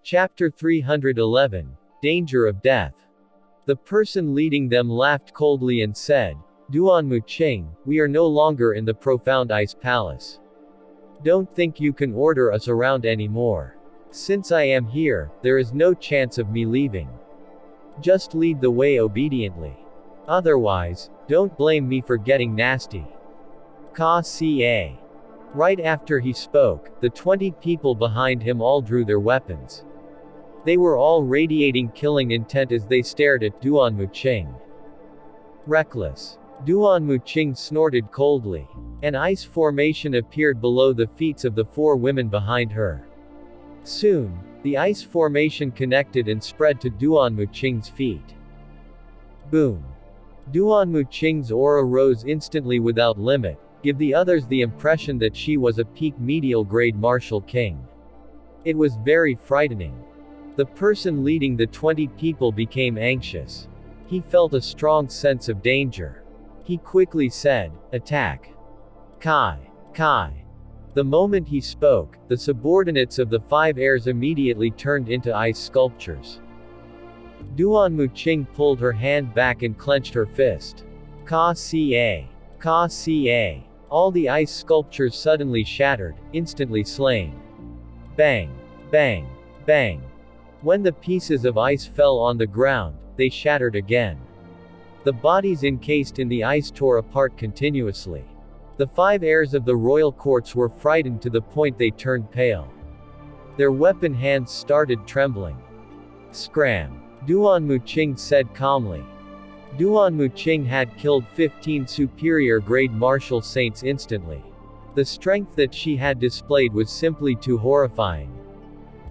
Chapter 311. Danger of Death. The person leading them laughed coldly and said, "Duan Ching, we are no longer in the profound ice palace. Don't think you can order us around anymore. Since I am here, there is no chance of me leaving. Just lead the way obediently. Otherwise, don't blame me for getting nasty." Ka-ca. Right after he spoke, the 20 people behind him all drew their weapons. They were all radiating killing intent as they stared at Duan Muqing. Reckless. Duan Muqing snorted coldly. An ice formation appeared below the feet of the 4 women behind her. Soon, the ice formation connected and spread to Duan Muqing's feet. Boom. Duan Muqing's aura rose instantly without limit, give the others the impression that she was a peak medial grade martial king. It was very frightening. The person leading the 20 people became anxious. He felt a strong sense of danger. He quickly said, "Attack." Kai. Kai. The moment he spoke, the subordinates of the 5 heirs immediately turned into ice sculptures. Duan Muqing pulled her hand back and clenched her fist. Ka-ca. Ka-ca. All the ice sculptures suddenly shattered, instantly slain. Bang. Bang. Bang. When the pieces of ice fell on the ground, they shattered again. The bodies encased in the ice tore apart continuously. The 5 heirs of the royal courts were frightened to the point they turned pale. Their weapon hands started trembling. Scram. Duan Muqing said calmly. Duan Muqing had killed 15 superior grade martial saints instantly. The strength that she had displayed was simply too horrifying.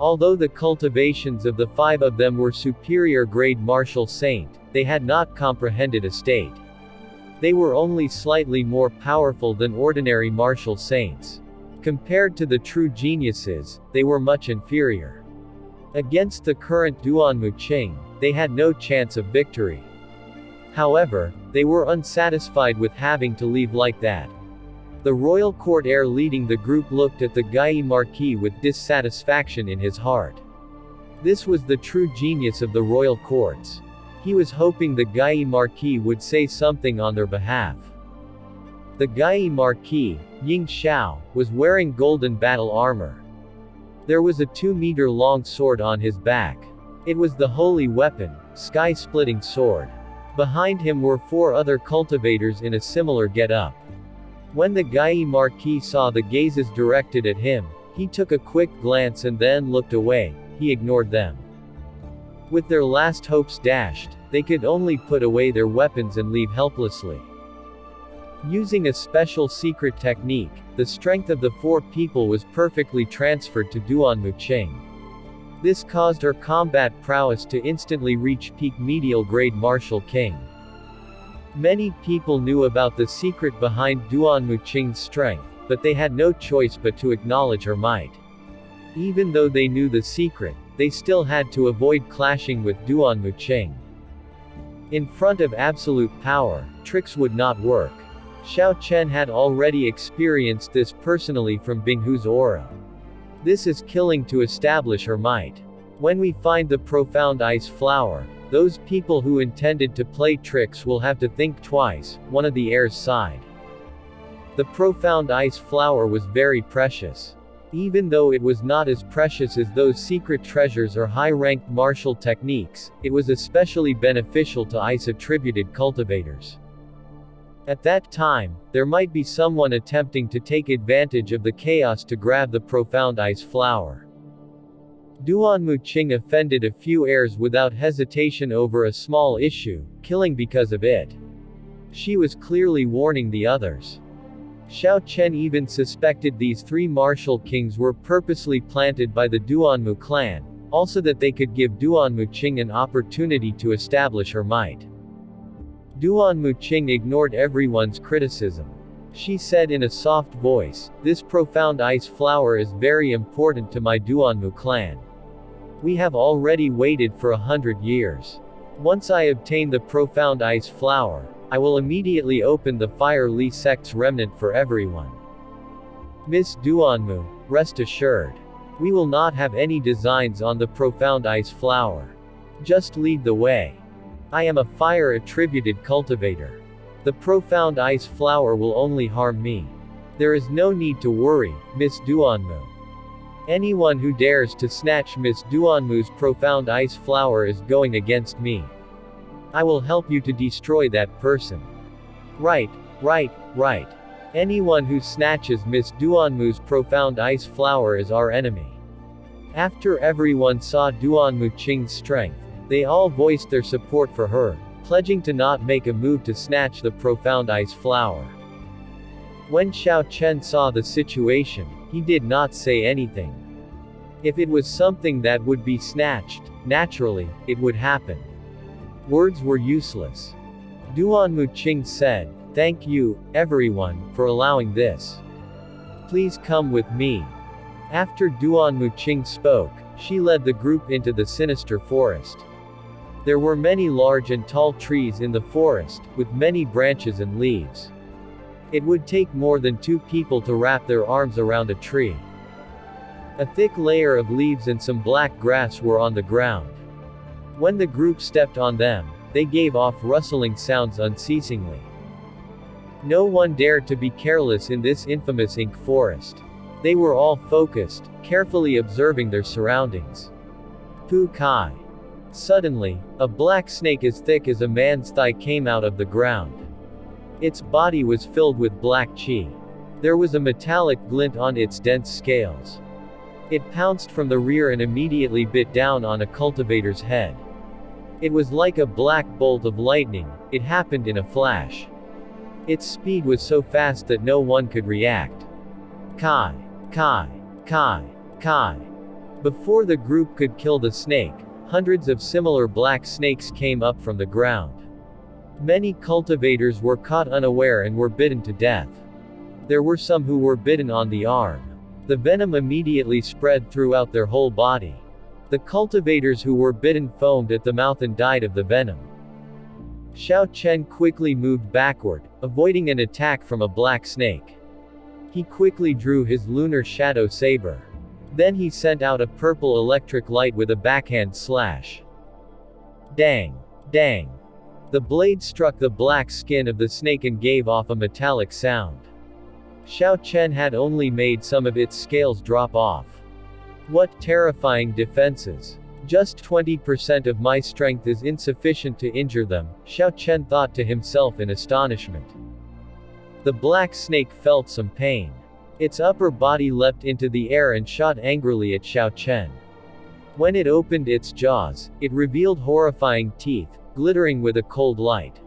Although the cultivations of the 5 of them were superior grade martial saint, they had not comprehended a state. They were only slightly more powerful than ordinary martial saints. Compared to the true geniuses, they were much inferior. Against the current Duan Muqing, they had no chance of victory. However, they were unsatisfied with having to leave like that. The royal court heir leading the group looked at the Gai Marquis with dissatisfaction in his heart. This was the true genius of the royal courts. He was hoping the Gai Marquis would say something on their behalf. The Gai Marquis, Ying Xiao, was wearing golden battle armor. There was a 2-meter-long sword on his back. It was the holy weapon, sky-splitting sword. Behind him were 4 other cultivators in a similar get-up. When the Gai Marquis saw the gazes directed at him, he took a quick glance and then looked away. He ignored them. With their last hopes dashed, they could only put away their weapons and leave helplessly. Using a special secret technique, the strength of the 4 people was perfectly transferred to Duan Muqing. This caused her combat prowess to instantly reach peak medial grade martial king. Many people knew about the secret behind Duan Muqing's strength, but they had no choice but to acknowledge her might. Even though they knew the secret, they still had to avoid clashing with Duan Muqing. In front of absolute power, tricks would not work. Xiao Chen had already experienced this personally from Binghu's aura. This is killing to establish her might. When we find the profound ice flower, those people who intended to play tricks will have to think twice, one of the heirs sighed. The profound ice flower was very precious. Even though it was not as precious as those secret treasures or high-ranked martial techniques, it was especially beneficial to ice-attributed cultivators. At that time, there might be someone attempting to take advantage of the chaos to grab the profound ice flower. Duan Muqing offended a few heirs without hesitation over a small issue, killing because of it. She was clearly warning the others. Xiao Chen even suspected these 3 martial kings were purposely planted by the Duanmu clan, also that they could give Duan Muqing an opportunity to establish her might. Duan Muqing ignored everyone's criticism. She said in a soft voice, "This profound ice flower is very important to my Duanmu clan. We have already waited for 100 years. Once I obtain the profound ice flower, I will immediately open the Fire Li sect's remnant for everyone. Miss Duanmu, rest assured. We will not have any designs on the profound ice flower. Just lead the way. I am a fire-attributed cultivator. The profound ice flower will only harm me. There is no need to worry, Miss Duanmu. Anyone who dares to snatch Miss Duanmu's profound ice flower is going against me. I will help you to destroy that person. Right. Anyone who snatches Miss Duanmu's profound ice flower is our enemy. After everyone saw Duanmu Qing's strength, they all voiced their support for her, pledging to not make a move to snatch the profound ice flower. When Xiao Chen saw the situation, he did not say anything. If it was something that would be snatched, naturally, it would happen. Words were useless. Duanmu Qing said, "Thank you, everyone, for allowing this. Please come with me." After Duanmu Qing spoke, she led the group into the sinister forest. There were many large and tall trees in the forest, with many branches and leaves. It would take more than 2 people to wrap their arms around a tree. A thick layer of leaves and some black grass were on the ground. When the group stepped on them, they gave off rustling sounds unceasingly. No one dared to be careless in this infamous ink forest. They were all focused, carefully observing their surroundings. Pu Kai. Suddenly, a black snake as thick as a man's thigh came out of the ground. Its body was filled with black qi. There was a metallic glint on its dense scales. It pounced from the rear and immediately bit down on a cultivator's head. It was like a black bolt of lightning, it happened in a flash. Its speed was so fast that no one could react. Kai. Before the group could kill the snake, hundreds of similar black snakes came up from the ground. Many cultivators were caught unaware and were bitten to death. There were some who were bitten on the arm. The venom immediately spread throughout their whole body. The cultivators who were bitten foamed at the mouth and died of the venom. Xiao Chen quickly moved backward, avoiding an attack from a black snake. He quickly drew his lunar shadow saber. Then he sent out a purple electric light with a backhand slash. Dang! The blade struck the black skin of the snake and gave off a metallic sound. Xiao Chen had only made some of its scales drop off. What terrifying defenses! Just 20% of my strength is insufficient to injure them, Xiao Chen thought to himself in astonishment. The black snake felt some pain. Its upper body leapt into the air and shot angrily at Xiao Chen. When it opened its jaws, it revealed horrifying teeth, glittering with a cold light.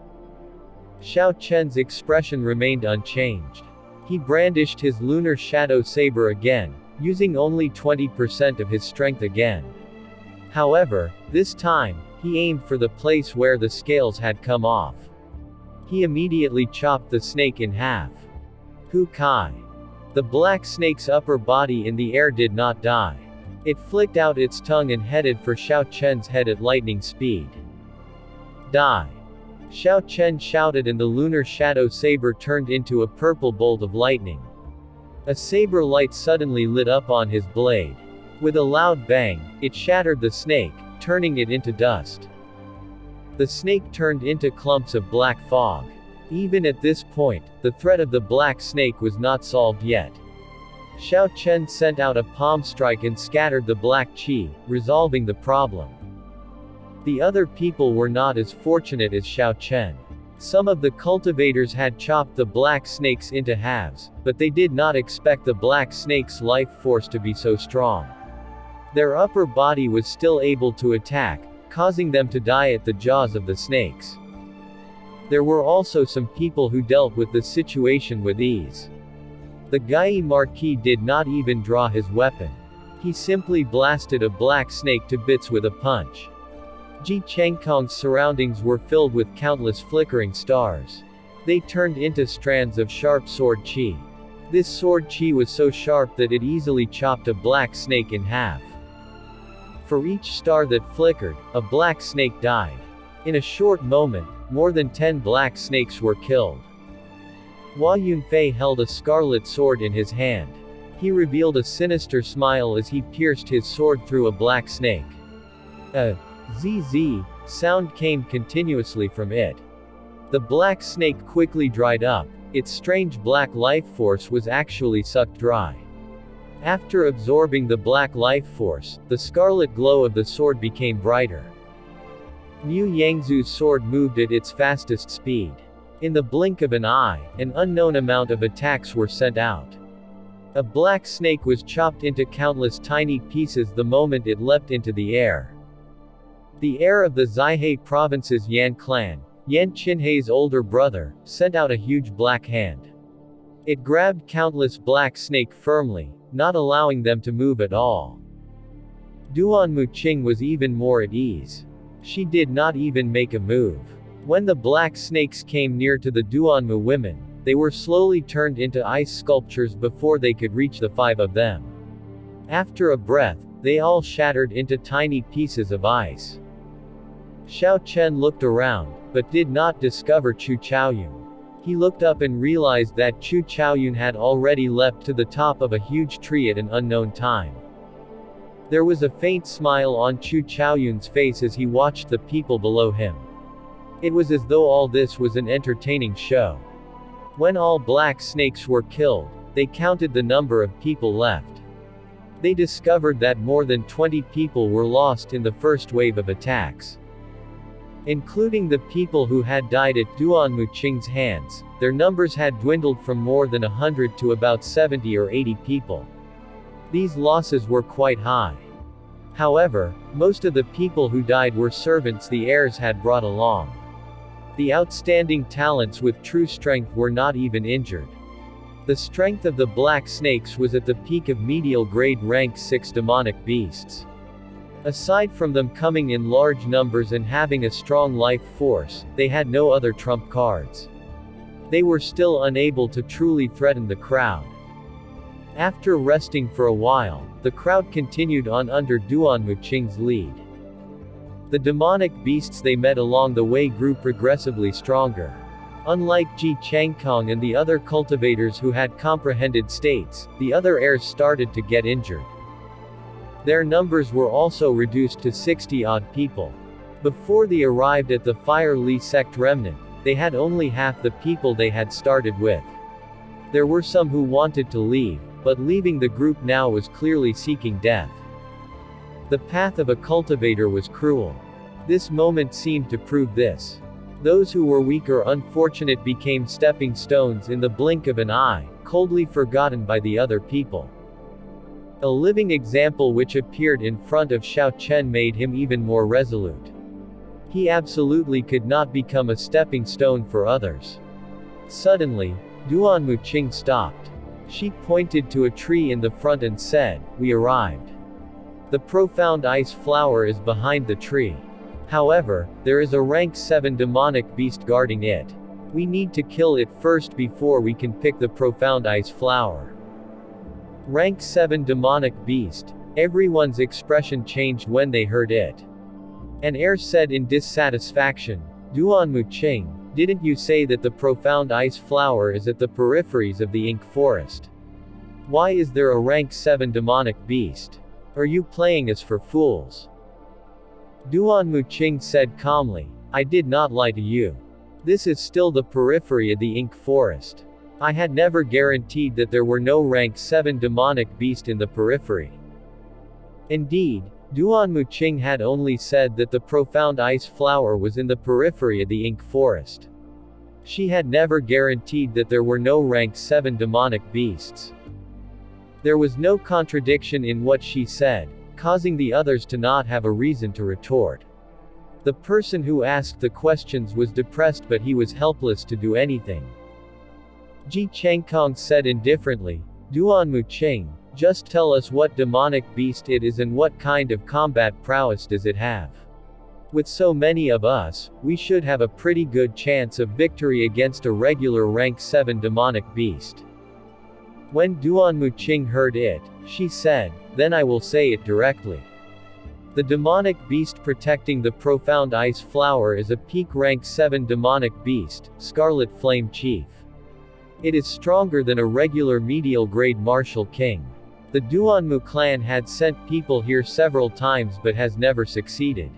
Xiao Chen's expression remained unchanged. He brandished his lunar shadow saber again, using only 20% of his strength again. However, this time, he aimed for the place where the scales had come off. He immediately chopped the snake in half. Pu Kai. The black snake's upper body in the air did not die. It flicked out its tongue and headed for Xiao Chen's head at lightning speed. Die! Xiao Chen shouted and the lunar shadow saber turned into a purple bolt of lightning. A saber light suddenly lit up on his blade. With a loud bang, it shattered the snake, turning it into dust. The snake turned into clumps of black fog. Even at this point, the threat of the black snake was not solved yet. Xiao Chen sent out a palm strike and scattered the black qi, resolving the problem. The other people were not as fortunate as Xiao Chen. Some of the cultivators had chopped the black snakes into halves, but they did not expect the black snake's life force to be so strong. Their upper body was still able to attack, causing them to die at the jaws of the snakes. There were also some people who dealt with the situation with ease. The Gai Marquis did not even draw his weapon. He simply blasted a black snake to bits with a punch. Ji Chengkong's surroundings were filled with countless flickering stars. They turned into strands of sharp sword qi. This sword qi was so sharp that it easily chopped a black snake in half. For each star that flickered, a black snake died. In a short moment, more than 10 black snakes were killed. Hua Yunfei held a scarlet sword in his hand. He revealed a sinister smile as he pierced his sword through a black snake. A ZZ sound came continuously from it. The black snake quickly dried up. Its strange black life force was actually sucked dry. After absorbing the black life force, the scarlet glow of the sword became brighter. Mu Yangzu's sword moved at its fastest speed. In the blink of an eye, an unknown amount of attacks were sent out. A black snake was chopped into countless tiny pieces the moment it leapt into the air. The heir of the Zaihe province's Yan clan, Yan Qinhei's older brother, sent out a huge black hand. It grabbed countless black snake firmly, not allowing them to move at all. Duan Muqing was even more at ease. She did not even make a move. When the black snakes came near to the Duanmu women, they were slowly turned into ice sculptures before they could reach the 5 of them. After a breath, they all shattered into tiny pieces of ice. Xiao Chen looked around, but did not discover Chu Chaoyun. He looked up and realized that Chu Chaoyun had already leapt to the top of a huge tree at an unknown time. There was a faint smile on Chu Chaoyun's face as he watched the people below him. It was as though all this was an entertaining show. When all black snakes were killed, they counted the number of people left. They discovered that more than 20 people were lost in the first wave of attacks. Including the people who had died at Duan Muqing's hands, their numbers had dwindled from more than 100 to about 70 or 80 people. These losses were quite high. However, most of the people who died were servants the heirs had brought along. The outstanding talents with true strength were not even injured. The strength of the black snakes was at the peak of medial grade rank 6 demonic beasts. Aside from them coming in large numbers and having a strong life force, they had no other trump cards. They were still unable to truly threaten the crowd. After resting for a while, the crowd continued on under Duan Muqing's lead. The demonic beasts they met along the way grew progressively stronger. Unlike Ji Changkong and the other cultivators who had comprehended states, the other heirs started to get injured. Their numbers were also reduced to 60-odd people. Before they arrived at the Fire Li sect remnant, they had only half the people they had started with. There were some who wanted to leave, but leaving the group now was clearly seeking death. The path of a cultivator was cruel. This moment seemed to prove this. Those who were weak or unfortunate became stepping stones in the blink of an eye, coldly forgotten by the other people. A living example which appeared in front of Xiao Chen made him even more resolute. He absolutely could not become a stepping stone for others. Suddenly, Duan Muqing stopped. She pointed to a tree in the front and said, "We arrived. The profound ice flower is behind the tree. However, there is a rank 7 demonic beast guarding it. We need to kill it first before we can pick the profound ice flower." Rank 7 demonic beast. Everyone's expression changed when they heard it. An heir said in dissatisfaction, "Duan Muqing, didn't you say that the profound ice flower is at the peripheries of the ink forest? Why is there a rank 7 demonic beast? Are you playing us for fools?" Duan Muqing said calmly, "I did not lie to you. This is still the periphery of the ink forest. I had never guaranteed that there were no rank 7 demonic beast in the periphery." Indeed, Duan Muqing had only said that the profound ice flower was in the periphery of the ink forest. She had never guaranteed that there were no rank 7 demonic beasts. There was no contradiction in what she said, causing the others to not have a reason to retort. The person who asked the questions was depressed, but he was helpless to do anything. Ji Changkong said indifferently, "Duan Muqing, just tell us what demonic beast it is and what kind of combat prowess does it have. With so many of us, we should have a pretty good chance of victory against a regular rank 7 demonic beast." When Duan Muqing heard it, she said, "Then I will say it directly. The demonic beast protecting the profound ice flower is a peak rank 7 demonic beast, Scarlet Flame Chief. It is stronger than a regular medial grade martial king. The Duanmu clan had sent people here several times but has never succeeded.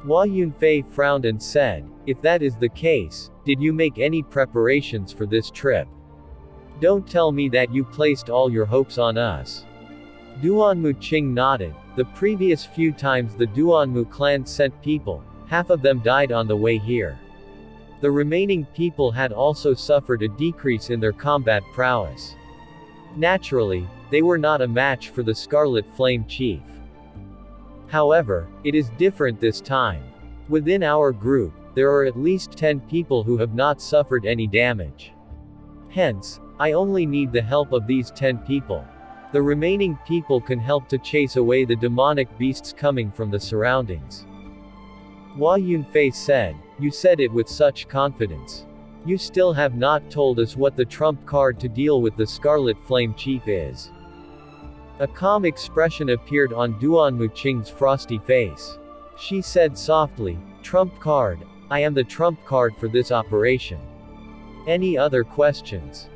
Hua Yunfei frowned and said, "If that is the case, did you make any preparations for this trip? Don't tell me that you placed all your hopes on us." Duanmu Qing nodded. The previous few times the Duanmu clan sent people, half of them died on the way here. The remaining people had also suffered a decrease in their combat prowess. Naturally, they were not a match for the Scarlet Flame Chief. However, it is different this time. Within our group, there are at least 10 people who have not suffered any damage. Hence, I only need the help of these 10 people. The remaining people can help to chase away the demonic beasts coming from the surroundings. Hua Yunfei said, "You said it with such confidence. You still have not told us what the trump card to deal with the Scarlet Flame Chief is." A calm expression appeared on Duanmu Qing's frosty face. She said softly, "Trump card. I am the trump card for this operation. Any other questions?"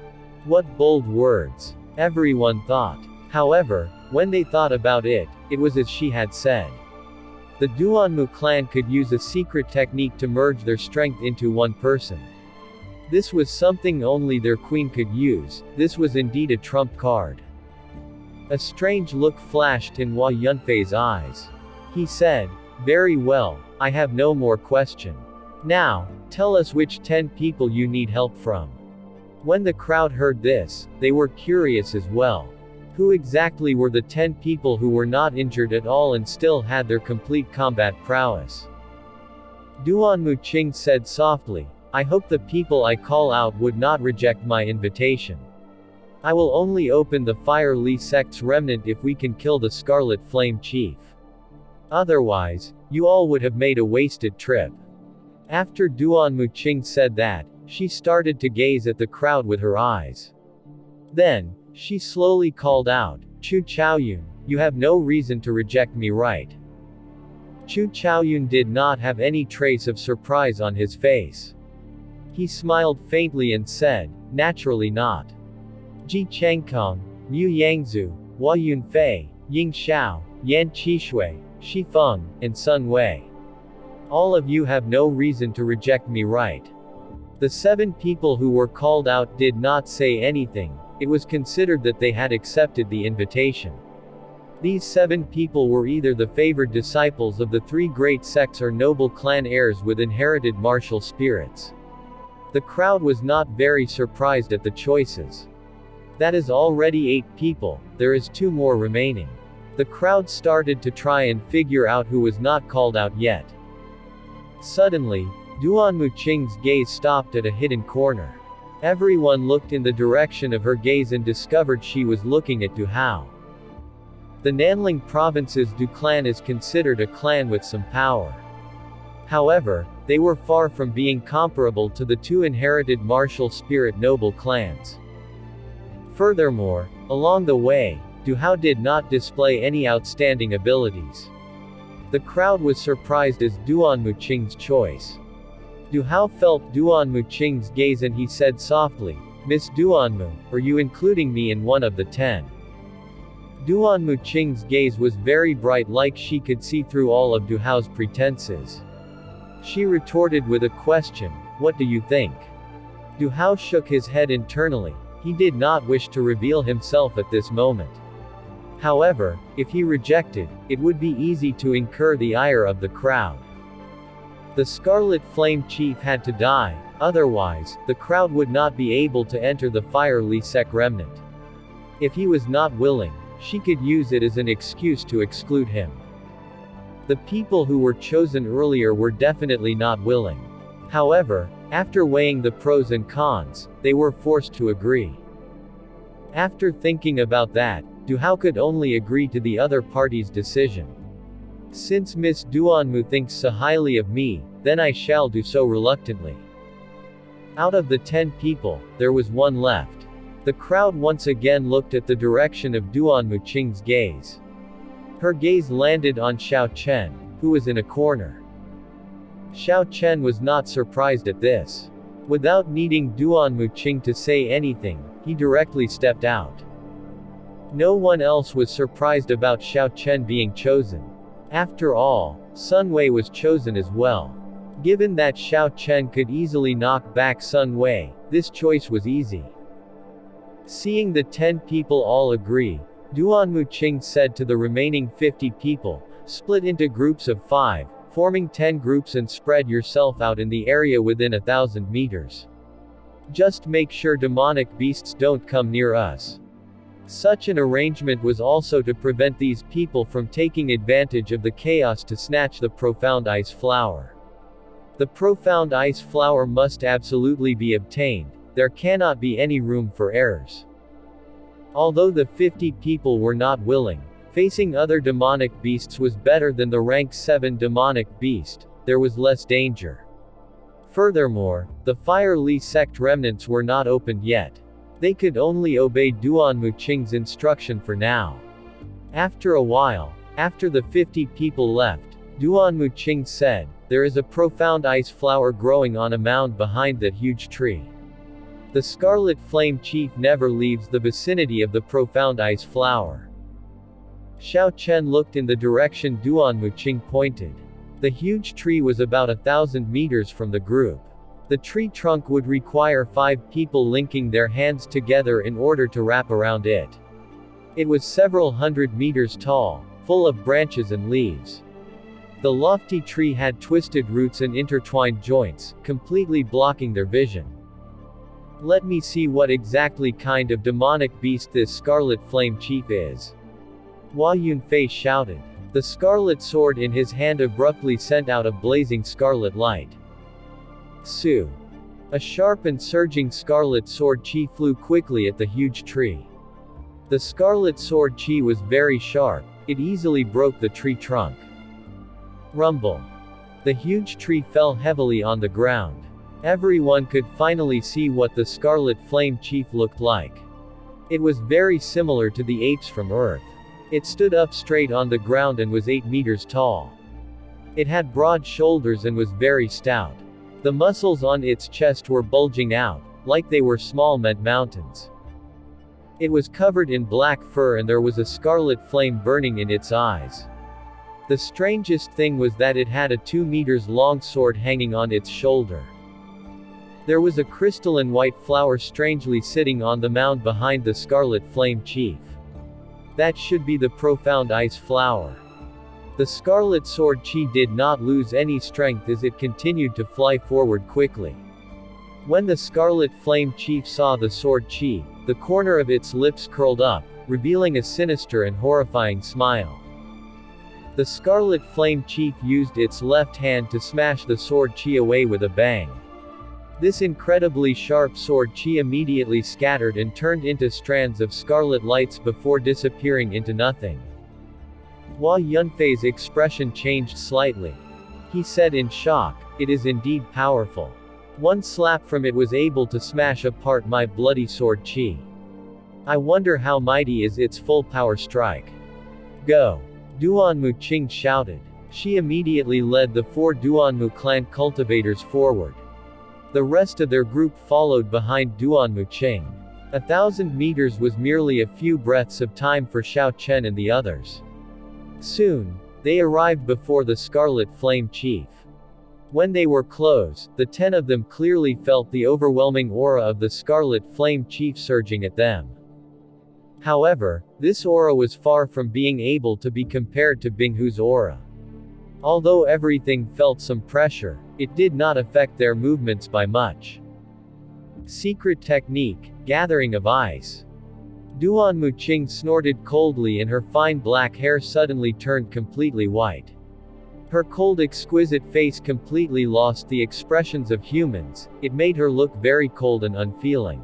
What bold words! Everyone thought. However, when they thought about it, it was as she had said. The Duanmu clan could use a secret technique to merge their strength into one person. This was something only their queen could use. This was indeed a trump card. A strange look flashed in Hua Yunfei's eyes. He said, "Very well, I have no more question. Now, tell us which 10 people you need help from." When the crowd heard this, they were curious as well. Who exactly were the 10 people who were not injured at all and still had their complete combat prowess? Duanmu Qing said softly, "I hope the people I call out would not reject my invitation. I will only open the Fire Li sect's remnant if we can kill the Scarlet Flame Chief. Otherwise, you all would have made a wasted trip." After Duanmu Qing said that, she started to gaze at the crowd with her eyes. Then, she slowly called out, "Chu Chaoyun, you have no reason to reject me, right?" Chu Chaoyun did not have any trace of surprise on his face. He smiled faintly and said, "Naturally not. Ji Changkong, Mu Yangzu, Hua Yunfei, Ying Xiao, Yan Qishui, Shi Feng, and Sun Wei. All of you have no reason to reject me, right?" The 7 people who were called out did not say anything. It was considered that they had accepted the invitation. These 7 people were either the favored disciples of the 3 great sects or noble clan heirs with inherited martial spirits. The crowd was not very surprised at the choices. That is already 8 people, there is 2 more remaining. The crowd started to try and figure out who was not called out yet. Suddenly, Duanmu Qing's gaze stopped at a hidden corner. Everyone looked in the direction of her gaze and discovered she was looking at Du Hao. The Nanling Province's Du clan is considered a clan with some power. However, they were far from being comparable to the 2 inherited martial spirit noble clans. Furthermore, along the way, Du Hao did not display any outstanding abilities. The crowd was surprised as Duanmu Qing's choice. Du Hao felt Duanmu Qing's gaze and he said softly, "Miss Duanmu, are you including me in one of the 10? Duanmu Qing's gaze was very bright, like she could see through all of Du Hao's pretenses. She retorted with a question, "What do you think?" Du Hao shook his head internally. He did not wish to reveal himself at this moment. However, if he rejected, it would be easy to incur the ire of the crowd. The Scarlet Flame Chief had to die, otherwise, the crowd would not be able to enter the Fire Li Sec remnant. If he was not willing, she could use it as an excuse to exclude him. The people who were chosen earlier were definitely not willing. However, after weighing the pros and cons, they were forced to agree. After thinking about that, Du Hao could only agree to the other party's decision. Since Miss Duanmu thinks so highly of me, then I shall do so reluctantly. Out of the 10 people, there was 1 left. The crowd once again looked at the direction of Duanmu Qing's gaze. Her gaze landed on Xiao Chen, who was in a corner. Xiao Chen was not surprised at this. Without needing Duanmu Qing to say anything, he directly stepped out. No one else was surprised about Xiao Chen being chosen. After all, Sun Wei was chosen as well. Given that Xiao Chen could easily knock back Sun Wei, this choice was easy. Seeing the 10 people all agree, Duan Muqing said to the remaining 50 people, split into groups of 5, forming 10 groups and spread yourself out in the area within 1,000 meters. Just make sure demonic beasts don't come near us. Such an arrangement was also to prevent these people from taking advantage of the chaos to snatch the profound ice flower. The profound ice flower must absolutely be obtained. There cannot be any room for errors. Although the 50 people were not willing, facing other demonic beasts was better than the rank 7 demonic beast, there was less danger. Furthermore, the Fire Li sect remnants were not opened yet. They could only obey Duan Muqing's instruction for now. After a while, after the 50 people left, Duan Muqing said, "There is a profound ice flower growing on a mound behind that huge tree. The Scarlet Flame Chief never leaves the vicinity of the profound ice flower." Xiao Chen looked in the direction Duan Muqing pointed. The huge tree was about 1,000 meters from the group. The tree trunk would require 5 people linking their hands together in order to wrap around it. It was several hundred meters tall, full of branches and leaves. The lofty tree had twisted roots and intertwined joints, completely blocking their vision. "Let me see what exactly kind of demonic beast this Scarlet Flame Chief is," Hua Yunfei shouted. The scarlet sword in his hand abruptly sent out a blazing scarlet light. Su! A sharp and surging scarlet sword chi flew quickly at the huge tree. The scarlet sword chi was very sharp, it easily broke the tree trunk. Rumble! The huge tree fell heavily on the ground. Everyone could finally see what the Scarlet Flame Chief looked like. It was very similar to the apes from Earth. It stood up straight on the ground and was 8 meters tall. It had broad shoulders and was very stout. The muscles on its chest were bulging out, like they were small mountains. It was covered in black fur and there was a scarlet flame burning in its eyes. The strangest thing was that it had a 2 meters long sword hanging on its shoulder. There was a crystalline white flower strangely sitting on the mound behind the Scarlet Flame Chief. That should be the profound ice flower. The scarlet sword chi did not lose any strength as it continued to fly forward quickly. When the Scarlet Flame Chief saw the sword chi, the corner of its lips curled up, revealing a sinister and horrifying smile. The Scarlet Flame Chief used its left hand to smash the sword chi away with a bang. This incredibly sharp sword chi immediately scattered and turned into strands of scarlet lights before disappearing into nothing. Hua Yunfei's expression changed slightly. He said in shock, "It is indeed powerful. One slap from it was able to smash apart my bloody sword chi. I wonder how mighty is its full power strike." "Go!" Duan Muqing shouted. She immediately led the 4 Duanmu clan cultivators forward. The rest of their group followed behind Duan Muqing. 1,000 meters was merely a few breaths of time for Xiao Chen and the others. Soon, they arrived before the Scarlet Flame Chief. When they were close, the 10 of them clearly felt the overwhelming aura of the Scarlet Flame Chief surging at them. However, this aura was far from being able to be compared to Binghu's aura. Although everything felt some pressure, it did not affect their movements by much. Secret technique, gathering of ice. Duan Muqing snorted coldly and her fine black hair suddenly turned completely white. Her cold exquisite face completely lost the expressions of humans, it made her look very cold and unfeeling.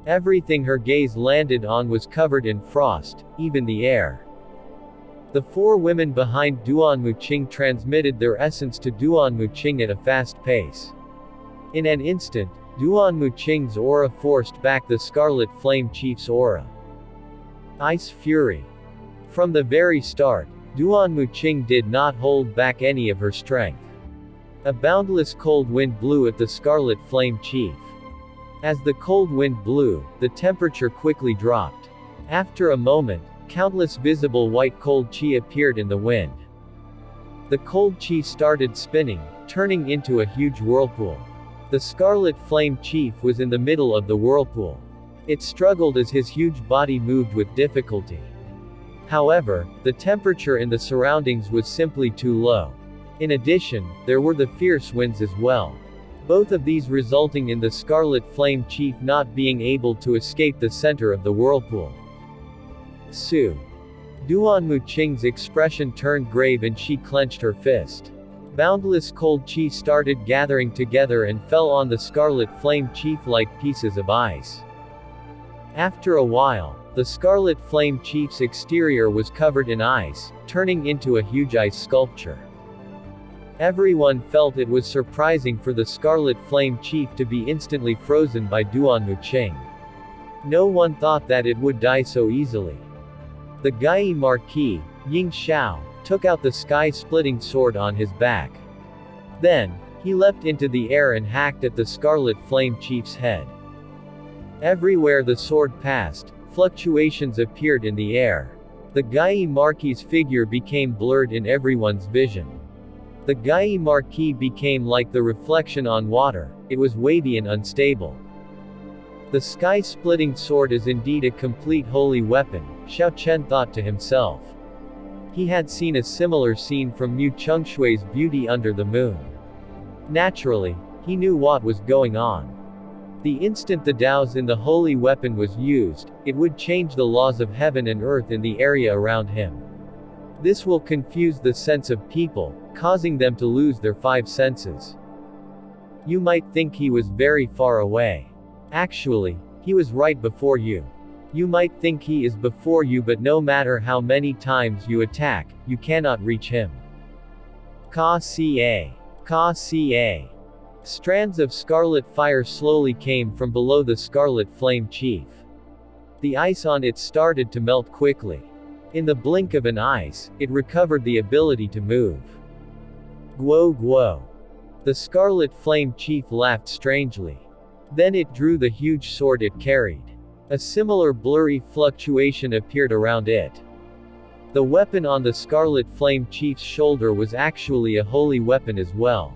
Everything her gaze landed on was covered in frost, even the air. The 4 women behind Duan Muqing transmitted their essence to Duan Muqing at a fast pace. In an instant, Duan Muqing's aura forced back the Scarlet Flame Chief's aura. Ice Fury. From the very start, Duan Muqing did not hold back any of her strength. A boundless cold wind blew at the Scarlet Flame Chief. As the cold wind blew, the temperature quickly dropped. After a moment, countless visible white cold chi appeared in the wind. The cold chi started spinning, turning into a huge whirlpool. The Scarlet Flame Chief was in the middle of the whirlpool. It struggled as his huge body moved with difficulty. However, the temperature in the surroundings was simply too low. In addition, there were the fierce winds as well. Both of these resulting in the Scarlet Flame Chief not being able to escape the center of the whirlpool. Su Duan Muqing's expression turned grave and she clenched her fist. Boundless cold chi started gathering together and fell on the Scarlet Flame Chief like pieces of ice. After a while, the Scarlet Flame Chief's exterior was covered in ice, turning into a huge ice sculpture. Everyone felt it was surprising for the Scarlet Flame Chief to be instantly frozen by Duan Muqing. No one thought that it would die so easily. The Gai Marquis, Ying Xiao, took out the sky-splitting sword on his back. Then, he leapt into the air and hacked at the Scarlet Flame Chief's head. Everywhere the sword passed, fluctuations appeared in the air. The Gai Marquis' figure became blurred in everyone's vision. The Gai Marquis became like the reflection on water, it was wavy and unstable. The sky-splitting sword is indeed a complete holy weapon, Xiao Chen thought to himself. He had seen a similar scene from Mu Chengshui's Beauty Under the Moon. Naturally, he knew what was going on. The instant the Tao's in the holy weapon was used, it would change the laws of heaven and earth in the area around him. This will confuse the sense of people, causing them to lose their five senses. You might think he was very far away. Actually, he was right before you. You might think he is before you, but no matter how many times you attack, you cannot reach him. Ka Ca. Ka Ca. Strands of scarlet fire slowly came from below the Scarlet Flame Chief. The ice on it started to melt quickly. In the blink of an eye, it recovered the ability to move. Guo Guo. The Scarlet Flame Chief laughed strangely. Then it drew the huge sword it carried. A similar blurry fluctuation appeared around it. The weapon on the Scarlet Flame Chief's shoulder was actually a holy weapon as well.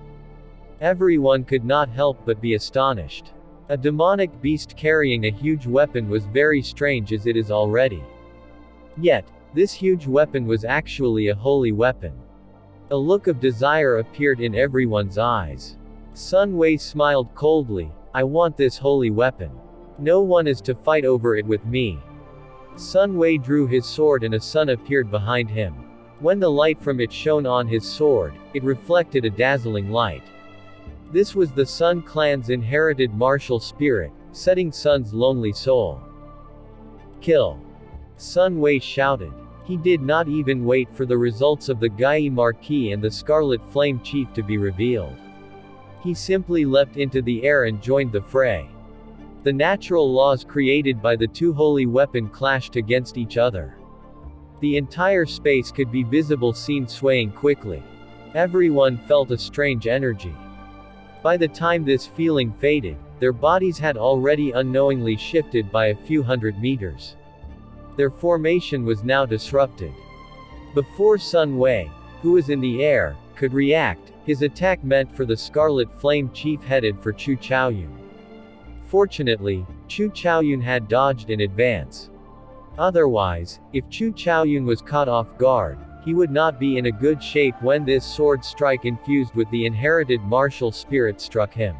Everyone could not help but be astonished. A demonic beast carrying a huge weapon was very strange as it is already. Yet, this huge weapon was actually a holy weapon. A look of desire appeared in everyone's eyes. Sun Wei smiled coldly. I want this holy weapon. No one is to fight over it with me. Sun Wei drew his sword and a sun appeared behind him. When the light from it shone on his sword, it reflected a dazzling light. This was the Sun clan's inherited martial spirit, Setting Sun's lonely soul. Kill! Sun Wei shouted. He did not even wait for the results of the Gai Marquis and the Scarlet Flame Chief to be revealed. He simply leapt into the air and joined the fray. The natural laws created by the two holy weapons clashed against each other. The entire space could be visible seen swaying quickly. Everyone felt a strange energy. By the time this feeling faded, their bodies had already unknowingly shifted by a few hundred meters. Their formation was now disrupted. Before Sun Wei, who was in the air, could react, his attack meant for the Scarlet Flame Chief headed for Chu Chaoyun. Fortunately, Chu Chaoyun had dodged in advance. Otherwise, if Chu Chaoyun was caught off guard, he would not be in a good shape when this sword strike infused with the inherited martial spirit struck him.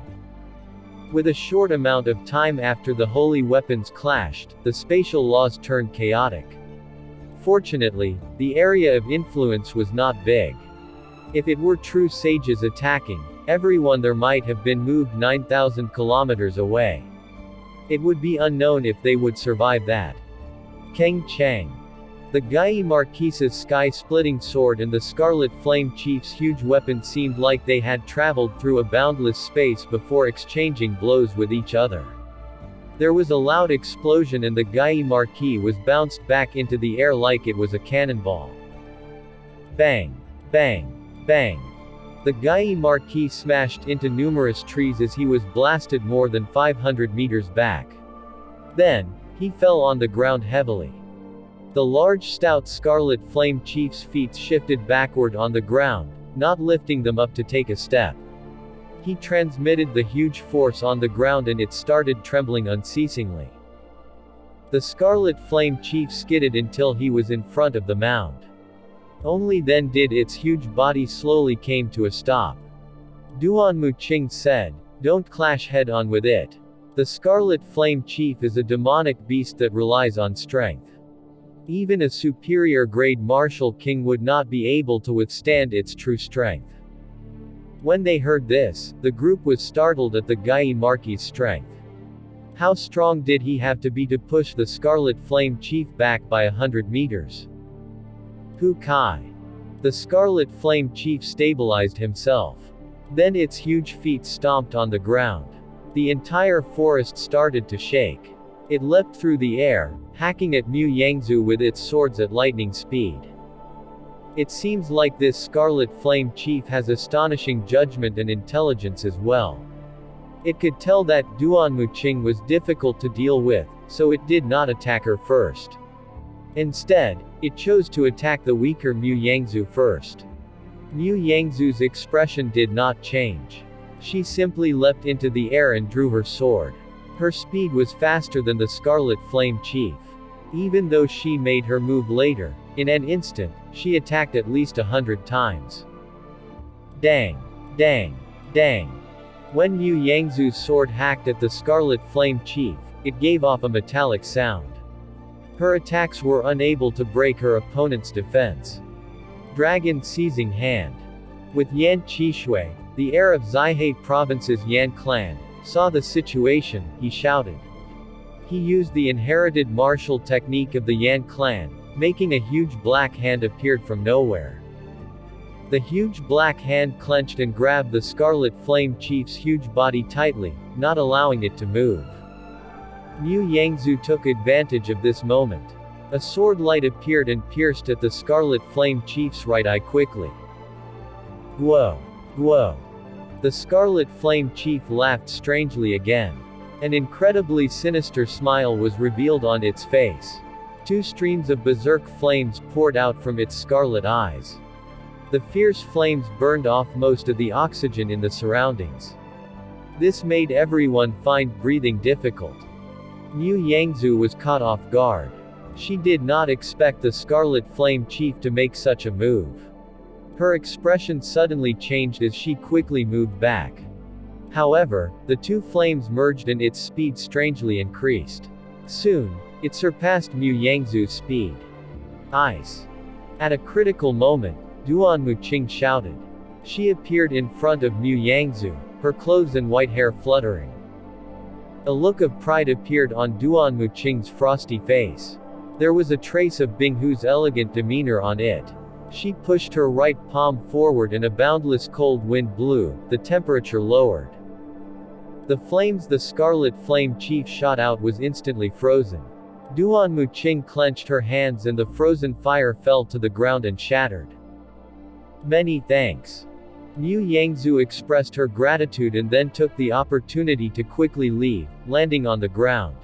With a short amount of time after the holy weapons clashed, the spatial laws turned chaotic. Fortunately, the area of influence was not big. If it were true sages attacking, everyone there might have been moved 9,000 kilometers away. It would be unknown if they would survive that. Keng Chang. The Gai Marquis's sky-splitting sword and the Scarlet Flame Chief's huge weapon seemed like they had traveled through a boundless space before exchanging blows with each other. There was a loud explosion and the Gai Marquis was bounced back into the air like it was a cannonball. Bang! Bang! Bang! The Gai Marquis smashed into numerous trees as he was blasted more than 500 meters back. Then, He fell on the ground heavily. The large stout scarlet flame chief's feet shifted backward on the ground, not lifting them up to take a step. He transmitted the huge force on the ground and it started trembling unceasingly. The scarlet flame chief skidded until he was in front of the mound. Only then did its huge body slowly came to a stop. Duan Muqing said, "Don't clash head-on with it. The scarlet flame chief is a demonic beast that relies on strength. Even a superior grade martial king would not be able to withstand its true strength." When they heard this, the group was startled at the Gai Marquis's strength. How strong did he have to be to push the scarlet flame chief back by 100 meters? Hu Kai. The scarlet flame chief stabilized himself. Then its huge feet stomped on the ground. The entire forest started to shake. It leapt through the air, hacking at Mu Yangzhu with its swords at lightning speed. It seems like this scarlet flame chief has astonishing judgment and intelligence as well. It could tell that Duan Muqing was difficult to deal with, so it did not attack her first. Instead, it chose to attack the weaker Mu Yangzhu first. Mu Yangzhu's expression did not change. She simply leapt into the air and drew her sword. Her speed was faster than the scarlet flame chief. Even though she made her move later, in an instant, she attacked at least 100 times. Dang! Dang! Dang! When Mu Yangzhu's sword hacked at the scarlet flame chief, it gave off a metallic sound. Her attacks were unable to break her opponent's defense. Dragon Seizing Hand. With Yan Qishui, the heir of Zaihe Province's Yan clan, saw the situation, he shouted. He used the inherited martial technique of the Yan clan, making a huge black hand appeared from nowhere. The huge black hand clenched and grabbed the scarlet flame chief's huge body tightly, not allowing it to move. Mu Yangzhu took advantage of this moment. A sword light appeared and pierced at the scarlet flame chief's right eye quickly. Whoa! Whoa! The scarlet flame chief laughed strangely again. An incredibly sinister smile was revealed on its face. 2 streams of berserk flames poured out from its scarlet eyes. The fierce flames burned off most of the oxygen in the surroundings. This made everyone find breathing difficult. Mu Yangzhu was caught off guard. She did not expect the scarlet flame chief to make such a move. Her expression suddenly changed as she quickly moved back. However, the 2 flames merged and its speed strangely increased. Soon, it surpassed Mu Yangzhu's speed. Ice. At a critical moment, Duan Muqing shouted. She appeared in front of Mu Yangzhu, her clothes and white hair fluttering. A look of pride appeared on Duan Muqing's frosty face. There was a trace of Binghu's elegant demeanor on it. She pushed her right palm forward and a boundless cold wind blew, the temperature lowered. The flames the scarlet flame chief shot out was instantly frozen. Duan Muqing clenched her hands and the frozen fire fell to the ground and shattered. Many thanks. Mu Yangzhu expressed her gratitude and then took the opportunity to quickly leave, landing on the ground.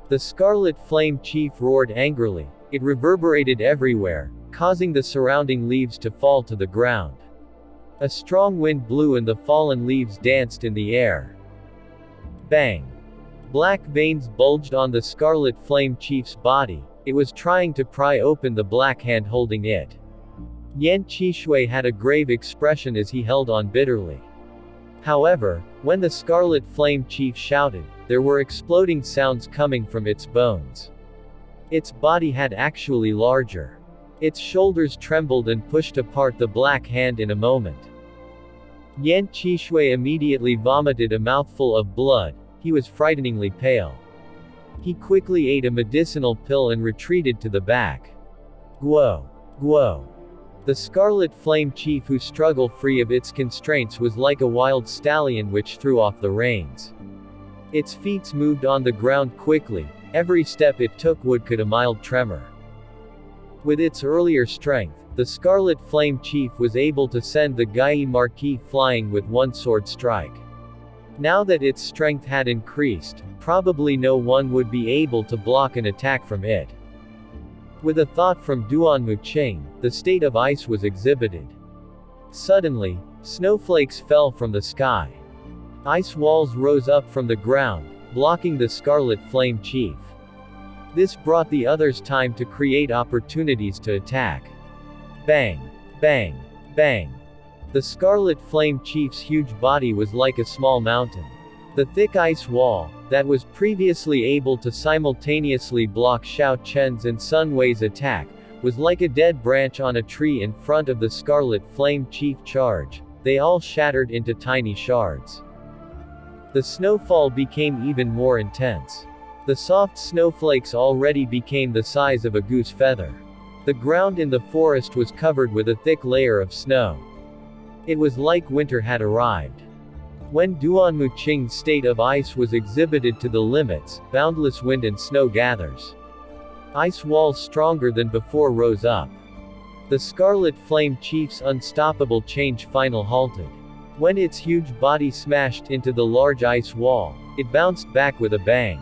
The scarlet flame chief roared angrily. It reverberated everywhere, causing the surrounding leaves to fall to the ground. A strong wind blew and the fallen leaves danced in the air. Bang! Black veins bulged on the scarlet flame chief's body. It was trying to pry open the black hand holding it. Yan Qishui had a grave expression as he held on bitterly. However, when the scarlet flame chief shouted, there were exploding sounds coming from its bones. Its body had actually larger. Its shoulders trembled and pushed apart the black hand in a moment. Yan Qishui immediately vomited a mouthful of blood. He was frighteningly pale. He quickly ate a medicinal pill and retreated to the back. Guo! Guo! The scarlet flame chief who struggled free of its constraints was like a wild stallion which threw off the reins. Its feet moved on the ground quickly. Every step it took would cut a mild tremor. With its earlier strength, the scarlet flame chief was able to send the Gai Marquis flying with one sword strike. Now that its strength had increased, probably no one would be able to block an attack from it. With a thought from Duan Muqing, the state of ice was exhibited. Suddenly, snowflakes fell from the sky. Ice walls rose up from the ground, blocking the Scarlet Flame Chief. This brought the others time to create opportunities to attack. Bang! Bang! Bang! The Scarlet Flame Chief's huge body was like a small mountain. The thick ice wall, that was previously able to simultaneously block Xiao Chen's and Sun Wei's attack, was like a dead branch on a tree in front of the Scarlet Flame Chief charge. They all shattered into tiny shards. The snowfall became even more intense. The soft snowflakes already became the size of a goose feather. The ground in the forest was covered with a thick layer of snow. It was like winter had arrived. When Duan Muqing's state of ice was exhibited to the limits, boundless wind and snow gathers. Ice walls stronger than before rose up. The Scarlet Flame Chief's unstoppable change final halted. When its huge body smashed into the large ice wall, it bounced back with a bang.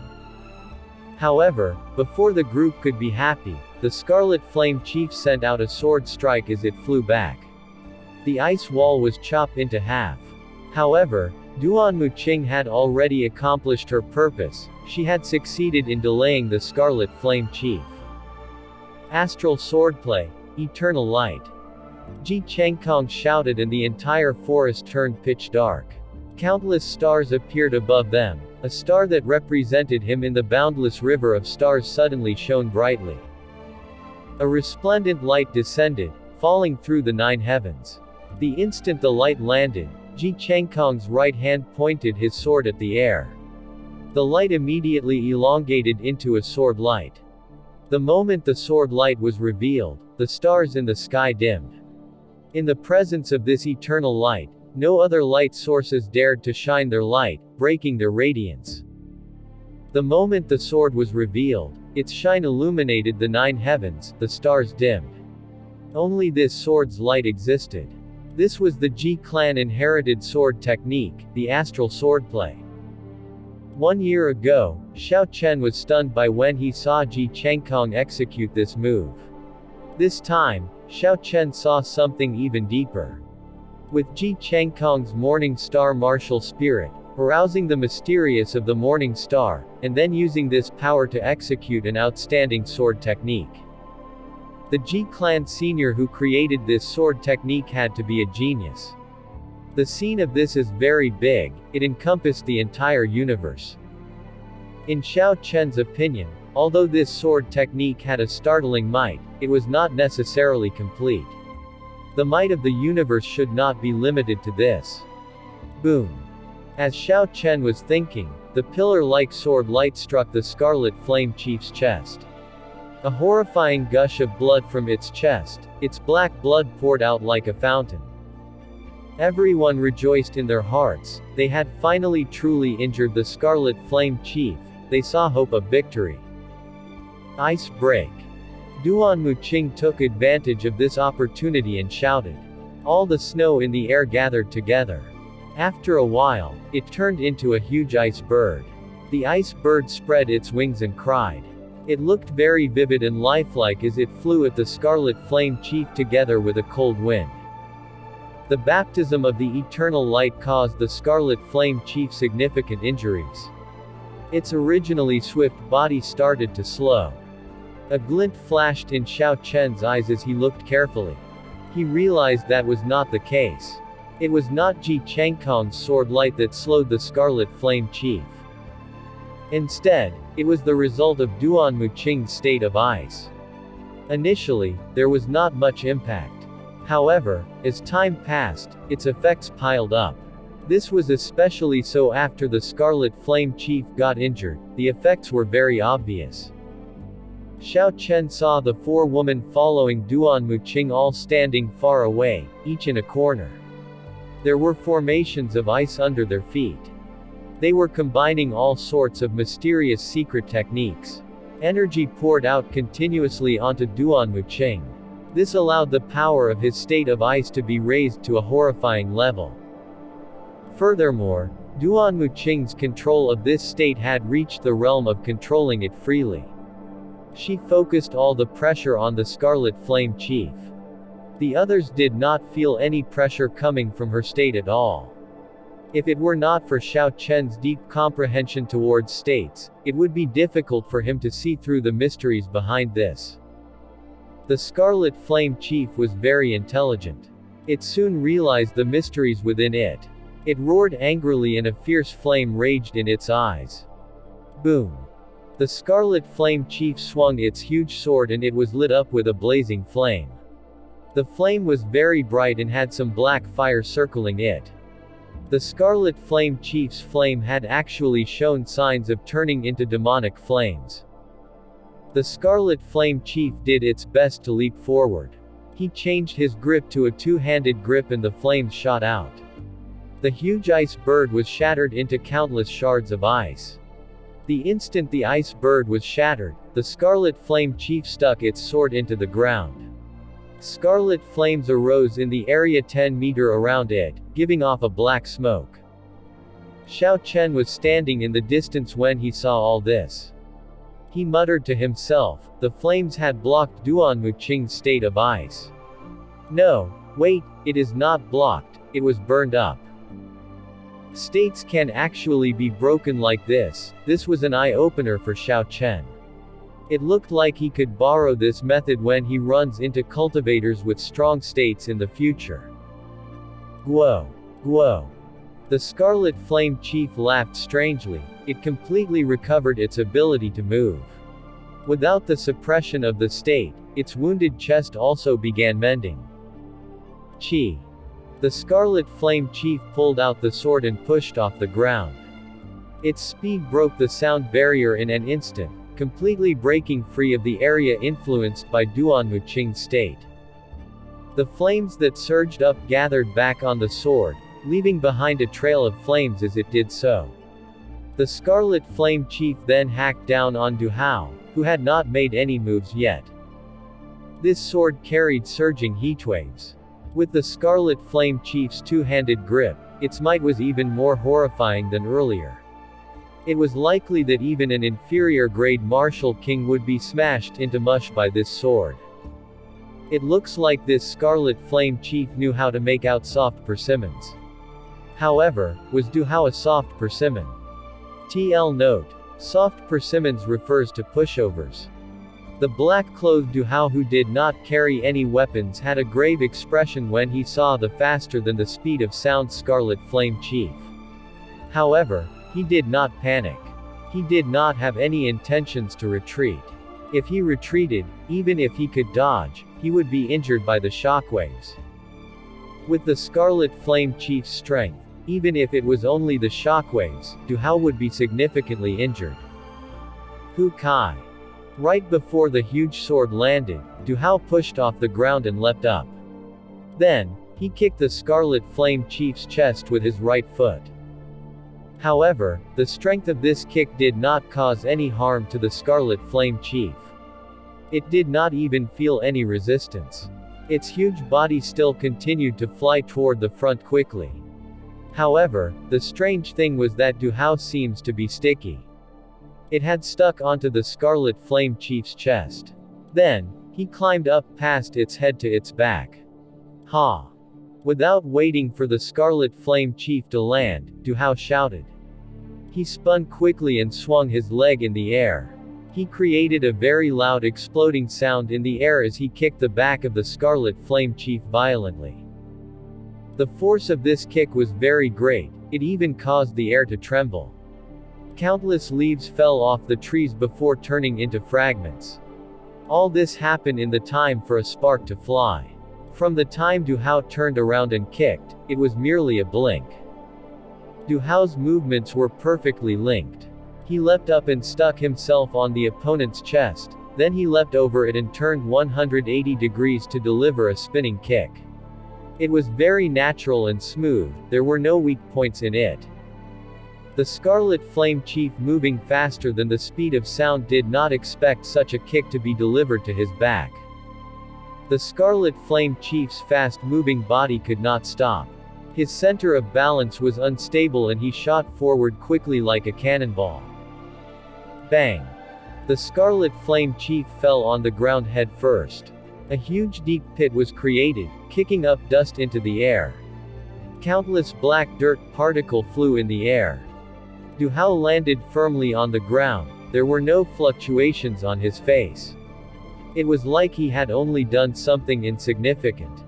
However, before the group could be happy, the Scarlet Flame Chief sent out a sword strike as it flew back. The ice wall was chopped into half. However, Duan Muqing had already accomplished her purpose. She had succeeded in delaying the Scarlet Flame Chief. Astral swordplay, eternal light. Ji Chengkong shouted and the entire forest turned pitch dark. Countless stars appeared above them. A star that represented him in the boundless river of stars suddenly shone brightly. A resplendent light descended, falling through the 9 heavens. The instant the light landed, Ji Chengkong's right hand pointed his sword at the air. The light immediately elongated into a sword light. The moment the sword light was revealed, the stars in the sky dimmed. In the presence of this eternal light, no other light sources dared to shine their light, breaking their radiance. The moment the sword was revealed, its shine illuminated the 9 heavens, the stars dimmed. Only this sword's light existed. This was the Ji clan inherited sword technique, the astral swordplay. 1 year ago, Xiao Chen was stunned by when he saw Ji Chengkong execute this move. This time, Xiao Chen saw something even deeper. With Ji Chengkong's Morning Star martial spirit, arousing the mysterious of the Morning Star, and then using this power to execute an outstanding sword technique. The Ji clan senior who created this sword technique had to be a genius. The scene of this is very big, it encompassed the entire universe. In Xiao Chen's opinion, although this sword technique had a startling might, it was not necessarily complete. The might of the universe should not be limited to this. Boom. As Xiao Chen was thinking, the pillar-like sword light struck the Scarlet Flame Chief's chest. A horrifying gush of blood from its chest, its black blood poured out like a fountain. Everyone rejoiced in their hearts, they had finally truly injured the Scarlet Flame Chief, they saw hope of victory. Ice break. Duan Muqing took advantage of this opportunity and shouted. All the snow in the air gathered together. After a while, it turned into a huge ice bird. The ice bird spread its wings and cried. It looked very vivid and lifelike as it flew at the Scarlet Flame Chief together with a cold wind. The baptism of the eternal light caused the Scarlet Flame Chief significant injuries. Its originally swift body started to slow. A glint flashed in Xiao Chen's eyes as he looked carefully. He realized that was not the case. It was not Ji Chengkong's sword light that slowed the Scarlet Flame Chief. Instead, it was the result of Duan Muqing's state of ice. Initially, there was not much impact. However, as time passed, its effects piled up. This was especially so after the Scarlet Flame Chief got injured, the effects were very obvious. Xiao Chen saw the 4 women following Duan Muqing all standing far away, each in a corner. There were formations of ice under their feet. They were combining all sorts of mysterious secret techniques. Energy poured out continuously onto Duan Muqing. This allowed the power of his state of ice to be raised to a horrifying level. Furthermore, Duan Muqing's control of this state had reached the realm of controlling it freely. She focused all the pressure on the Scarlet Flame Chief. The others did not feel any pressure coming from her state at all. If it were not for Xiao Chen's deep comprehension towards states, it would be difficult for him to see through the mysteries behind this. The Scarlet Flame Chief was very intelligent. It soon realized the mysteries within it. It roared angrily and a fierce flame raged in its eyes. Boom! The Scarlet Flame Chief swung its huge sword and it was lit up with a blazing flame. The flame was very bright and had some black fire circling it. The Scarlet Flame Chief's flame had actually shown signs of turning into demonic flames. The Scarlet Flame Chief did its best to leap forward. He changed his grip to a two-handed grip and the flames shot out. The huge ice bird was shattered into countless shards of ice. The instant the ice bird was shattered, the Scarlet Flame Chief stuck its sword into the ground. Scarlet flames arose in the area 10 meters around it, giving off a black smoke. Xiao Chen was standing in the distance when he saw all this. He muttered to himself, the flames had blocked Duan Muqing's state of ice. No, wait, it is not blocked, it was burned up. States can actually be broken like this. This was an eye-opener for Xiao Chen. It looked like he could borrow this method when he runs into cultivators with strong states in the future. Guo! Guo! The Scarlet Flame Chief laughed strangely. It completely recovered its ability to move. Without the suppression of the state, its wounded chest also began mending. Qi! The Scarlet Flame Chief pulled out the sword and pushed off the ground. Its speed broke the sound barrier in an instant, completely breaking free of the area influenced by Duan Muqing's state. The flames that surged up gathered back on the sword, leaving behind a trail of flames as it did so. The Scarlet Flame Chief then hacked down on Du Hao, who had not made any moves yet. This sword carried surging heatwaves. With the Scarlet Flame Chief's two-handed grip, its might was even more horrifying than earlier. It was likely that even an inferior-grade martial king would be smashed into mush by this sword. It looks like this Scarlet Flame Chief knew how to make out soft persimmons. However, was Du Hao a soft persimmon? TL note: soft persimmons refers to pushovers. The black-clothed Du Hao, who did not carry any weapons, had a grave expression when he saw the faster-than-the-speed-of-sound Scarlet Flame Chief. However, he did not panic. He did not have any intentions to retreat. If he retreated, even if he could dodge, he would be injured by the shockwaves. With the Scarlet Flame Chief's strength, even if it was only the shockwaves, Du Hao would be significantly injured. Hu Kai. Right before the huge sword landed, Du Hao pushed off the ground and leapt up. Then, he kicked the Scarlet Flame Chief's chest with his right foot. However, the strength of this kick did not cause any harm to the Scarlet Flame Chief. It did not even feel any resistance. Its huge body still continued to fly toward the front quickly. However, the strange thing was that Du Hao seems to be sticky. It had stuck onto the Scarlet Flame Chief's chest. Then, he climbed up past its head to its back. Ha! Without waiting for the Scarlet Flame Chief to land, Du Hao shouted. He spun quickly and swung his leg in the air. He created a very loud exploding sound in the air as he kicked the back of the Scarlet Flame Chief violently. The force of this kick was very great, it even caused the air to tremble. Countless leaves fell off the trees before turning into fragments. All this happened in the time for a spark to fly. From the time Du Hao turned around and kicked, it was merely a blink. Du Hao's movements were perfectly linked. He leapt up and stuck himself on the opponent's chest, then he leapt over it and turned 180 degrees to deliver a spinning kick. It was very natural and smooth, there were no weak points in it. The Scarlet Flame Chief, moving faster than the speed of sound, did not expect such a kick to be delivered to his back. The Scarlet Flame Chief's fast-moving body could not stop. His center of balance was unstable and he shot forward quickly like a cannonball. Bang! The Scarlet Flame Chief fell on the ground head first. A huge deep pit was created, kicking up dust into the air. Countless black dirt particles flew in the air. Du Hao landed firmly on the ground. There were no fluctuations on his face. It was like he had only done something insignificant.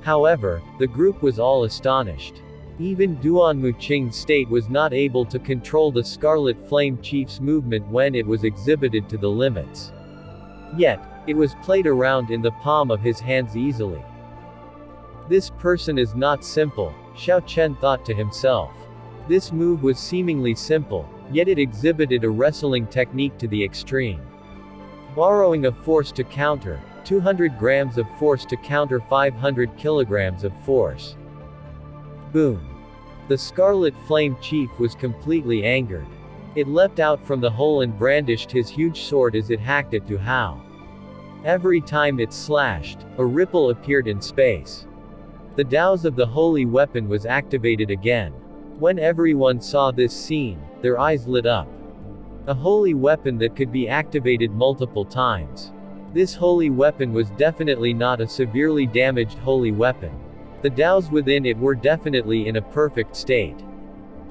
However, the group was all astonished. Even Duan Muqing's state was not able to control the Scarlet Flame Chief's movement when it was exhibited to the limits. Yet, it was played around in the palm of his hands easily. This person is not simple, Xiao Chen thought to himself. This move was seemingly simple, yet it exhibited a wrestling technique to the extreme. Borrowing a force to counter, 200 grams of force to counter 500 kilograms of force. Boom! The Scarlet Flame Chief was completely angered. It leapt out from the hole and brandished his huge sword as it hacked at Du Hao. Every time it slashed, a ripple appeared in space. The Daos of the holy weapon was activated again. When everyone saw this scene, their eyes lit up. A holy weapon that could be activated multiple times. This holy weapon was definitely not a severely damaged holy weapon. The Daos within it were definitely in a perfect state.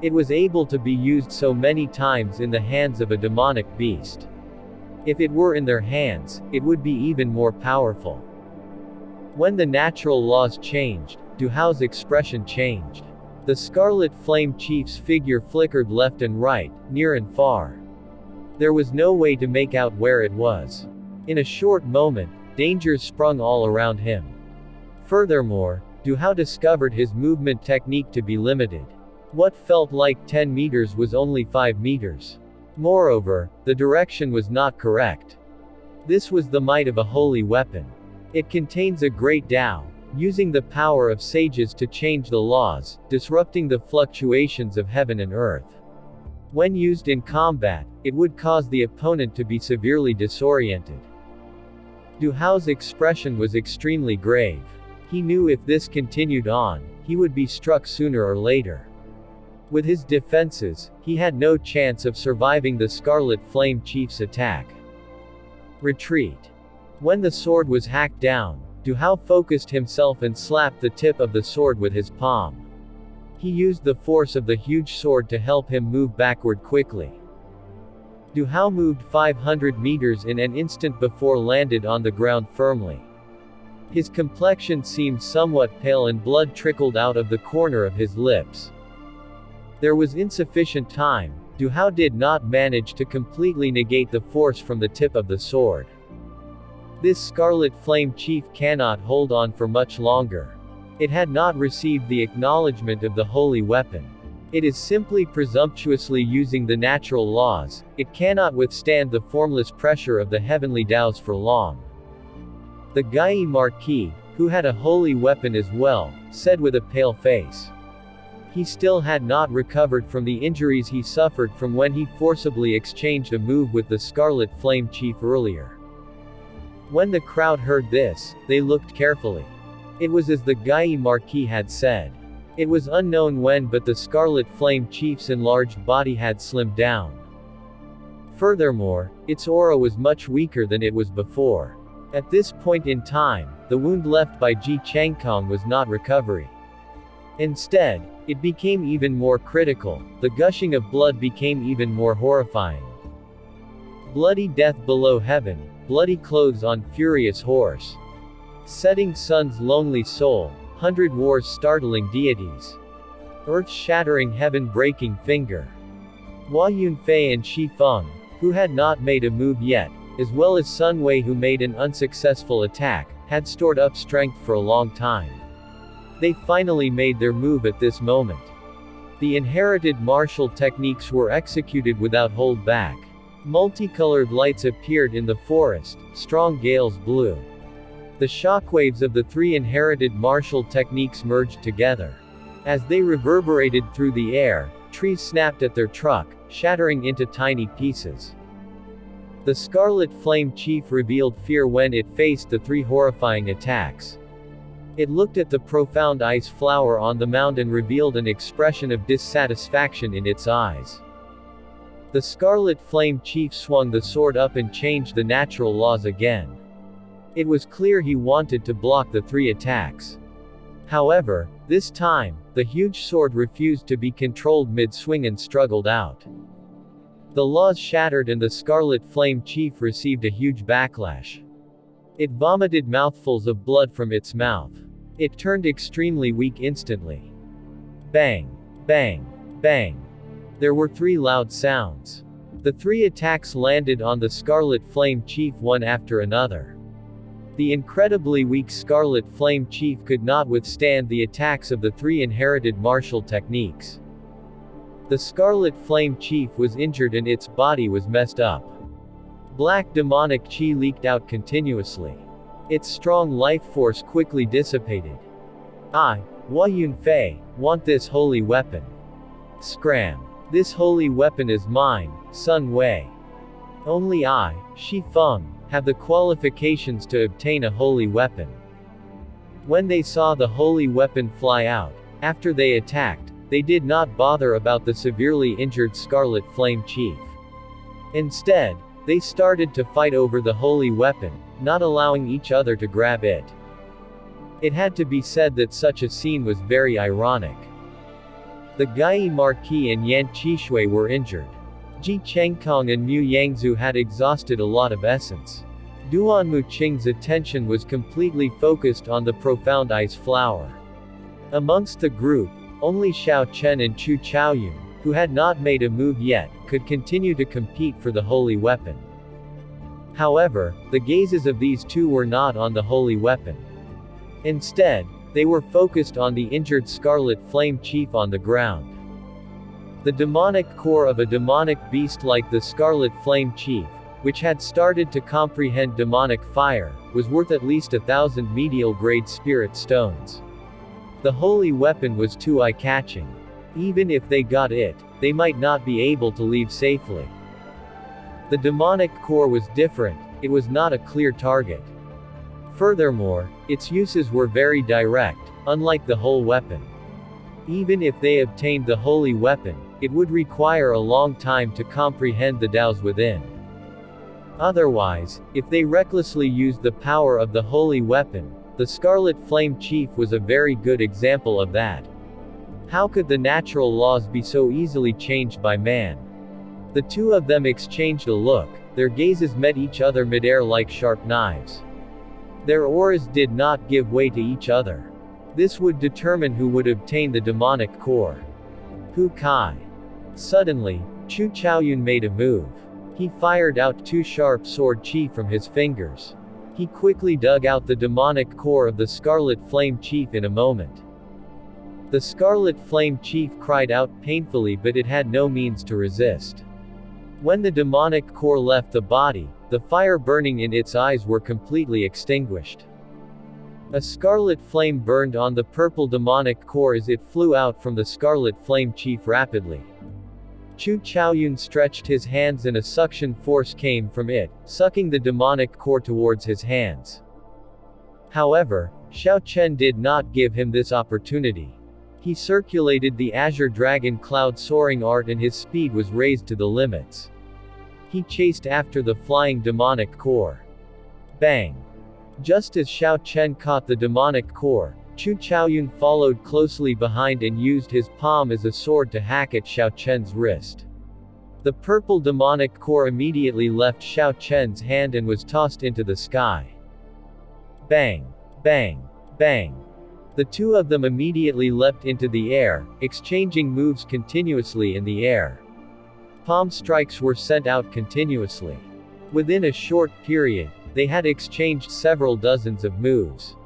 It was able to be used so many times in the hands of a demonic beast. If it were in their hands, it would be even more powerful. When the natural laws changed, Du Hao's expression changed. The Scarlet Flame Chief's figure flickered left and right, near and far. There was no way to make out where it was. In a short moment, dangers sprung all around him. Furthermore, Du Hao discovered his movement technique to be limited. What felt like 10 meters was only 5 meters. Moreover, the direction was not correct. This was the might of a holy weapon. It contains a great Tao, using the power of sages to change the laws, disrupting the fluctuations of heaven and earth. When used in combat, it would cause the opponent to be severely disoriented. Du Hao's expression was extremely grave. He knew if this continued on, he would be struck sooner or later. With his defenses, he had no chance of surviving the Scarlet Flame Chief's attack. Retreat. When the sword was hacked down, Du Hao focused himself and slapped the tip of the sword with his palm. He used the force of the huge sword to help him move backward quickly. Du Hao moved 500 meters in an instant before landed on the ground firmly. His complexion seemed somewhat pale and blood trickled out of the corner of his lips. There was insufficient time. Du Hao did not manage to completely negate the force from the tip of the sword. This Scarlet Flame Chief cannot hold on for much longer. It had not received the acknowledgement of the holy weapon. It is simply presumptuously using the natural laws. It cannot withstand the formless pressure of the heavenly Daos for long. The Gai Marquis, who had a holy weapon as well, said with a pale face. He still had not recovered from the injuries he suffered from when he forcibly exchanged a move with the Scarlet Flame Chief earlier. When the crowd heard this, they looked carefully. It was as the Gai Marquis had said. It was unknown when, but the Scarlet Flame Chief's enlarged body had slimmed down. Furthermore, its aura was much weaker than it was before. At this point in time, the wound left by Ji Changkong was not recovery. Instead, it became even more critical. The gushing of blood became even more horrifying. Bloody death below heaven, bloody clothes on furious horse. Setting sun's lonely soul, 100 wars startling deities. Earth-shattering heaven-breaking finger. Hua Yunfei and Shi Feng, who had not made a move yet, as well as Sun Wei who made an unsuccessful attack, had stored up strength for a long time. They finally made their move at this moment. The inherited martial techniques were executed without hold back. Multicolored lights appeared in the forest, strong gales blew. The shockwaves of the three inherited martial techniques merged together. As they reverberated through the air, trees snapped at their trunk, shattering into tiny pieces. The Scarlet Flame Chief revealed fear when it faced the three horrifying attacks. It looked at the profound ice flower on the mound and revealed an expression of dissatisfaction in its eyes. The Scarlet Flame Chief swung the sword up and changed the natural laws again. It was clear he wanted to block the 3 attacks. However, this time, the huge sword refused to be controlled mid-swing and struggled out. The laws shattered and the Scarlet Flame Chief received a huge backlash. It vomited mouthfuls of blood from its mouth. It turned extremely weak instantly. Bang! Bang! Bang! There were 3 loud sounds. The 3 attacks landed on the Scarlet Flame Chief one after another. The incredibly weak Scarlet Flame Chief could not withstand the attacks of the 3 inherited martial techniques. The Scarlet Flame Chief was injured and its body was messed up. Black demonic chi leaked out continuously. Its strong life force quickly dissipated. I, Hua Yunfei, want this holy weapon. Scram. This holy weapon is mine, Sun Wei. Only I, Shi Feng, have the qualifications to obtain a holy weapon. When they saw the holy weapon fly out, after they attacked, they did not bother about the severely injured Scarlet Flame Chief. Instead, they started to fight over the holy weapon, not allowing each other to grab it. It had to be said that such a scene was very ironic. The Gai Marquis and Yan Qishui were injured. Ji Chengkong and Mu Yangzhu had exhausted a lot of essence. Duan Muqing's attention was completely focused on the profound ice flower. Amongst the group, only Xiao Chen and Chu Chaoyun, who had not made a move yet, could continue to compete for the holy weapon. However, the gazes of these 2 were not on the holy weapon. Instead, they were focused on the injured Scarlet Flame Chief on the ground. The demonic core of a demonic beast like the Scarlet Flame Chief, which had started to comprehend demonic fire, was worth at least 1,000 medial-grade spirit stones. The holy weapon was too eye-catching. Even if they got it, they might not be able to leave safely. The demonic core was different, it was not a clear target. Furthermore, its uses were very direct, unlike the whole weapon. Even if they obtained the holy weapon, it would require a long time to comprehend the Tao's within. Otherwise, if they recklessly used the power of the holy weapon, the Scarlet Flame Chief was a very good example of that. How could the natural laws be so easily changed by man? The 2 of them exchanged a look, their gazes met each other midair like sharp knives. Their auras did not give way to each other. This would determine who would obtain the demonic core. Hu Kai. Suddenly, Chu Chaoyun made a move. He fired out 2 sharp sword chi from his fingers. He quickly dug out the demonic core of the Scarlet Flame Chief in a moment. The Scarlet Flame Chief cried out painfully, but it had no means to resist. When the demonic core left the body, the fire burning in its eyes were completely extinguished. A scarlet flame burned on the purple demonic core as it flew out from the Scarlet Flame Chief rapidly. Chu Chaoyun stretched his hands and a suction force came from it, sucking the demonic core towards his hands. However, Xiao Chen did not give him this opportunity. He circulated the Azure Dragon Cloud soaring art and his speed was raised to the limits. He chased after the flying demonic core. Bang! Just as Xiao Chen caught the demonic core, Chu Chaoyun followed closely behind and used his palm as a sword to hack at Xiao Chen's wrist. The purple demonic core immediately left Xiao Chen's hand and was tossed into the sky. Bang! Bang! Bang! The 2 of them immediately leapt into the air, exchanging moves continuously in the air. Palm strikes were sent out continuously. Within a short period, they had exchanged several dozens of moves.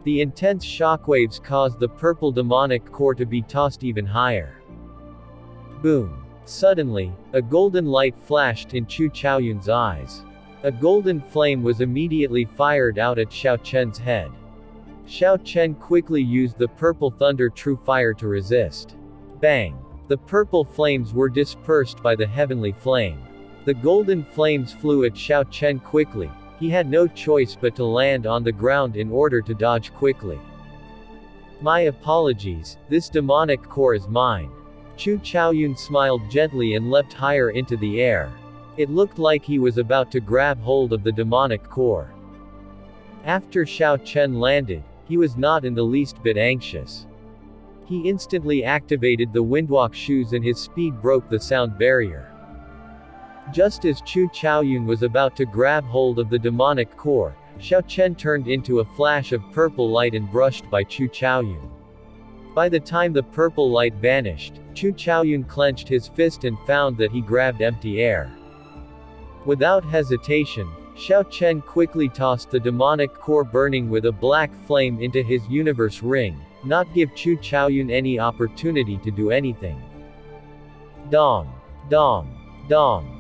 The intense shockwaves caused the purple demonic core to be tossed even higher. Boom! Suddenly, a golden light flashed in Chu Chaoyun's eyes. A golden flame was immediately fired out at Xiao Chen's head. Xiao Chen quickly used the purple thunder true fire to resist. Bang! The purple flames were dispersed by the heavenly flame. The golden flames flew at Xiao Chen quickly. He had no choice but to land on the ground in order to dodge quickly. My apologies, this demonic core is mine. Chu Chaoyun smiled gently and leapt higher into the air. It looked like he was about to grab hold of the demonic core. After Xiao Chen landed, he was not in the least bit anxious. He instantly activated the windwalk shoes and his speed broke the sound barrier. Just as Chu Chaoyun was about to grab hold of the demonic core, Xiao Chen turned into a flash of purple light and brushed by Chu Chaoyun. By the time the purple light vanished, Chu Chaoyun clenched his fist and found that he grabbed empty air. Without hesitation, Xiao Chen quickly tossed the demonic core burning with a black flame into his universe ring, not give Chu Chaoyun any opportunity to do anything. Dong! Dong! Dong!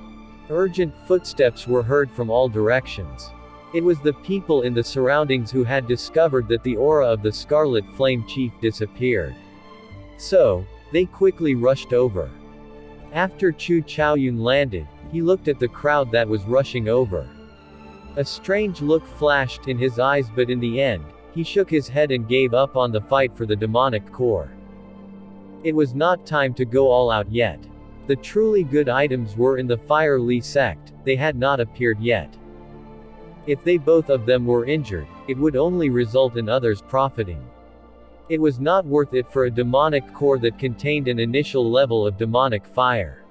Urgent footsteps were heard from all directions. It was the people in the surroundings who had discovered that the aura of the Scarlet Flame Chief disappeared. So, they quickly rushed over. After Chu Chaoyun landed, he looked at the crowd that was rushing over. A strange look flashed in his eyes, but in the end, he shook his head and gave up on the fight for the demonic core. It was not time to go all out yet. The truly good items were in the Fire Li sect, they had not appeared yet. If they both of them were injured, it would only result in others profiting. It was not worth it for a demonic core that contained an initial level of demonic fire.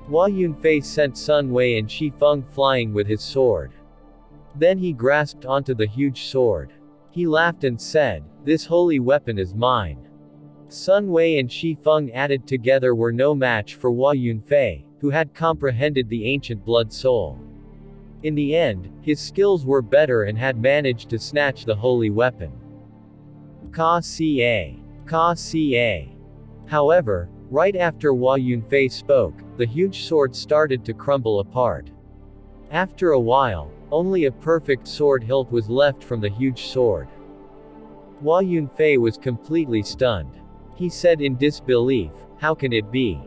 Hua Yunfei sent Sun Wei and Shi Feng flying with his sword. Then he grasped onto the huge sword. He laughed and said, "This holy weapon is mine." Sun Wei and Shi Feng added together were no match for Hua Yunfei, who had comprehended the ancient blood soul. In the end, his skills were better and had managed to snatch the holy weapon. Ka Ca. Ka Ca. However, right after Hua Yunfei spoke, the huge sword started to crumble apart. After a while, only a perfect sword hilt was left from the huge sword. Hua Yunfei was completely stunned. He said in disbelief, "How can it be?"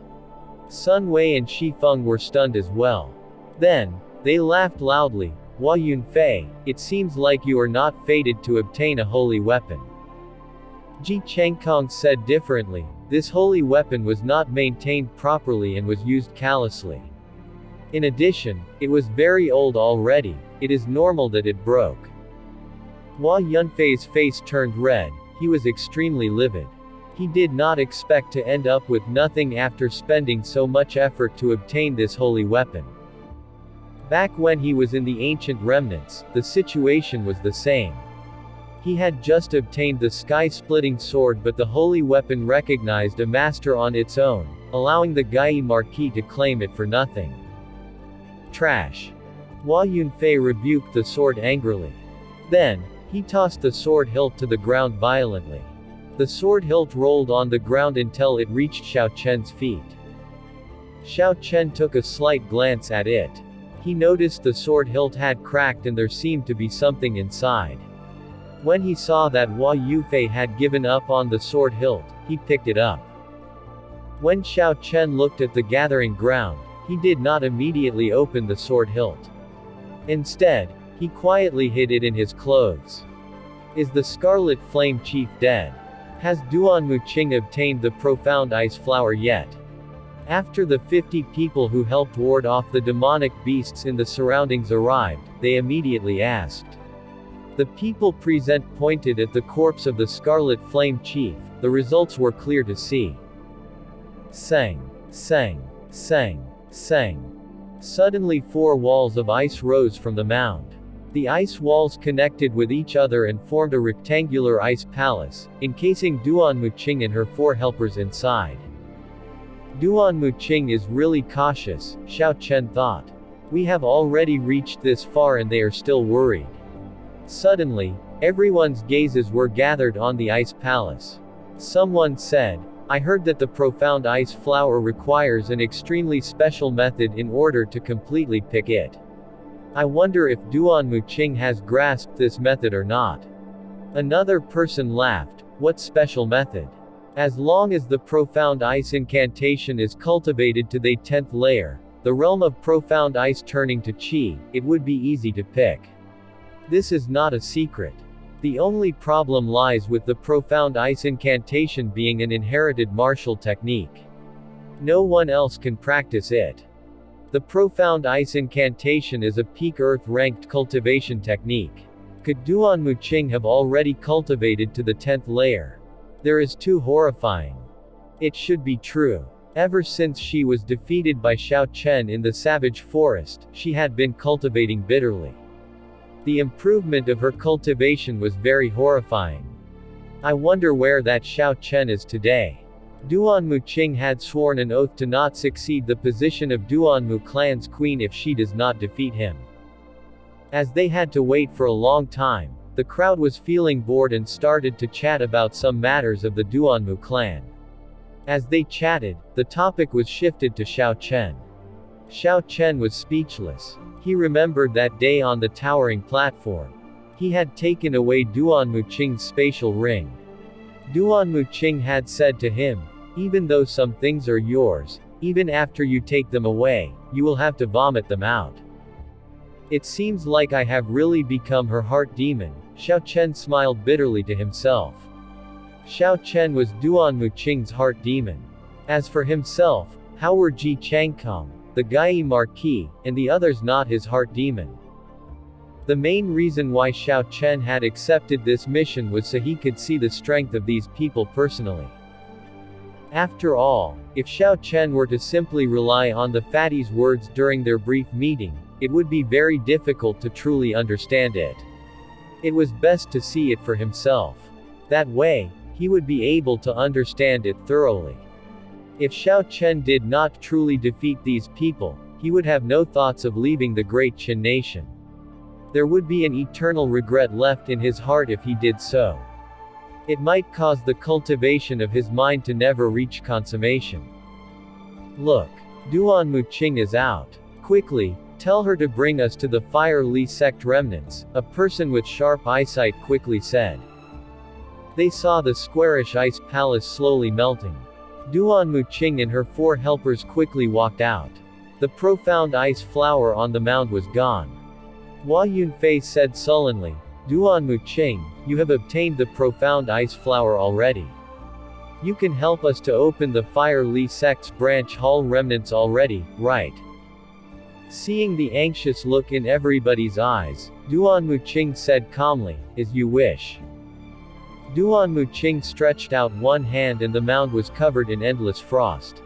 Sun Wei and Shi Feng were stunned as well. Then, they laughed loudly. "Hua Yunfei, it seems like you are not fated to obtain a holy weapon." Ji Chengkong said differently, "This holy weapon was not maintained properly and was used callously. In addition, it was very old already, it is normal that it broke." Hua Yunfei's face turned red, he was extremely livid. He did not expect to end up with nothing after spending so much effort to obtain this holy weapon. Back when he was in the ancient remnants, the situation was the same. He had just obtained the sky-splitting sword, but the holy weapon recognized a master on its own, allowing the Gai Marquis to claim it for nothing. Trash. Hua Yunfei rebuked the sword angrily. Then, he tossed the sword hilt to the ground violently. The sword hilt rolled on the ground until it reached Xiao Chen's feet. Xiao Chen took a slight glance at it. He noticed the sword hilt had cracked and there seemed to be something inside. When he saw that Hua Yunfei had given up on the sword hilt, he picked it up. When Xiao Chen looked at the gathering ground, he did not immediately open the sword hilt. Instead, he quietly hid it in his clothes. Is the Scarlet Flame Chief dead? Has Duan Muqing obtained the profound ice flower yet? After the 50 people who helped ward off the demonic beasts in the surroundings arrived, they immediately asked. The people present pointed at the corpse of the Scarlet Flame Chief. The results were clear to see. Sang. Sang. Sang. Sang. Suddenly 4 walls of ice rose from the mound. The ice walls connected with each other and formed a rectangular ice palace, encasing Duan Muqing and her 4 helpers inside. Duan Muqing is really cautious, Xiao Chen thought. We have already reached this far and they are still worried. Suddenly, everyone's gazes were gathered on the ice palace. Someone said, "I heard that the profound ice flower requires an extremely special method in order to completely pick it. I wonder if Duan Muqing has grasped this method or not." Another person laughed. "What special method? As long as the profound ice incantation is cultivated to the 10th layer, the realm of profound ice turning to Qi, it would be easy to pick. This is not a secret. The only problem lies with the profound ice incantation being an inherited martial technique. No one else can practice it. The profound ice incantation is a peak earth-ranked cultivation technique. Could Duan Muqing have already cultivated to the 10th layer? There is too horrifying. It should be true. Ever since she was defeated by Xiao Chen in the savage forest, she had been cultivating bitterly. The improvement of her cultivation was very horrifying. I wonder where that Xiao Chen is today. Duan Muqing had sworn an oath to not succeed the position of Duanmu clan's queen if she does not defeat him. As they had to wait for a long time, the crowd was feeling bored and started to chat about some matters of the Duanmu clan. As they chatted, the topic was shifted to Xiao Chen. Xiao Chen was speechless. He remembered that day on the towering platform. He had taken away Duan Muqing's spatial ring. Duan Muqing had said to him, "Even though some things are yours, even after you take them away, you will have to vomit them out." It seems like I have really become her heart demon. Xiao Chen smiled bitterly to himself. Xiao Chen was Duan Muqing's heart demon. As for himself, how were Ji Changkong, the Gai Marquis, and the others not his heart demon? The main reason why Xiao Chen had accepted this mission was so he could see the strength of these people personally. After all, if Xiao Chen were to simply rely on the fatty's words during their brief meeting, it would be very difficult to truly understand it. It was best to see it for himself. That way, he would be able to understand it thoroughly. If Xiao Chen did not truly defeat these people, he would have no thoughts of leaving the great Qin nation. There would be an eternal regret left in his heart if he did so. It might cause the cultivation of his mind to never reach consummation. Look, Duan Muqing is out. Quickly, tell her to bring us to the Fire Li sect remnants, a person with sharp eyesight quickly said. They saw the squarish ice palace slowly melting. Duan Muqing and her 4 helpers quickly walked out. The profound ice flower on the mound was gone. Hua Yunfei said sullenly, "Duan Muqing, you have obtained the profound ice flower already. You can help us to open the Fire Li sect's branch hall remnants already, right?" Seeing the anxious look in everybody's eyes, Duan Muqing said calmly, "As you wish." Duan Muqing stretched out one hand and the mound was covered in endless frost.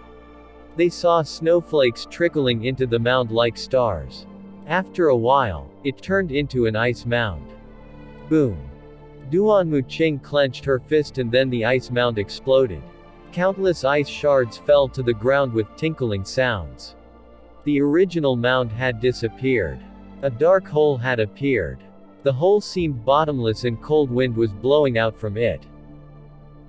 They saw snowflakes trickling into the mound like stars. After a while, it turned into an ice mound. Boom! Duan Muqing clenched her fist and then the ice mound exploded. Countless ice shards fell to the ground with tinkling sounds. The original mound had disappeared. A dark hole had appeared. The hole seemed bottomless and cold wind was blowing out from it.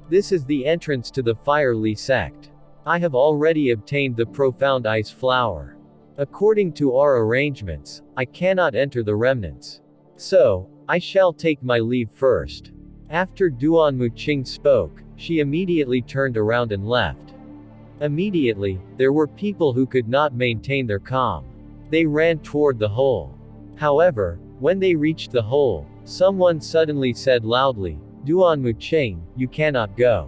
This is the entrance to the Fire Li sect. I have already obtained the profound ice flower. According to our arrangements, I cannot enter the remnants. So, I shall take my leave first. After Duan Muqing spoke, she immediately turned around and left. Immediately, there were people who could not maintain their calm. They ran toward the hole. However, when they reached the hole, someone suddenly said loudly, "Duan Muqing, you cannot go.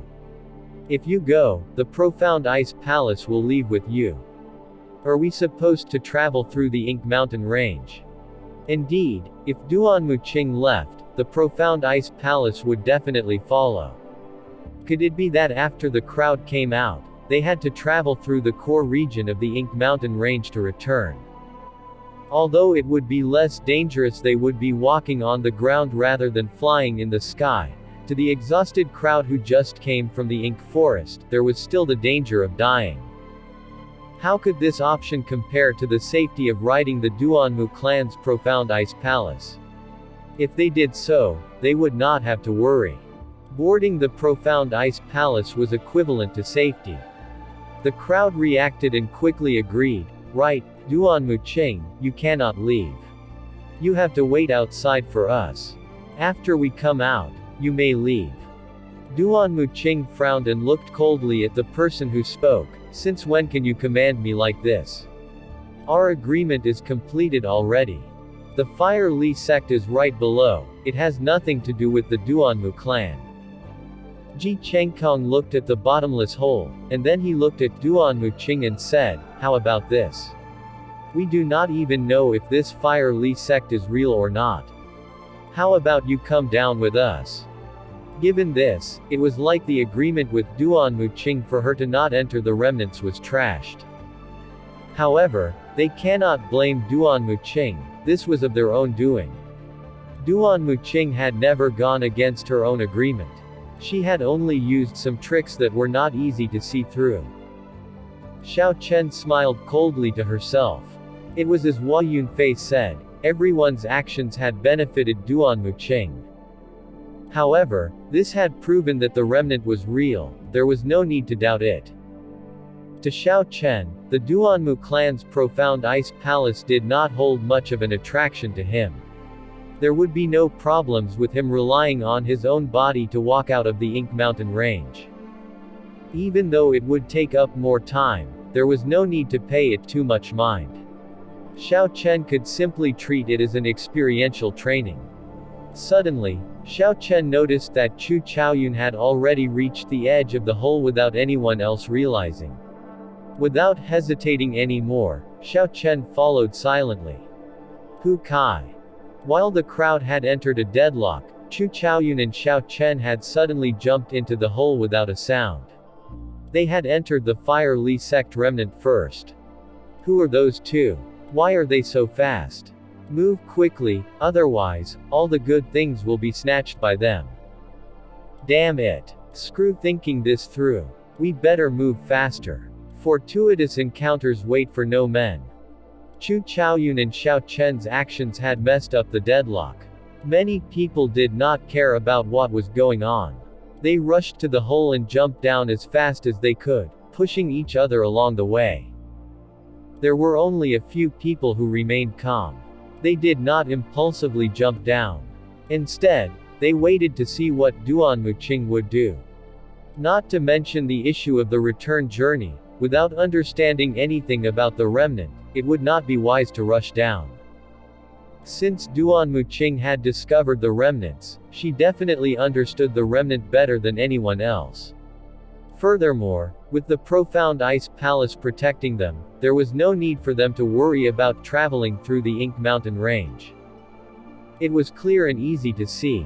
If you go, the profound ice palace will leave with you. Are we supposed to travel through the Ink Mountain range?" Indeed, if Duan Muqing left, the profound ice palace would definitely follow. Could it be that after the crowd came out, they had to travel through the core region of the Ink Mountain range to return? Although it would be less dangerous, they would be walking on the ground rather than flying in the sky. To the exhausted crowd who just came from the Ink Forest, there was still the danger of dying. How could this option compare to the safety of riding the Duanmu clan's profound ice palace? If they did so, they would not have to worry. Boarding the profound ice palace was equivalent to safety. The crowd reacted and quickly agreed, "Right, Duan Muqing, you cannot leave. You have to wait outside for us. After we come out, you may leave." Duan Muqing frowned and looked coldly at the person who spoke. "Since when can you command me like this? Our agreement is completed already. The Fire Li sect is right below, it has nothing to do with the Duanmu clan. Ji Chengkong looked at the bottomless hole, and then he looked at Duanmu Qing and said, "How about this? We do not even know if this Fire Li sect is real or not. How about you come down with us?" Given this, it was like the agreement with Duanmu Qing for her to not enter the remnants was trashed. However, they cannot blame Duanmu Qing, this was of their own doing. Duanmu Qing had never gone against her own agreement. She had only used some tricks that were not easy to see through. Xiao Chen smiled coldly to herself. It was as Hua Yunfei said, everyone's actions had benefited Duanmu Qing. However, this had proven that the remnant was real, there was no need to doubt it. To Xiao Chen, the Duanmu clan's profound ice palace did not hold much of an attraction to him. There would be no problems with him relying on his own body to walk out of the Ink Mountain range. Even though it would take up more time, there was no need to pay it too much mind. Xiao Chen could simply treat it as an experiential training. Suddenly, Xiao Chen noticed that Chu Chaoyun had already reached the edge of the hole without anyone else realizing. Without hesitating anymore, Xiao Chen followed silently. Hu Kai. While the crowd had entered a deadlock, Chu Chaoyun and Xiao Chen had suddenly jumped into the hole without a sound. They had entered the Fire Li sect remnant first. Who are those two? Why are they so fast? Move quickly, otherwise, all the good things will be snatched by them. Damn it. Screw thinking this through. We better move faster. Fortuitous encounters wait for no men. Chu Chaoyun and Xiao Chen's actions had messed up the deadlock. Many people did not care about what was going on. They rushed to the hole and jumped down as fast as they could, pushing each other along the way. There were only a few people who remained calm. They did not impulsively jump down. Instead, they waited to see what Duanmu Qing would do. Not to mention the issue of the return journey, without understanding anything about the remnant, it would not be wise to rush down. Since Duanmu Qing had discovered the remnants, she definitely understood the remnant better than anyone else. Furthermore, with the profound ice palace protecting them, there was no need for them to worry about traveling through the Ink Mountain range. It was clear and easy to see.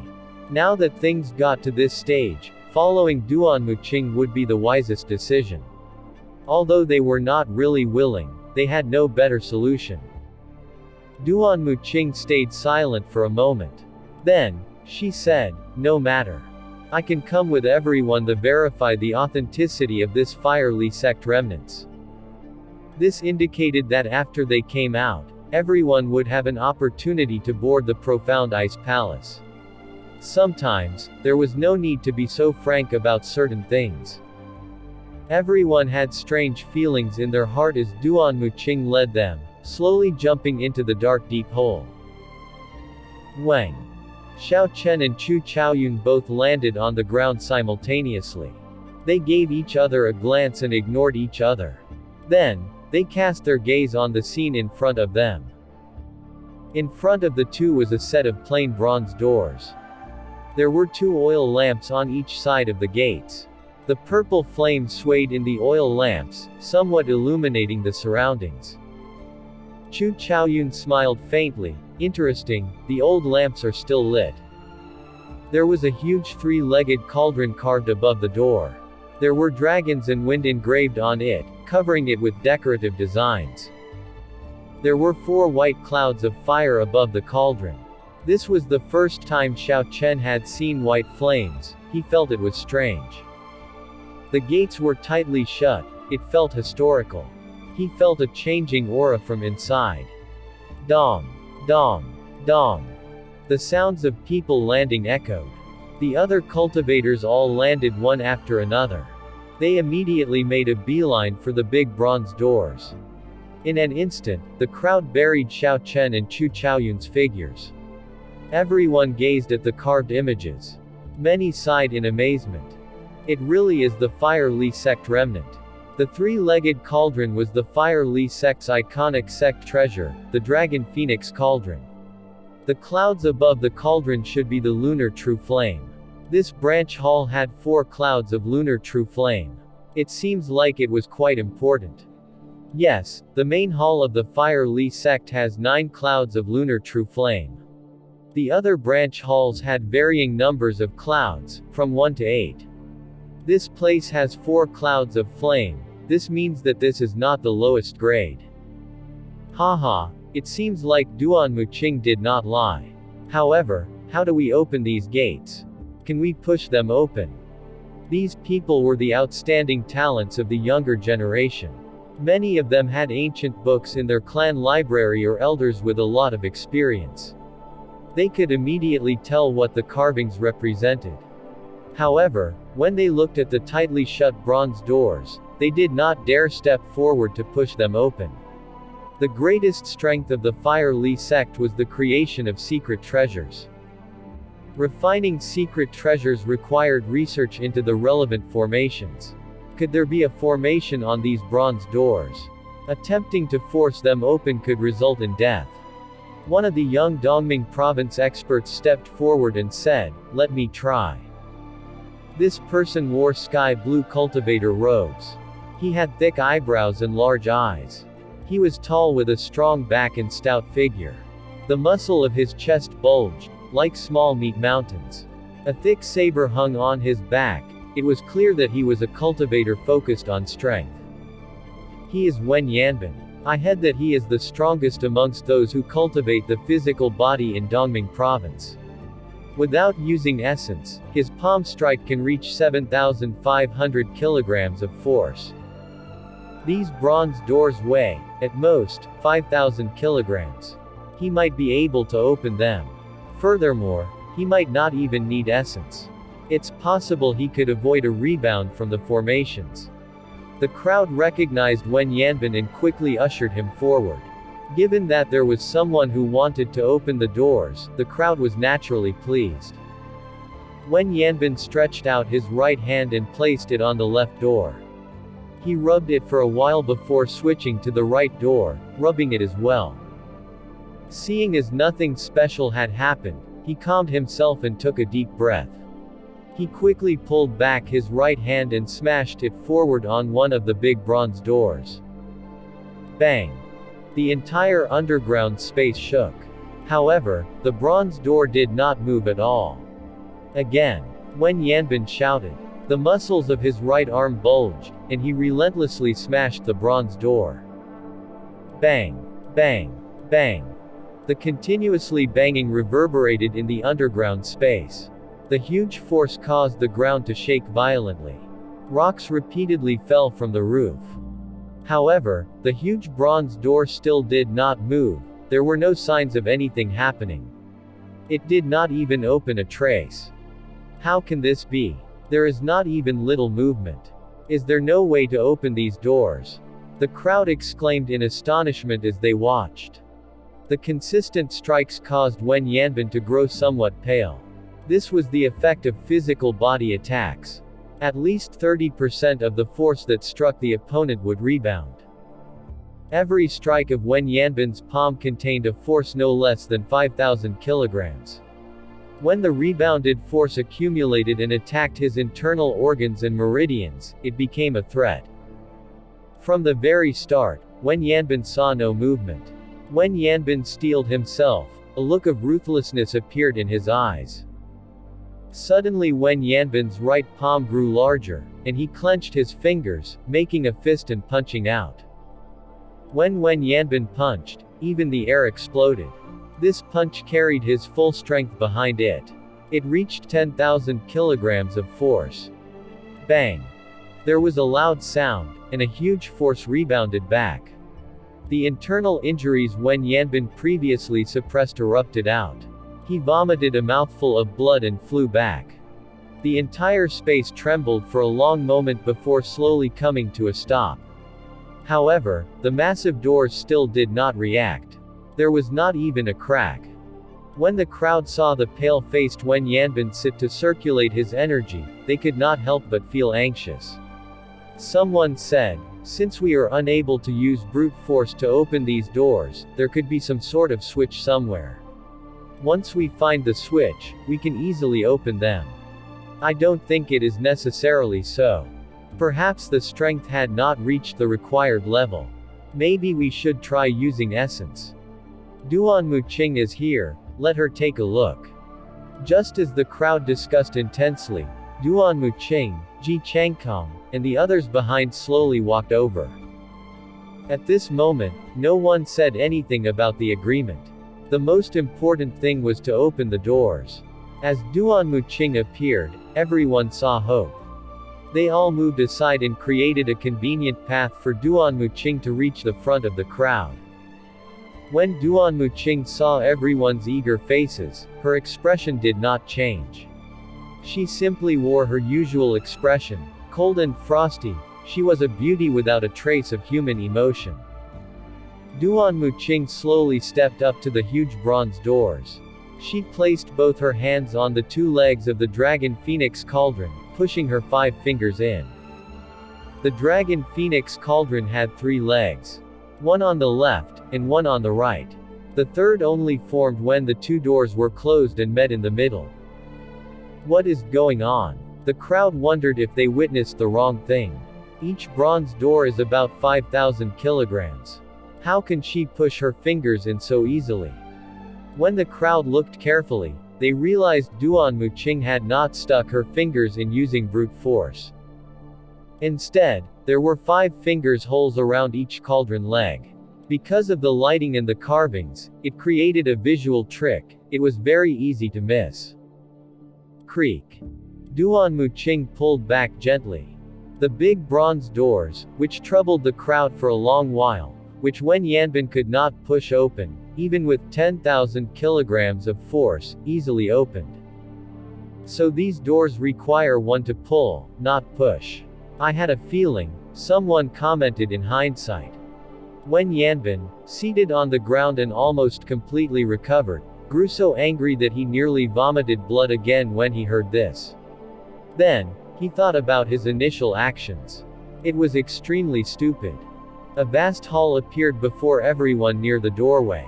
Now that things got to this stage, following Duanmu Qing would be the wisest decision. Although they were not really willing, they had no better solution. Duanmu Qing stayed silent for a moment. Then, she said, "No matter. I can come with everyone to verify the authenticity of this Fire Li sect remnants." This indicated that after they came out, everyone would have an opportunity to board the profound ice palace. Sometimes, there was no need to be so frank about certain things. Everyone had strange feelings in their heart as Duanmu Qing led them, slowly jumping into the dark deep hole. Wang. Xiao Chen and Chu Chaoyun both landed on the ground simultaneously. They gave each other a glance and ignored each other. Then, they cast their gaze on the scene in front of them. In front of the two was a set of plain bronze doors. There were 2 oil lamps on each side of the gates. The purple flame swayed in the oil lamps, somewhat illuminating the surroundings. Chu Chaoyun smiled faintly. Interesting, the old lamps are still lit. There was a huge 3-legged cauldron carved above the door. There were dragons and wind engraved on it, covering it with decorative designs. There were 4 white clouds of fire above the cauldron. This was the first time Xiao Chen had seen white flames. He felt it was strange. The gates were tightly shut. It felt historical. He felt a changing aura from inside. Dong. Dong. Dong. The sounds of people landing echoed. The other cultivators all landed one after another. They immediately made a beeline for the big bronze doors. In an instant, the crowd buried Xiao Chen and Chu Chaoyun's figures. Everyone gazed at the carved images. Many sighed in amazement. It really is the Fire Li sect remnant. The 3-legged cauldron was the Fire Li sect's iconic sect treasure, the Dragon Phoenix Cauldron. The clouds above the cauldron should be the lunar true flame. This branch hall had 4 clouds of lunar true flame. It seems like it was quite important. Yes, the main hall of the Fire Li sect has 9 clouds of lunar true flame. The other branch halls had varying numbers of clouds, from 1 to 8. This place has 4 clouds of flame. This means that this is not the lowest grade. Haha, it seems like Duan Muqing did not lie. However, how do we open these gates? Can we push them open? These people were the outstanding talents of the younger generation. Many of them had ancient books in their clan library or elders with a lot of experience. They could immediately tell what the carvings represented. However, when they looked at the tightly shut bronze doors, they did not dare step forward to push them open. The greatest strength of the Fire Li sect was the creation of secret treasures. Refining secret treasures required research into the relevant formations. Could there be a formation on these bronze doors? Attempting to force them open could result in death. One of the young Dongming province experts stepped forward and said, "Let me try." This person wore sky blue cultivator robes. He had thick eyebrows and large eyes. He was tall with a strong back and stout figure. The muscle of his chest bulged, like small meat mountains. A thick saber hung on his back. It was clear that he was a cultivator focused on strength. He is Wen Yanbin. I heard that he is the strongest amongst those who cultivate the physical body in Dongming province. Without using essence, his palm strike can reach 7,500 kilograms of force. These bronze doors weigh, at most, 5,000 kilograms. He might be able to open them. Furthermore, he might not even need essence. It's possible he could avoid a rebound from the formations. The crowd recognized Wen Yanbin and quickly ushered him forward. Given that there was someone who wanted to open the doors, the crowd was naturally pleased. Wen Yanbin stretched out his right hand and placed it on the left door. He rubbed it for a while before switching to the right door, rubbing it as well. Seeing as nothing special had happened, he calmed himself and took a deep breath. He quickly pulled back his right hand and smashed it forward on one of the big bronze doors. Bang! The entire underground space shook. However, the bronze door did not move at all. Again, Wen Yanbin shouted. The muscles of his right arm bulged, and he relentlessly smashed the bronze door. Bang! Bang! Bang! The continuously banging reverberated in the underground space. The huge force caused the ground to shake violently. Rocks repeatedly fell from the roof. However, the huge bronze door still did not move. There were no signs of anything happening. It did not even open a trace. How can this be? There is not even little movement. Is there no way to open these doors? The crowd exclaimed in astonishment as they watched. The consistent strikes caused Wen Yanbin to grow somewhat pale. This was the effect of physical body attacks. At least 30% of the force that struck the opponent would rebound. Every strike of Wen Yanbin's palm contained a force no less than 5,000 kilograms. When the rebounded force accumulated and attacked his internal organs and meridians, it became a threat. From the very start, Wen Yanbin saw no movement. Wen Yanbin steeled himself. A look of ruthlessness appeared in his eyes. Suddenly Wen Yanbin's right palm grew larger, and he clenched his fingers, making a fist and punching out. When Wen Yanbin punched, even the air exploded. This punch carried his full strength behind it. It reached 10,000 kilograms of force. Bang! There was a loud sound, and a huge force rebounded back. The internal injuries Wen Yanbin previously suppressed erupted out. He vomited a mouthful of blood and flew back. The entire space trembled for a long moment before slowly coming to a stop. However, the massive doors still did not react. There was not even a crack. When the crowd saw the pale-faced Wen Yanbin sit to circulate his energy, they could not help but feel anxious. Someone said, "Since we are unable to use brute force to open these doors, there could be some sort of switch somewhere." Once we find the switch, we can easily open them. I don't think it is necessarily so. Perhaps the strength had not reached the required level. Maybe we should try using essence. Duan Muqing is here, let her take a look. Just as the crowd discussed intensely, Duan Muqing, Ji Changkong, and the others behind slowly walked over. At this moment, no one said anything about the agreement. The most important thing was to open the doors. As Duan Muqing appeared, everyone saw hope. They all moved aside and created a convenient path for Duan Muqing to reach the front of the crowd. When Duan Muqing saw everyone's eager faces, her expression did not change. She simply wore her usual expression, cold and frosty. She was a beauty without a trace of human emotion. Duan Muqing slowly stepped up to the huge bronze doors. She placed both her hands on the two legs of the Dragon Phoenix Cauldron, pushing her 5 fingers in. The Dragon Phoenix Cauldron had 3 legs. One on the left, and one on the right. The third only formed when the 2 doors were closed and met in the middle. What is going on? The crowd wondered if they witnessed the wrong thing. Each bronze door is about 5,000 kilograms. How can she push her fingers in so easily? When the crowd looked carefully, they realized Duan Muqing had not stuck her fingers in using brute force. Instead, there were 5 fingers holes around each cauldron leg. Because of the lighting and the carvings, it created a visual trick. It was very easy to miss. Creak. Duan Muqing pulled back gently. The big bronze doors, which troubled the crowd for a long while, which Wen Yanbin could not push open, even with 10,000 kilograms of force, easily opened. So these doors require one to pull, not push. I had a feeling, someone commented in hindsight. Wen Yanbin, seated on the ground and almost completely recovered, grew so angry that he nearly vomited blood again when he heard this. Then, he thought about his initial actions. It was extremely stupid. A vast hall appeared before everyone near the doorway.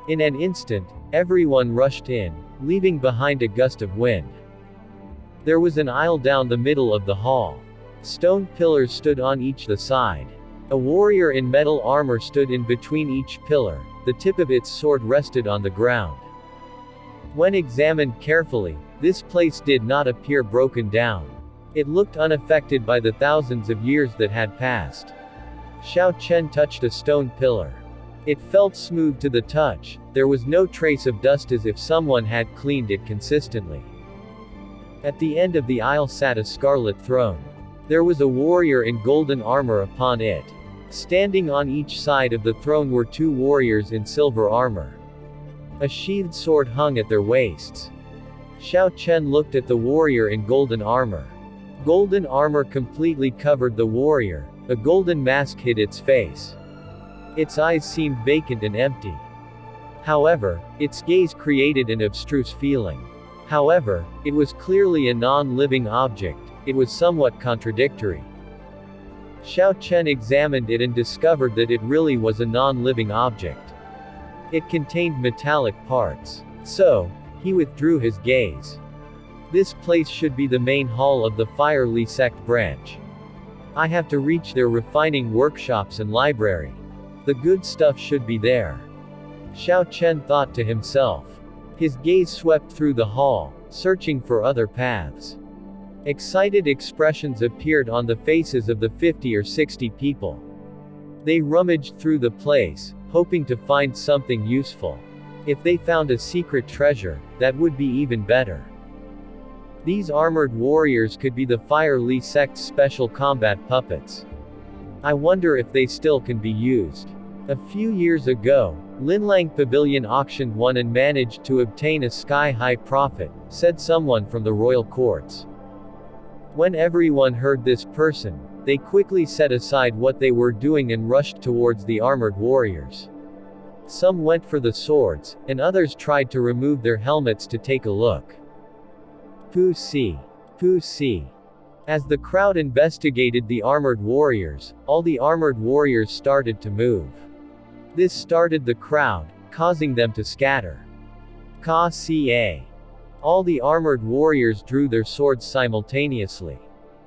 In an instant, everyone rushed in, leaving behind a gust of wind. There was an aisle down the middle of the hall. Stone pillars stood on each side. A warrior in metal armor stood in between each pillar, the tip of its sword rested on the ground. When examined carefully, this place did not appear broken down. It looked unaffected by the thousands of years that had passed. Xiao Chen touched a stone pillar. It felt smooth to the touch, there was no trace of dust as if someone had cleaned it consistently. At the end of the aisle sat a scarlet throne. There was a warrior in golden armor upon it. Standing on each side of the throne were 2 warriors in silver armor. A sheathed sword hung at their waists. Xiao Chen looked at the warrior in golden armor. Golden armor completely covered the warrior, a golden mask hid its face. Its eyes seemed vacant and empty. However, its gaze created an abstruse feeling. However, it was clearly a non-living object. It was somewhat contradictory. Xiao Chen examined it and discovered that it really was a non-living object. It contained metallic parts. So, he withdrew his gaze. This place should be the main hall of the Fire Li sect branch. I have to reach their refining workshops and library. The good stuff should be there. Xiao Chen thought to himself. His gaze swept through the hall, searching for other paths. Excited expressions appeared on the faces of the 50 or 60 people. They rummaged through the place, hoping to find something useful. If they found a secret treasure, that would be even better. These armored warriors could be the Fire Li sect's special combat puppets. I wonder if they still can be used. A few years ago, Linlang Pavilion auctioned one and managed to obtain a sky-high profit, said someone from the royal courts. When everyone heard this person, they quickly set aside what they were doing and rushed towards the armored warriors. Some went for the swords, and others tried to remove their helmets to take a look. Pu Si. Pu Si. As the crowd investigated the armored warriors, all the armored warriors started to move. This started the crowd, causing them to scatter. Ka-ca. All the armored warriors drew their swords simultaneously.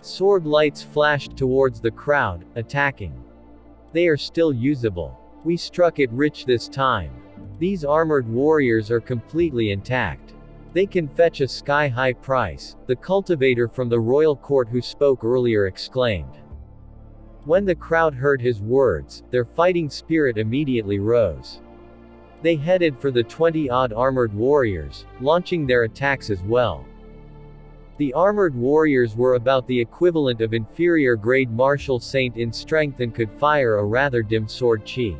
Sword lights flashed towards the crowd, attacking. They are still usable. We struck it rich this time. These armored warriors are completely intact. They can fetch a sky-high price, the cultivator from the royal court who spoke earlier exclaimed. When the crowd heard his words, their fighting spirit immediately rose. They headed for the 20-odd armored warriors, launching their attacks as well. The armored warriors were about the equivalent of inferior-grade martial saint in strength and could fire a rather dim sword chi.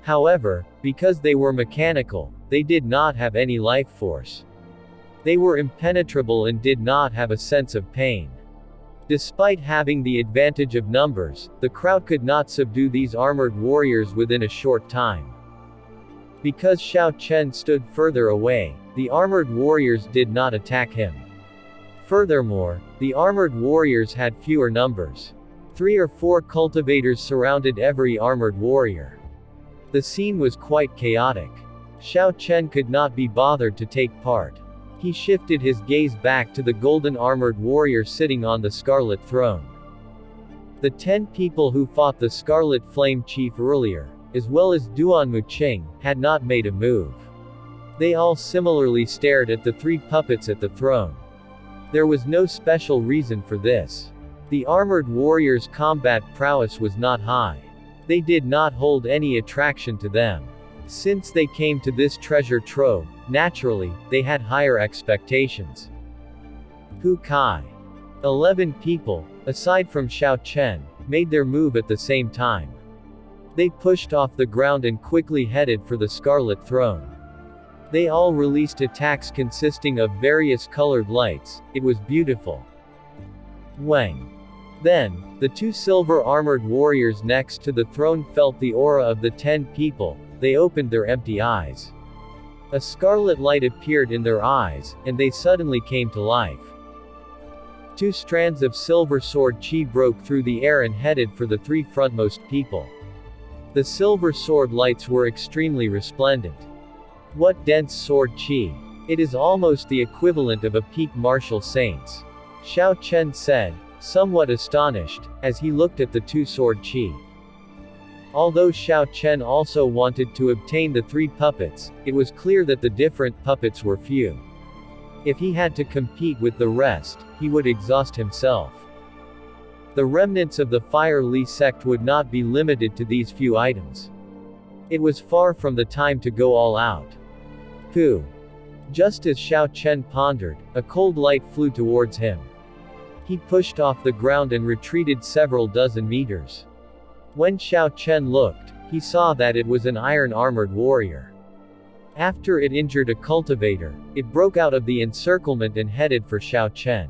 However, because they were mechanical, they did not have any life force. They were impenetrable and did not have a sense of pain. Despite having the advantage of numbers, the crowd could not subdue these armored warriors within a short time. Because Xiao Chen stood further away, the armored warriors did not attack him. Furthermore, the armored warriors had fewer numbers. 3 or 4 cultivators surrounded every armored warrior. The scene was quite chaotic. Xiao Chen could not be bothered to take part. He shifted his gaze back to the golden armored warrior sitting on the scarlet throne. The 10 people who fought the Scarlet Flame Chief earlier, as well as Duan Muqing, had not made a move. They all similarly stared at the 3 puppets at the throne. There was no special reason for this. The armored warriors' combat prowess was not high. They did not hold any attraction to them. Since they came to this treasure trove, naturally, they had higher expectations. Hu Kai. 11 people, aside from Xiao Chen, made their move at the same time. They pushed off the ground and quickly headed for the Scarlet Throne. They all released attacks consisting of various colored lights. It was beautiful. Wang. Then, the 2 silver-armored warriors next to the throne felt the aura of the 10 people. They opened their empty eyes. A scarlet light appeared in their eyes, and they suddenly came to life. 2 strands of silver sword chi broke through the air and headed for the 3 frontmost people. The silver sword lights were extremely resplendent. What dense sword chi! It is almost the equivalent of a peak martial saint's. Xiao Chen said, somewhat astonished, as he looked at the 2 sword chi. Although Xiao Chen also wanted to obtain the 3 puppets, it was clear that the different puppets were few. If he had to compete with the rest, he would exhaust himself. The remnants of the Fire Li sect would not be limited to these few items. It was far from the time to go all out. Pooh! Just as Xiao Chen pondered, a cold light flew towards him. He pushed off the ground and retreated several dozen meters. When Xiao Chen looked, he saw that it was an iron-armored warrior. After it injured a cultivator, it broke out of the encirclement and headed for Xiao Chen.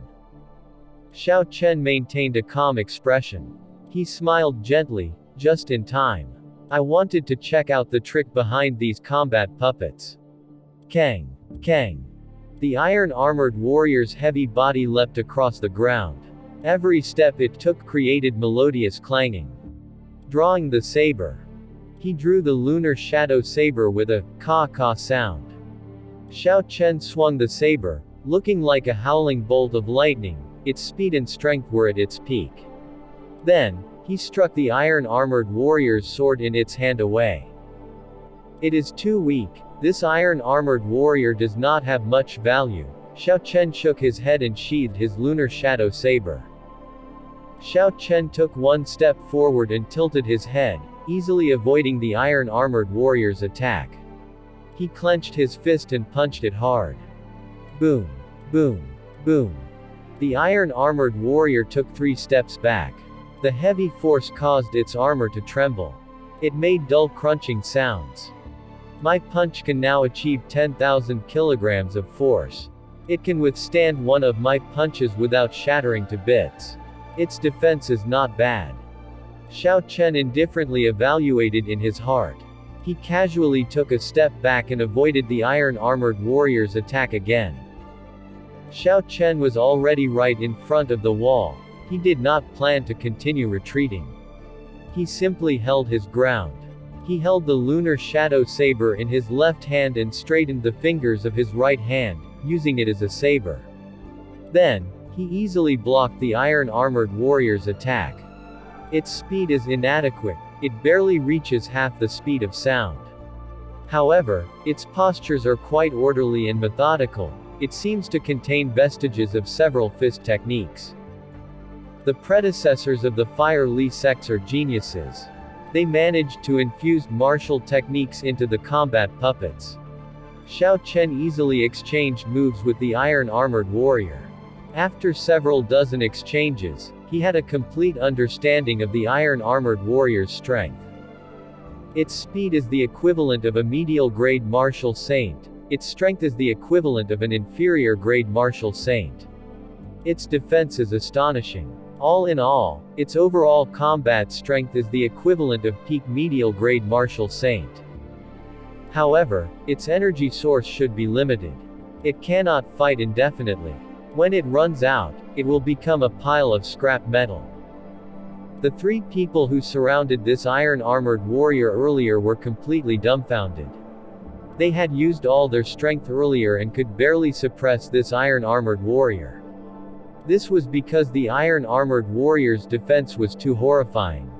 Xiao Chen maintained a calm expression. He smiled gently, just in time. I wanted to check out the trick behind these combat puppets. Kang! Kang! The iron-armored warrior's heavy body leapt across the ground. Every step it took created melodious clanging. Drawing the saber. He drew the lunar shadow saber with a ka-ka sound. Xiao Chen swung the saber, looking like a howling bolt of lightning. Its speed and strength were at its peak. Then, he struck the iron-armored warrior's sword in its hand away. It is too weak. This iron-armored warrior does not have much value. Xiao Chen shook his head and sheathed his lunar shadow saber. Xiao Chen took 1 step forward and tilted his head, easily avoiding the iron-armored warrior's attack. He clenched his fist and punched it hard. Boom! Boom! Boom! The iron-armored warrior took 3 steps back. The heavy force caused its armor to tremble. It made dull crunching sounds. My punch can now achieve 10,000 kilograms of force. It can withstand one of my punches without shattering to bits. Its defense is not bad. Xiao Chen indifferently evaluated in his heart. He casually took a step back and avoided the iron-armored warrior's attack again. Xiao Chen was already right in front of the wall. He did not plan to continue retreating. He simply held his ground. He held the lunar shadow saber in his left hand and straightened the fingers of his right hand, using it as a saber. Then, he easily blocked the iron-armored warrior's attack. Its speed is inadequate, it barely reaches half the speed of sound. However, its postures are quite orderly and methodical. It seems to contain vestiges of several fist techniques. The predecessors of the Fire Li sects are geniuses. They managed to infuse martial techniques into the combat puppets. Xiao Chen easily exchanged moves with the iron-armored warrior. After several dozen exchanges, he had a complete understanding of the iron-armored warrior's strength. Its speed is the equivalent of a medial-grade martial saint. Its strength is the equivalent of an inferior-grade martial saint. Its defense is astonishing. All in all, its overall combat strength is the equivalent of peak medial-grade martial saint. However, its energy source should be limited. It cannot fight indefinitely. When it runs out, it will become a pile of scrap metal. The three people who surrounded this iron-armored warrior earlier were completely dumbfounded. They had used all their strength earlier and could barely suppress this iron-armored warrior. This was because the iron-armored warrior's defense was too horrifying.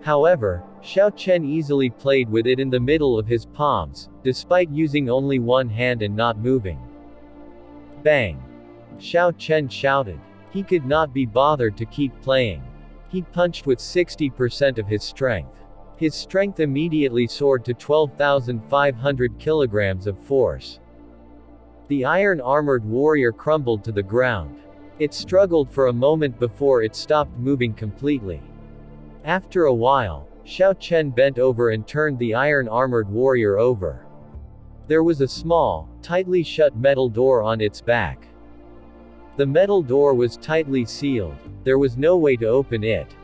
However, Xiao Chen easily played with it in the middle of his palms, despite using only one hand and not moving. Bang! Xiao Chen shouted. He could not be bothered to keep playing. He punched with 60% of his strength. His strength immediately soared to 12,500 kilograms of force. The iron-armored warrior crumbled to the ground. It struggled for a moment before it stopped moving completely. After a while, Xiao Chen bent over and turned the iron-armored warrior over. There was a small, tightly shut metal door on its back. The metal door was tightly sealed. There was no way to open it.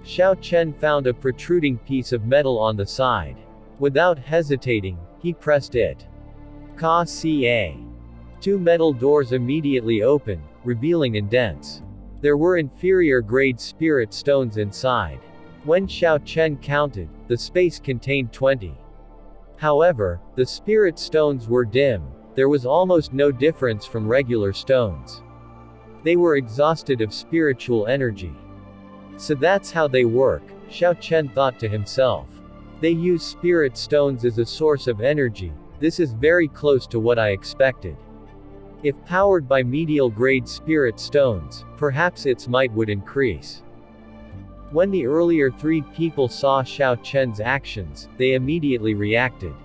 Xiao Chen found a protruding piece of metal on the side. Without hesitating, he pressed it. Ka-ca. Two metal doors immediately opened, revealing indents. There were inferior-grade spirit stones inside. When Xiao Chen counted, the space contained 20. However, the spirit stones were dim. There was almost no difference from regular stones. They were exhausted of spiritual energy. So that's how they work, Xiao Chen thought to himself. They use spirit stones as a source of energy. This is very close to what I expected. If powered by medial-grade spirit stones, perhaps its might would increase. When the earlier three people saw Xiao Chen's actions, they immediately reacted.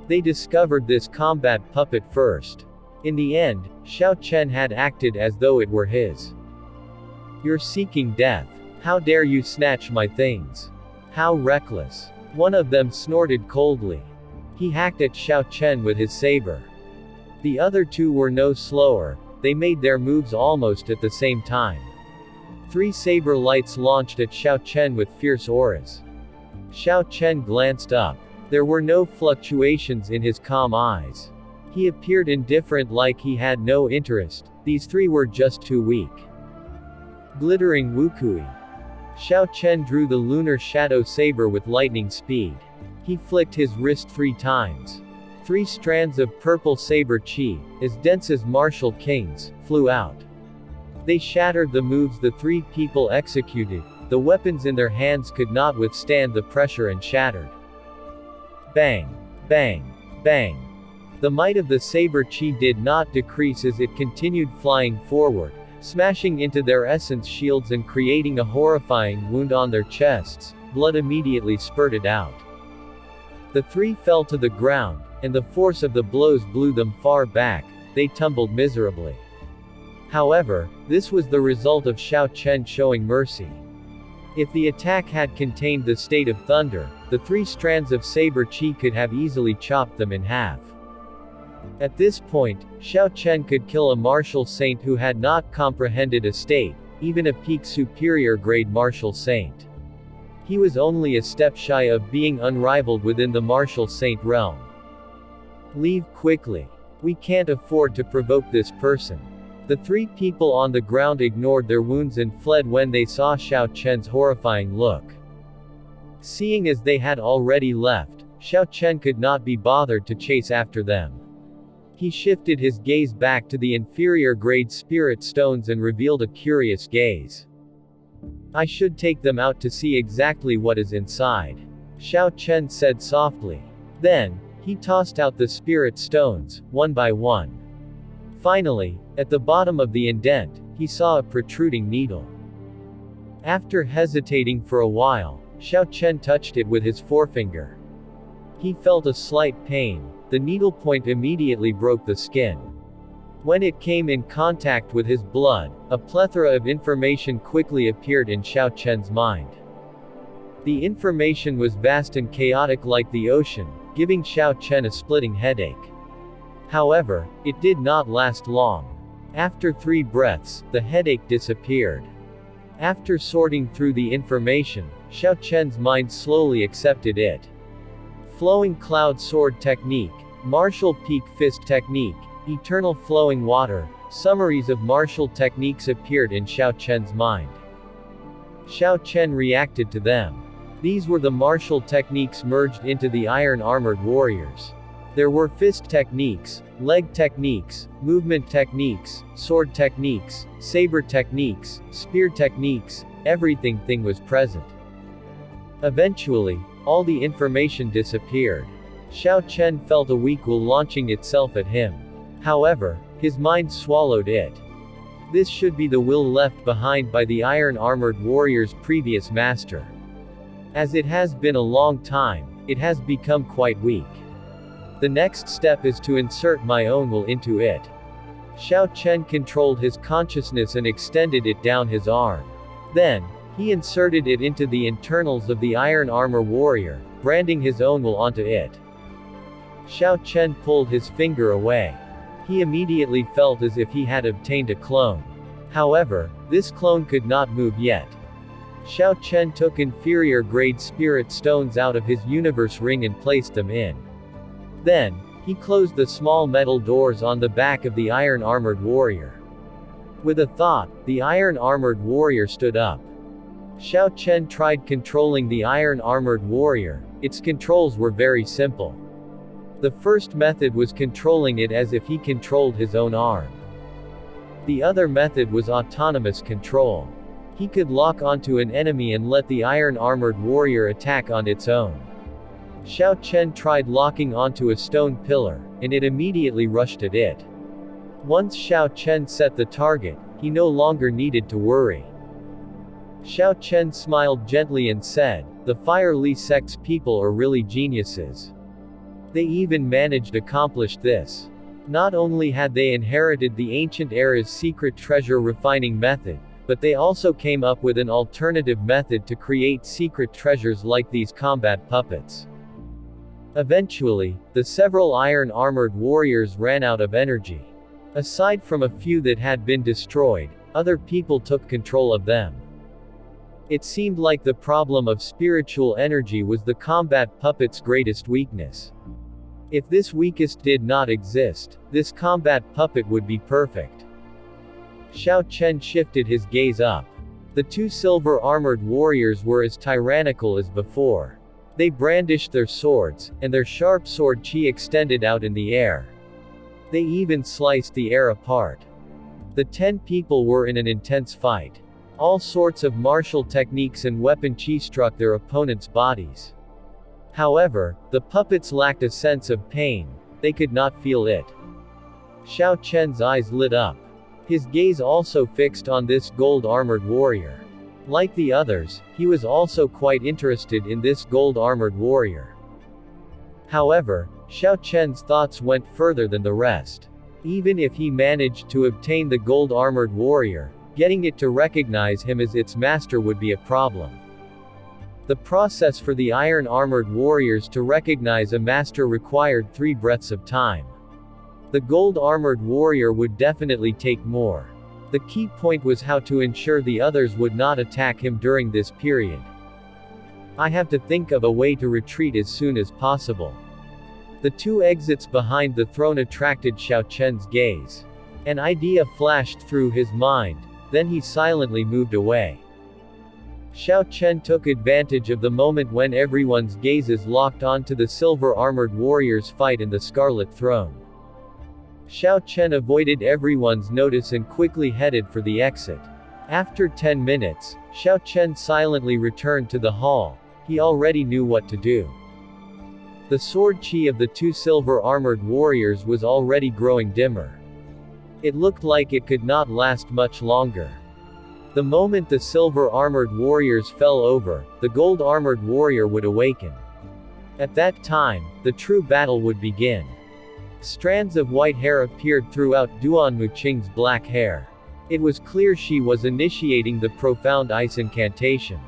They discovered this combat puppet first. In the end, Xiao Chen had acted as though it were his. You're seeking death. How dare you snatch my things? How reckless. One of them snorted coldly. He hacked at Xiao Chen with his saber. The other two were no slower. They made their moves almost at the same time. Three saber lights launched at Xiao Chen with fierce auras. Xiao Chen glanced up. There were no fluctuations in his calm eyes. He appeared indifferent, like he had no interest. These three were just too weak. Glittering Wukui. Xiao Chen drew the lunar shadow saber with lightning speed. He flicked his wrist 3 times. 3 strands of purple saber chi, as dense as martial kings, flew out. They shattered the moves the three people executed. The weapons in their hands could not withstand the pressure and shattered. Bang! Bang! Bang! The might of the saber chi did not decrease as it continued flying forward, smashing into their essence shields and creating a horrifying wound on their chests. Blood immediately spurted out. The three fell to the ground, and the force of the blows blew them far back. They tumbled miserably. However, this was the result of Xiao Chen showing mercy. If the attack had contained the state of thunder, the 3 strands of saber chi could have easily chopped them in half. At this point, Xiao Chen could kill a martial saint who had not comprehended a state, even a peak superior grade martial saint. He was only a step shy of being unrivaled within the martial saint realm. Leave quickly. We can't afford to provoke this person. The 3 people on the ground ignored their wounds and fled when they saw Xiao Chen's horrifying look. Seeing as they had already left, Xiao Chen could not be bothered to chase after them. He shifted his gaze back to the inferior grade spirit stones and revealed a curious gaze. I should take them out to see exactly what is inside, Xiao Chen said softly. Then, he tossed out the spirit stones, one by one. Finally, at the bottom of the indent, he saw a protruding needle. After hesitating for a while, Xiao Chen touched it with his forefinger. He felt a slight pain. The needle point immediately broke the skin. When it came in contact with his blood, a plethora of information quickly appeared in Xiao Chen's mind. The information was vast and chaotic like the ocean, giving Xiao Chen a splitting headache. However, it did not last long. After 3 breaths, the headache disappeared. After sorting through the information, Xiao Chen's mind slowly accepted it. Flowing Cloud Sword Technique, Martial Peak Fist Technique, Eternal Flowing Water, summaries of martial techniques appeared in Xiao Chen's mind. Xiao Chen reacted to them. These were the martial techniques merged into the Iron Armored Warriors. There were fist techniques, leg techniques, movement techniques, sword techniques, saber techniques, spear techniques, everything was present. Eventually, all the information disappeared. Xiao Chen felt a weak will launching itself at him. However, his mind swallowed it. This should be the will left behind by the Iron Armored Warrior's previous master. As it has been a long time, it has become quite weak. The next step is to insert my own will into it. Xiao Chen controlled his consciousness and extended it down his arm. Then, he inserted it into the internals of the Iron Armor Warrior, branding his own will onto it. Xiao Chen pulled his finger away. He immediately felt as if he had obtained a clone. However, this clone could not move yet. Xiao Chen took inferior grade spirit stones out of his universe ring and placed them in. Then, he closed the small metal doors on the back of the Iron Armored Warrior. With a thought, the Iron Armored Warrior stood up. Xiao Chen tried controlling the Iron Armored Warrior. Its controls were very simple. The first method was controlling it as if he controlled his own arm. The other method was autonomous control. He could lock onto an enemy and let the Iron Armored Warrior attack on its own. Xiao Chen tried locking onto a stone pillar, and it immediately rushed at it. Once Xiao Chen set the target, he no longer needed to worry. Xiao Chen smiled gently and said, "The Fire Li sect's people are really geniuses. They even managed to accomplish this. Not only had they inherited the ancient era's secret treasure refining method, but they also came up with an alternative method to create secret treasures like these combat puppets." Eventually, the several Iron Armored Warriors ran out of energy. Aside from a few that had been destroyed, other people took control of them. It seemed like the problem of spiritual energy was the combat puppet's greatest weakness. If this weakest did not exist, this combat puppet would be perfect. Xiao Chen shifted his gaze up. The 2 silver armored warriors were as tyrannical as before. They brandished their swords, and their sharp sword chi extended out in the air. They even sliced the air apart. The 10 people were in an intense fight. All sorts of martial techniques and weapon chi struck their opponents' bodies. However, the puppets lacked a sense of pain. They could not feel it. Xiao Chen's eyes lit up. His gaze also fixed on this gold-armored warrior. Like the others, he was also quite interested in this gold-armored warrior. However, Xiao Chen's thoughts went further than the rest. Even if he managed to obtain the gold-armored warrior, getting it to recognize him as its master would be a problem. The process for the Iron Armored Warriors to recognize a master required 3 breaths of time. The Gold Armored Warrior would definitely take more. The key point was how to ensure the others would not attack him during this period. I have to think of a way to retreat as soon as possible. The 2 exits behind the throne attracted Xiao Chen's gaze. An idea flashed through his mind, then he silently moved away. Xiao Chen took advantage of the moment when everyone's gazes locked onto the silver-armored warriors' fight in the Scarlet Throne. Xiao Chen avoided everyone's notice and quickly headed for the exit. After 10 minutes, Xiao Chen silently returned to the hall. He already knew what to do. The sword chi of the two silver-armored warriors was already growing dimmer. It looked like it could not last much longer. The moment the silver-armored warriors fell over, the gold-armored warrior would awaken. At that time, the true battle would begin. Strands of white hair appeared throughout Duan Muqing's black hair. It was clear she was initiating the profound ice incantation.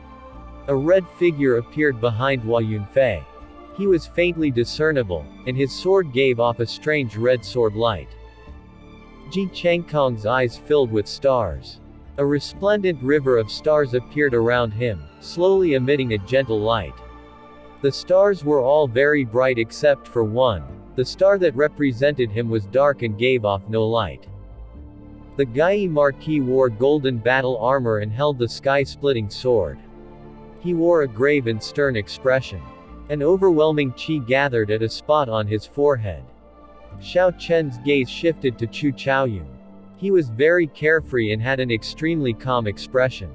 A red figure appeared behind Hua Yunfei. He was faintly discernible, and his sword gave off a strange red sword light. Ji Changkong's eyes filled with stars. A resplendent river of stars appeared around him, slowly emitting a gentle light. The stars were all very bright except for one. The star that represented him was dark and gave off no light. The Gai Marquis wore golden battle armor and held the sky-splitting sword. He wore a grave and stern expression. An overwhelming qi gathered at a spot on his forehead. Xiao Chen's gaze shifted to Chu Chaoyun. He was very carefree and had an extremely calm expression.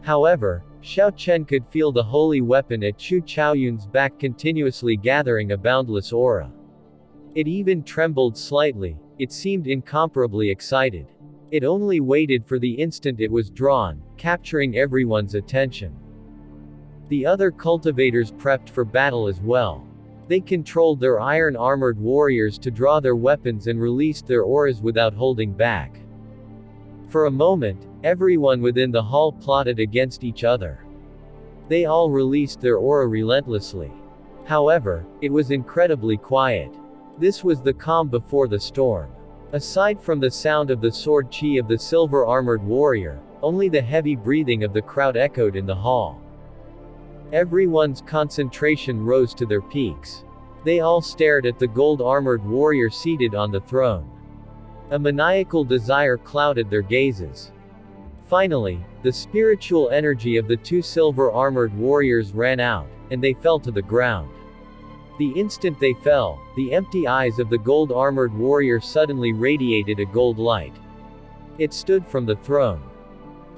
However, Xiao Chen could feel the holy weapon at Chu Chaoyun's back continuously gathering a boundless aura. It even trembled slightly. It seemed incomparably excited. It only waited for the instant it was drawn, capturing everyone's attention. The other cultivators prepped for battle as well. They controlled their iron-armored warriors to draw their weapons and released their auras without holding back. For a moment, everyone within the hall plotted against each other. They all released their aura relentlessly. However, it was incredibly quiet. This was the calm before the storm. Aside from the sound of the sword chi of the silver-armored warrior, only the heavy breathing of the crowd echoed in the hall. Everyone's concentration rose to their peaks. They all stared at the gold-armored warrior seated on the throne. A maniacal desire clouded their gazes. Finally, the spiritual energy of the two silver-armored warriors ran out, and they fell to the ground. The instant they fell, the empty eyes of the gold-armored warrior suddenly radiated a gold light. It stood from the throne.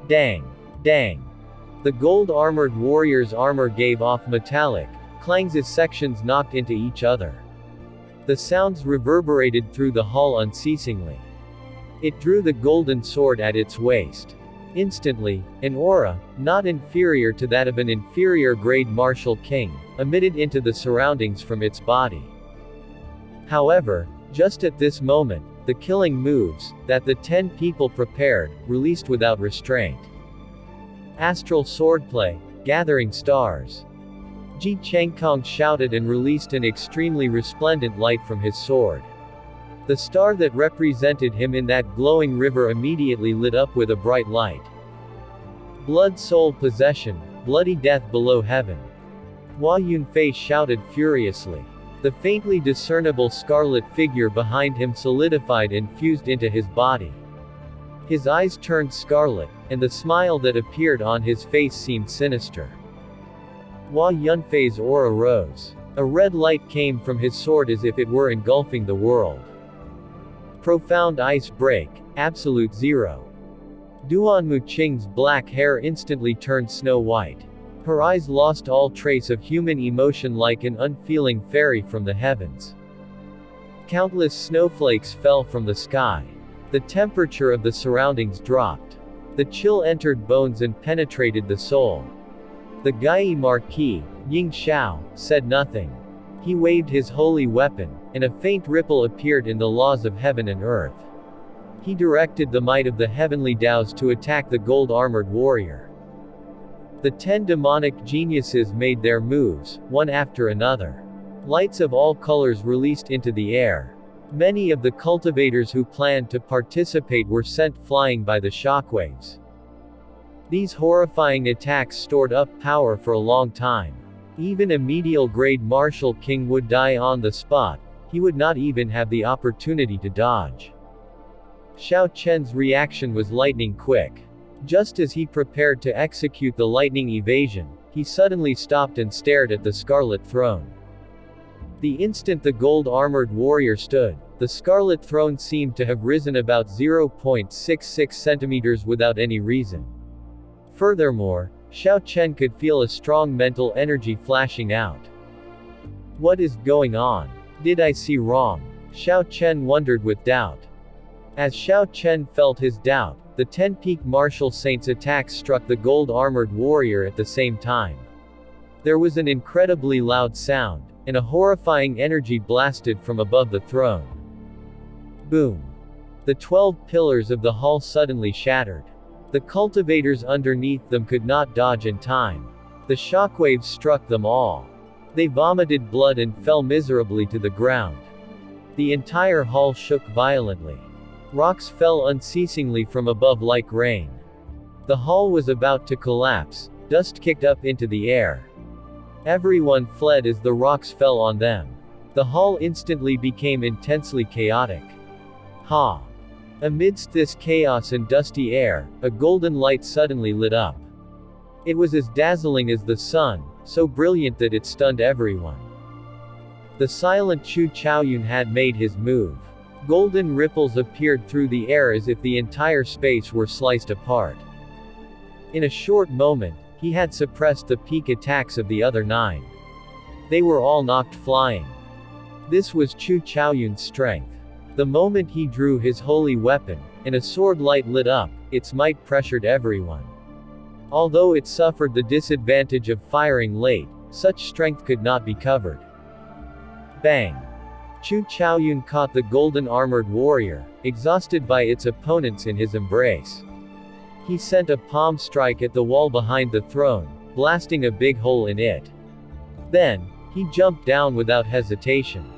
Dang! Dang! The gold-armored warrior's armor gave off metallic clangs as sections knocked into each other. The sounds reverberated through the hall unceasingly. It drew the golden sword at its waist. Instantly, an aura, not inferior to that of an inferior-grade martial king, emitted into the surroundings from its body. However, just at this moment, the killing moves, that the 10 people prepared, released without restraint. Astral swordplay, gathering stars. Ji Changkong shouted and released an extremely resplendent light from his sword. The star that represented him in that glowing river immediately lit up with a bright light. Blood soul possession, bloody death below heaven. Hua Yunfei shouted furiously. The faintly discernible scarlet figure behind him solidified and fused into his body. His eyes turned scarlet, and the smile that appeared on his face seemed sinister. Hua Yunfei's aura rose. A red light came from his sword as if it were engulfing the world. Profound ice break, absolute zero. Duan Muqing's black hair instantly turned snow white. Her eyes lost all trace of human emotion like an unfeeling fairy from the heavens. Countless snowflakes fell from the sky. The temperature of the surroundings dropped. The chill entered bones and penetrated the soul. The Gai Marquis, Ying Xiao, said nothing. He waved his holy weapon, and a faint ripple appeared in the laws of heaven and earth. He directed the might of the heavenly Taos to attack the gold-armored warrior. The 10 demonic geniuses made their moves, one after another. Lights of all colors released into the air. Many of the cultivators who planned to participate were sent flying by the shockwaves. These horrifying attacks stored up power for a long time. Even a medial-grade martial king would die on the spot. He would not even have the opportunity to dodge. Xiao Chen's reaction was lightning quick. Just as he prepared to execute the lightning evasion, he suddenly stopped and stared at the scarlet throne. The instant the gold-armored warrior stood, the scarlet throne seemed to have risen about 0.66 centimeters without any reason. Furthermore, Xiao Chen could feel a strong mental energy flashing out. What is going on? Did I see wrong? Xiao Chen wondered with doubt. As Xiao Chen felt his doubt, the 10-peak martial saint's attack struck the gold-armored warrior at the same time. There was an incredibly loud sound, and a horrifying energy blasted from above the throne. Boom! The 12 pillars of the hall suddenly shattered. The cultivators underneath them could not dodge in time. The shockwaves struck them all. They vomited blood and fell miserably to the ground. The entire hall shook violently. Rocks fell unceasingly from above like rain. The hall was about to collapse, dust kicked up into the air. Everyone fled as the rocks fell on them. The hall instantly became intensely chaotic. Ha! Amidst this chaos and dusty air, a golden light suddenly lit up. It was as dazzling as the sun, so brilliant that it stunned everyone. The silent Chu Chaoyun had made his move. Golden ripples appeared through the air as if the entire space were sliced apart. In a short moment, he had suppressed the peak attacks of the other 9. They were all knocked flying. This was Chu Chaoyun's strength. The moment he drew his holy weapon, and a sword light lit up, its might pressured everyone. Although it suffered the disadvantage of firing late, such strength could not be covered. Bang! Chu Chaoyun caught the golden-armored warrior, exhausted by its opponents in his embrace. He sent a palm strike at the wall behind the throne, blasting a big hole in it. Then, he jumped down without hesitation.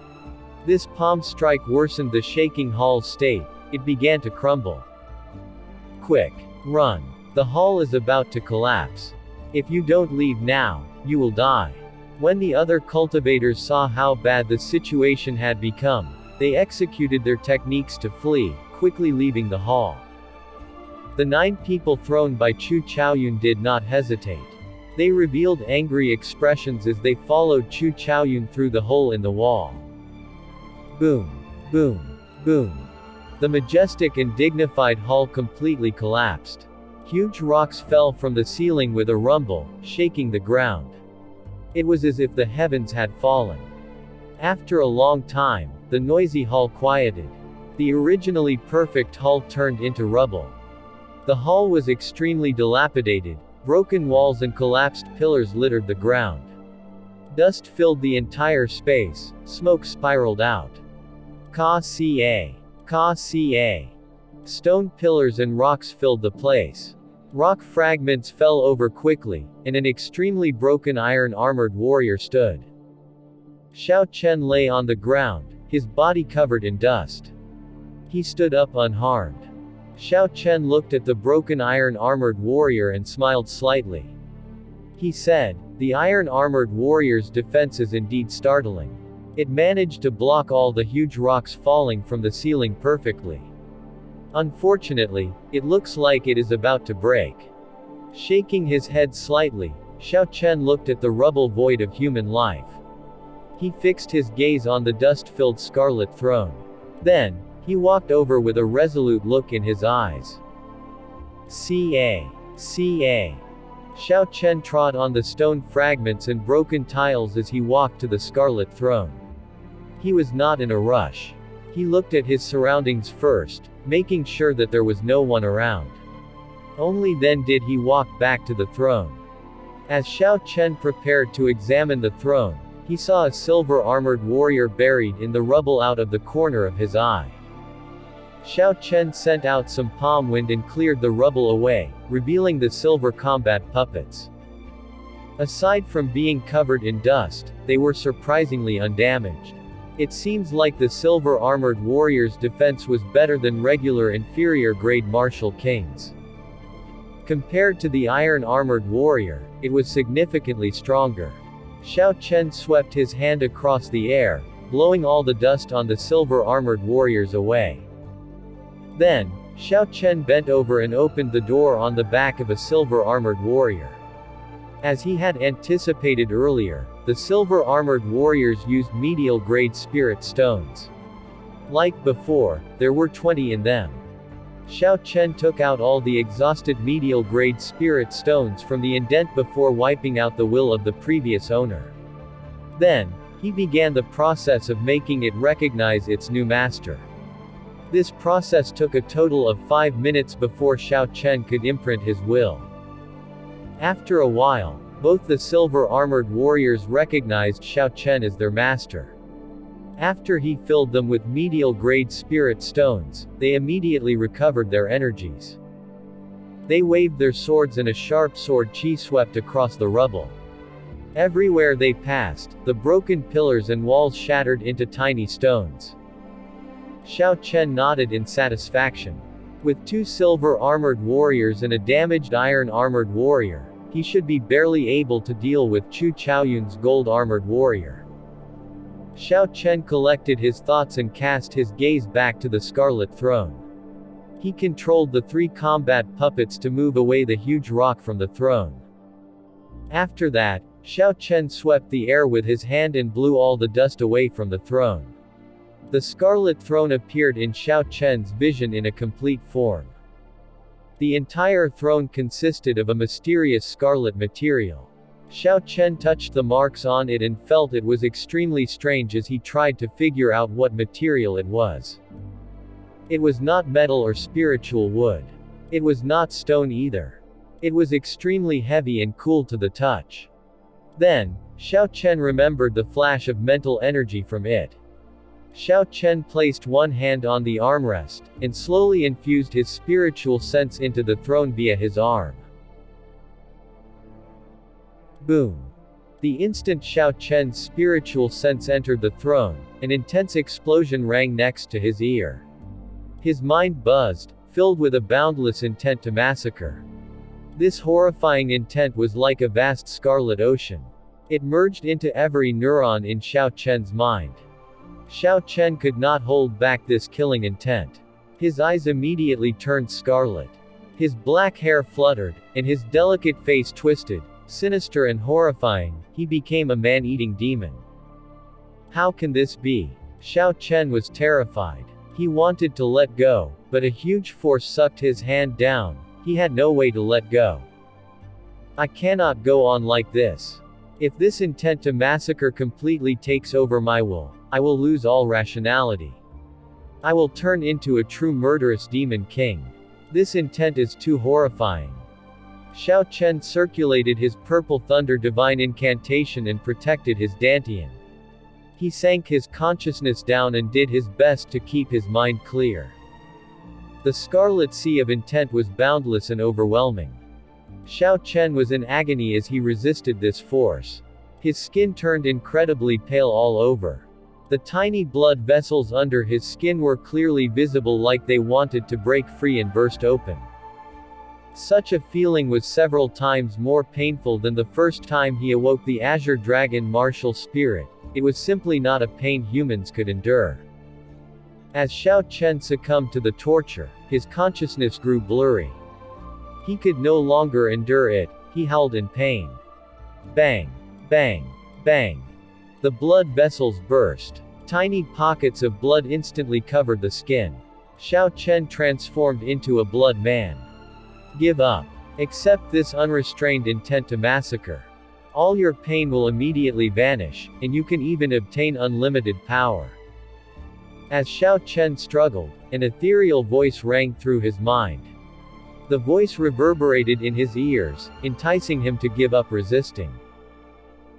This palm strike worsened the shaking hall's state. It began to crumble. Quick! Run! The hall is about to collapse. If you don't leave now, you will die. When the other cultivators saw how bad the situation had become, they executed their techniques to flee, quickly leaving the hall. The 9 people thrown by Chu Chaoyun did not hesitate. They revealed angry expressions as they followed Chu Chaoyun through the hole in the wall. Boom! Boom! Boom! The majestic and dignified hall completely collapsed. Huge rocks fell from the ceiling with a rumble, shaking the ground. It was as if the heavens had fallen. After a long time, the noisy hall quieted. The originally perfect hall turned into rubble. The hall was extremely dilapidated. Broken walls and collapsed pillars littered the ground. Dust filled the entire space. Smoke spiraled out. Ka-ca. Ka-ca. Stone pillars and rocks filled the place. Rock fragments fell over quickly, and an extremely broken iron-armored warrior stood. Xiao Chen lay on the ground, his body covered in dust. He stood up unharmed. Xiao Chen looked at the broken iron-armored warrior and smiled slightly. He said, "The iron-armored warrior's defense is indeed startling. It managed to block all the huge rocks falling from the ceiling perfectly. Unfortunately, it looks like it is about to break." Shaking his head slightly, Xiao Chen looked at the rubble void of human life. He fixed his gaze on the dust-filled scarlet throne. Then, he walked over with a resolute look in his eyes. Ca. Ca. Xiao Chen trod on the stone fragments and broken tiles as he walked to the scarlet throne. He was not in a rush. He looked at his surroundings first, making sure that there was no one around. Only then did he walk back to the throne. As Xiao Chen prepared to examine the throne, he saw a silver-armored warrior buried in the rubble out of the corner of his eye. Xiao Chen sent out some palm wind and cleared the rubble away, revealing the silver combat puppets. Aside from being covered in dust, they were surprisingly undamaged. It seems like the silver-armored warrior's defense was better than regular inferior-grade martial kings. Compared to the iron-armored warrior, it was significantly stronger. Xiao Chen swept his hand across the air, blowing all the dust on the silver-armored warriors away. Then, Xiao Chen bent over and opened the door on the back of a silver-armored warrior. As he had anticipated earlier, the silver-armored warriors used medial-grade spirit stones. Like before, there were 20 in them. Xiao Chen took out all the exhausted medial-grade spirit stones from the indent before wiping out the will of the previous owner. Then, he began the process of making it recognize its new master. This process took a total of 5 minutes before Xiao Chen could imprint his will. After a while, both the silver-armored warriors recognized Xiao Chen as their master. After he filled them with medial-grade spirit stones, they immediately recovered their energies. They waved their swords and a sharp sword chi swept across the rubble. Everywhere they passed, the broken pillars and walls shattered into tiny stones. Xiao Chen nodded in satisfaction. With 2 silver-armored warriors and a damaged iron-armored warrior, he should be barely able to deal with Chu Chaoyun's gold-armored warrior. Xiao Chen collected his thoughts and cast his gaze back to the Scarlet Throne. He controlled the 3 combat puppets to move away the huge rock from the throne. After that, Xiao Chen swept the air with his hand and blew all the dust away from the throne. The Scarlet Throne appeared in Xiao Chen's vision in a complete form. The entire throne consisted of a mysterious scarlet material. Xiao Chen touched the marks on it and felt it was extremely strange as he tried to figure out what material it was. It was not metal or spiritual wood. It was not stone either. It was extremely heavy and cool to the touch. Then, Xiao Chen remembered the flash of mental energy from it. Xiao Chen placed one hand on the armrest, and slowly infused his spiritual sense into the throne via his arm. Boom. The instant Xiao Chen's spiritual sense entered the throne, an intense explosion rang next to his ear. His mind buzzed, filled with a boundless intent to massacre. This horrifying intent was like a vast scarlet ocean. It merged into every neuron in Xiao Chen's mind. Xiao Chen could not hold back this killing intent. His eyes immediately turned scarlet. His black hair fluttered, and his delicate face twisted. Sinister and horrifying, he became a man-eating demon. How can this be? Xiao Chen was terrified. He wanted to let go, but a huge force sucked his hand down. He had no way to let go. I cannot go on like this. If this intent to massacre completely takes over my will, I will lose all rationality. I will turn into a true murderous demon king. This intent is too horrifying. Xiao Chen circulated his purple thunder divine incantation and protected his dantian. He sank his consciousness down and did his best to keep his mind clear. The scarlet sea of intent was boundless and overwhelming. Xiao Chen was in agony as he resisted this force. His skin turned incredibly pale all over. The tiny blood vessels under his skin were clearly visible, like they wanted to break free and burst open. Such a feeling was several times more painful than the first time he awoke the Azure Dragon martial spirit. It was simply not a pain humans could endure. As Xiao Chen succumbed to the torture, his consciousness grew blurry. He could no longer endure it. He howled in pain. Bang! Bang! Bang! The blood vessels burst. Tiny pockets of blood instantly covered the skin. Xiao Chen transformed into a blood man. Give up. Accept this unrestrained intent to massacre. All your pain will immediately vanish, and you can even obtain unlimited power. As Xiao Chen struggled, an ethereal voice rang through his mind. The voice reverberated in his ears, enticing him to give up resisting.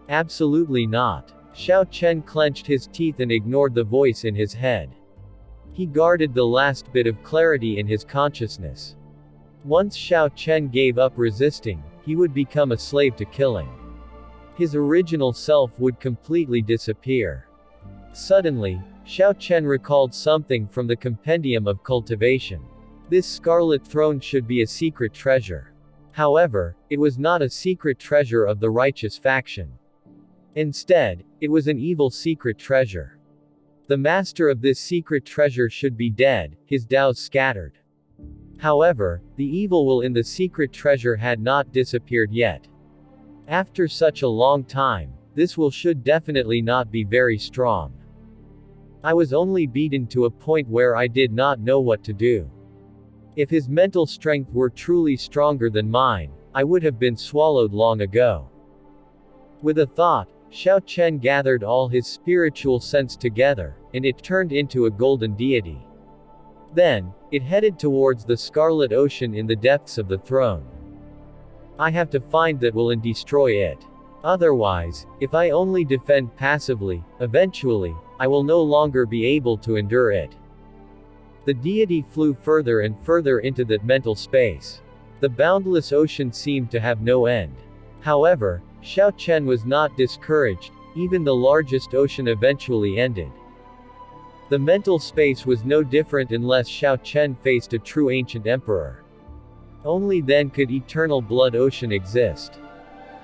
Absolutely not. Xiao Chen clenched his teeth and ignored the voice in his head. He guarded the last bit of clarity in his consciousness. Once Xiao Chen gave up resisting, he would become a slave to killing. His original self would completely disappear. Suddenly, Xiao Chen recalled something from the Compendium of Cultivation. This Scarlet Throne should be a secret treasure. However, it was not a secret treasure of the righteous faction. Instead, it was an evil secret treasure. The master of this secret treasure should be dead, his Tao's scattered. However, the evil will in the secret treasure had not disappeared yet. After such a long time, this will should definitely not be very strong. I was only beaten to a point where I did not know what to do. If his mental strength were truly stronger than mine, I would have been swallowed long ago. With a thought, Xiao Chen gathered all his spiritual sense together, and it turned into a golden deity. Then, it headed towards the Scarlet Ocean in the depths of the throne. I have to find that will and destroy it. Otherwise, if I only defend passively, eventually, I will no longer be able to endure it. The deity flew further and further into that mental space. The boundless ocean seemed to have no end. However, Xiao Chen was not discouraged, even the largest ocean eventually ended. The mental space was no different unless Xiao Chen faced a true ancient emperor. Only then could eternal blood ocean exist.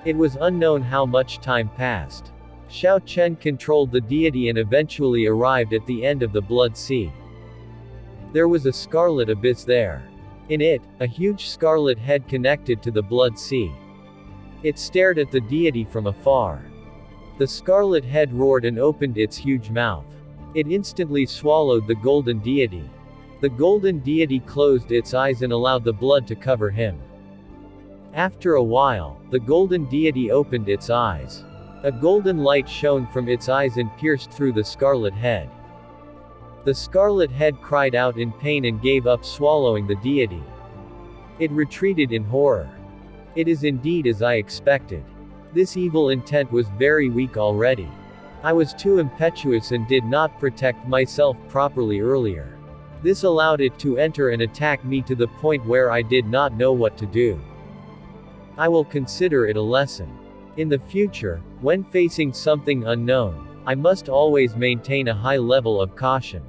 It was unknown how much time passed. Xiao Chen controlled the deity and eventually arrived at the end of the Blood Sea. There was a scarlet abyss there. In it, a huge scarlet head connected to the Blood Sea. It stared at the deity from afar. The scarlet head roared and opened its huge mouth. It instantly swallowed the golden deity. The golden deity closed its eyes and allowed the blood to cover him. After a while, the golden deity opened its eyes. A golden light shone from its eyes and pierced through the scarlet head. The scarlet head cried out in pain and gave up swallowing the deity. It retreated in horror. It is indeed as I expected. This evil intent was very weak already. I was too impetuous and did not protect myself properly earlier. This allowed it to enter and attack me to the point where I did not know what to do. I will consider it a lesson. In the future, when facing something unknown, I must always maintain a high level of caution.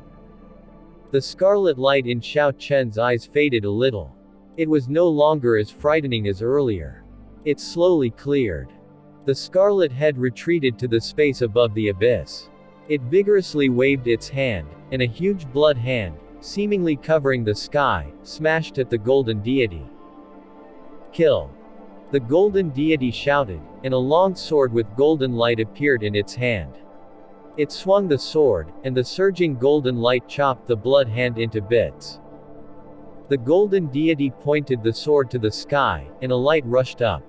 The scarlet light in Xiao Chen's eyes faded a little. It was no longer as frightening as earlier. It slowly cleared. The scarlet head retreated to the space above the abyss. It vigorously waved its hand, and a huge blood hand, seemingly covering the sky, smashed at the golden deity. Kill! The golden deity shouted, and a long sword with golden light appeared in its hand. It swung the sword, and the surging golden light chopped the blood hand into bits. The golden deity pointed the sword to the sky, and a light rushed up.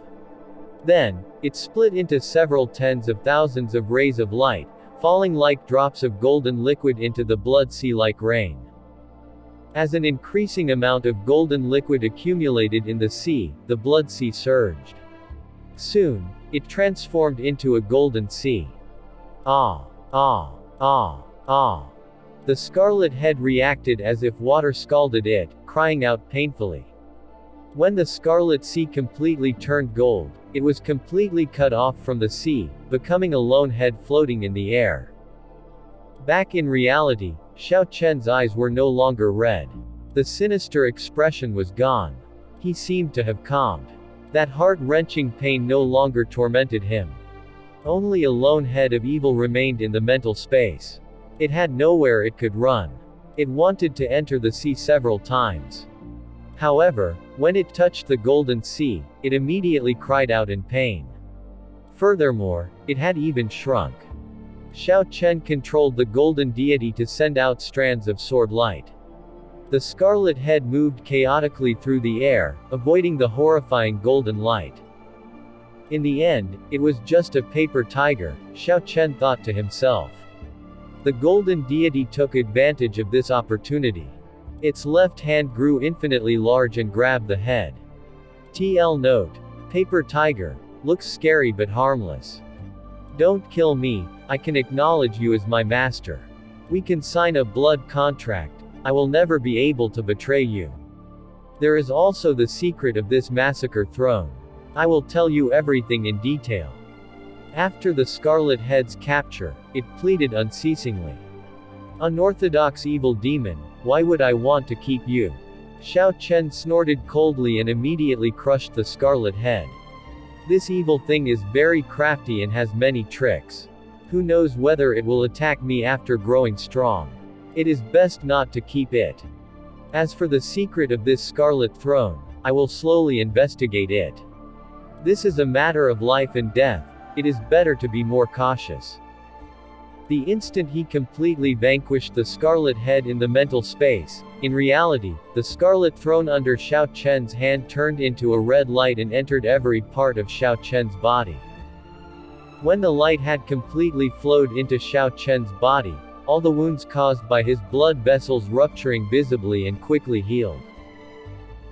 Then, it split into several tens of thousands of rays of light, falling like drops of golden liquid into the blood sea like rain. As an increasing amount of golden liquid accumulated in the sea, the blood sea surged. Soon, it transformed into a golden sea. Ah! Ah! Ah! Ah! The scarlet head reacted as if water scalded it, crying out painfully. When the scarlet sea completely turned gold, it was completely cut off from the sea, becoming a lone head floating in the air. Back in reality, Xiao Chen's eyes were no longer red. The sinister expression was gone. He seemed to have calmed. That heart-wrenching pain no longer tormented him. Only a lone head of evil remained in the mental space. It had nowhere it could run. It wanted to enter the sea several times. However, when it touched the golden sea, it immediately cried out in pain. Furthermore, it had even shrunk. Xiao Chen controlled the golden deity to send out strands of sword light. The scarlet head moved chaotically through the air, avoiding the horrifying golden light. In the end, it was just a paper tiger, Xiao Chen thought to himself. The golden deity took advantage of this opportunity. Its left hand grew infinitely large and grabbed the head. TL note. Paper tiger. Looks scary but harmless. Don't kill me, I can acknowledge you as my master. We can sign a blood contract. I will never be able to betray you. There is also the secret of this massacre throne. I will tell you everything in detail. After the Scarlet Head's capture, it pleaded unceasingly. Unorthodox evil demon, why would I want to keep you? Xiao Chen snorted coldly and immediately crushed the Scarlet Head. This evil thing is very crafty and has many tricks. Who knows whether it will attack me after growing strong. It is best not to keep it. As for the secret of this scarlet throne, I will slowly investigate it. This is a matter of life and death. It is better to be more cautious. The instant he completely vanquished the Scarlet Head in the mental space, in reality, the Scarlet Throne under Xiao Chen's hand turned into a red light and entered every part of Xiao Chen's body. When the light had completely flowed into Xiao Chen's body, all the wounds caused by his blood vessels rupturing visibly and quickly healed.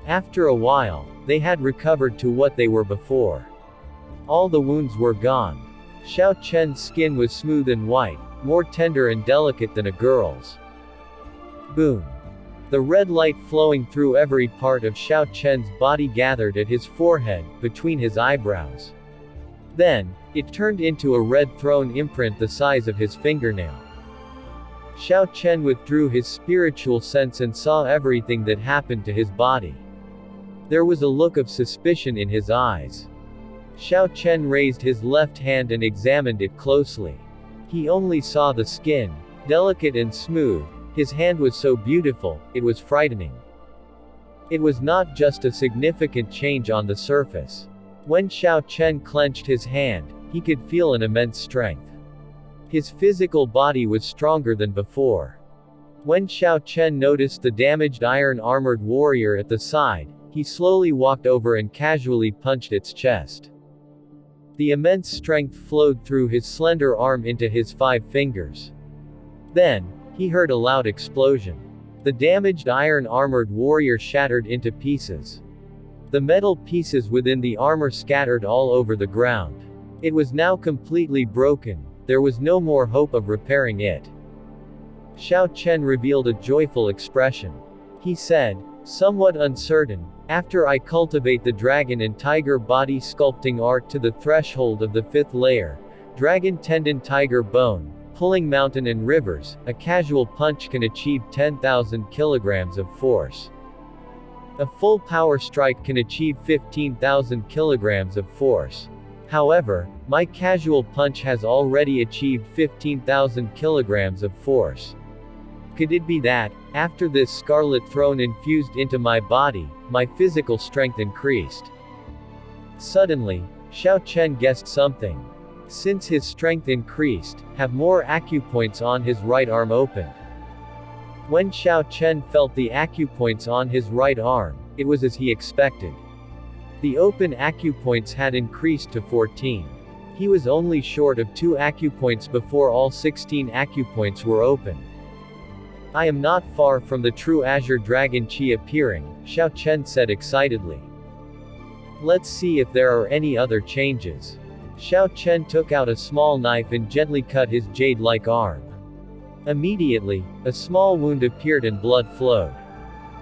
After a while, they had recovered to what they were before. All the wounds were gone. Xiao Chen's skin was smooth and white, more tender and delicate than a girl's. Boom. The red light flowing through every part of Xiao Chen's body gathered at his forehead, between his eyebrows. Then, it turned into a red throne imprint the size of his fingernail. Xiao Chen withdrew his spiritual sense and saw everything that happened to his body. There was a look of suspicion in his eyes. Xiao Chen raised his left hand and examined it closely. He only saw the skin, delicate and smooth. His hand was so beautiful, it was frightening. It was not just a significant change on the surface. When Xiao Chen clenched his hand, he could feel an immense strength. His physical body was stronger than before. When Xiao Chen noticed the damaged iron-armored warrior at the side, he slowly walked over and casually punched its chest. The immense strength flowed through his slender arm into his 5 fingers. Then, he heard a loud explosion. The damaged iron-armored warrior shattered into pieces. The metal pieces within the armor scattered all over the ground. It was now completely broken. There was no more hope of repairing it. Xiao Chen revealed a joyful expression. He said, somewhat uncertain, after I cultivate the dragon and tiger body sculpting art to the threshold of the 5th layer, dragon tendon tiger bone, pulling mountain and rivers, a casual punch can achieve 10,000 kilograms of force. A full power strike can achieve 15,000 kilograms of force. However, my casual punch has already achieved 15,000 kilograms of force. Could it be that, after this scarlet throne infused into my body, my physical strength increased? Suddenly, Xiao Chen guessed something. Since his strength increased, have more acupoints on his right arm opened. When Xiao Chen felt the acupoints on his right arm, it was as he expected. The open acupoints had increased to 14. He was only short of 2 acupoints before all 16 acupoints were open. I am not far from the true Azure Dragon Qi appearing, Xiao Chen said excitedly. Let's see if there are any other changes. Xiao Chen took out a small knife and gently cut his jade-like arm. Immediately, a small wound appeared and blood flowed.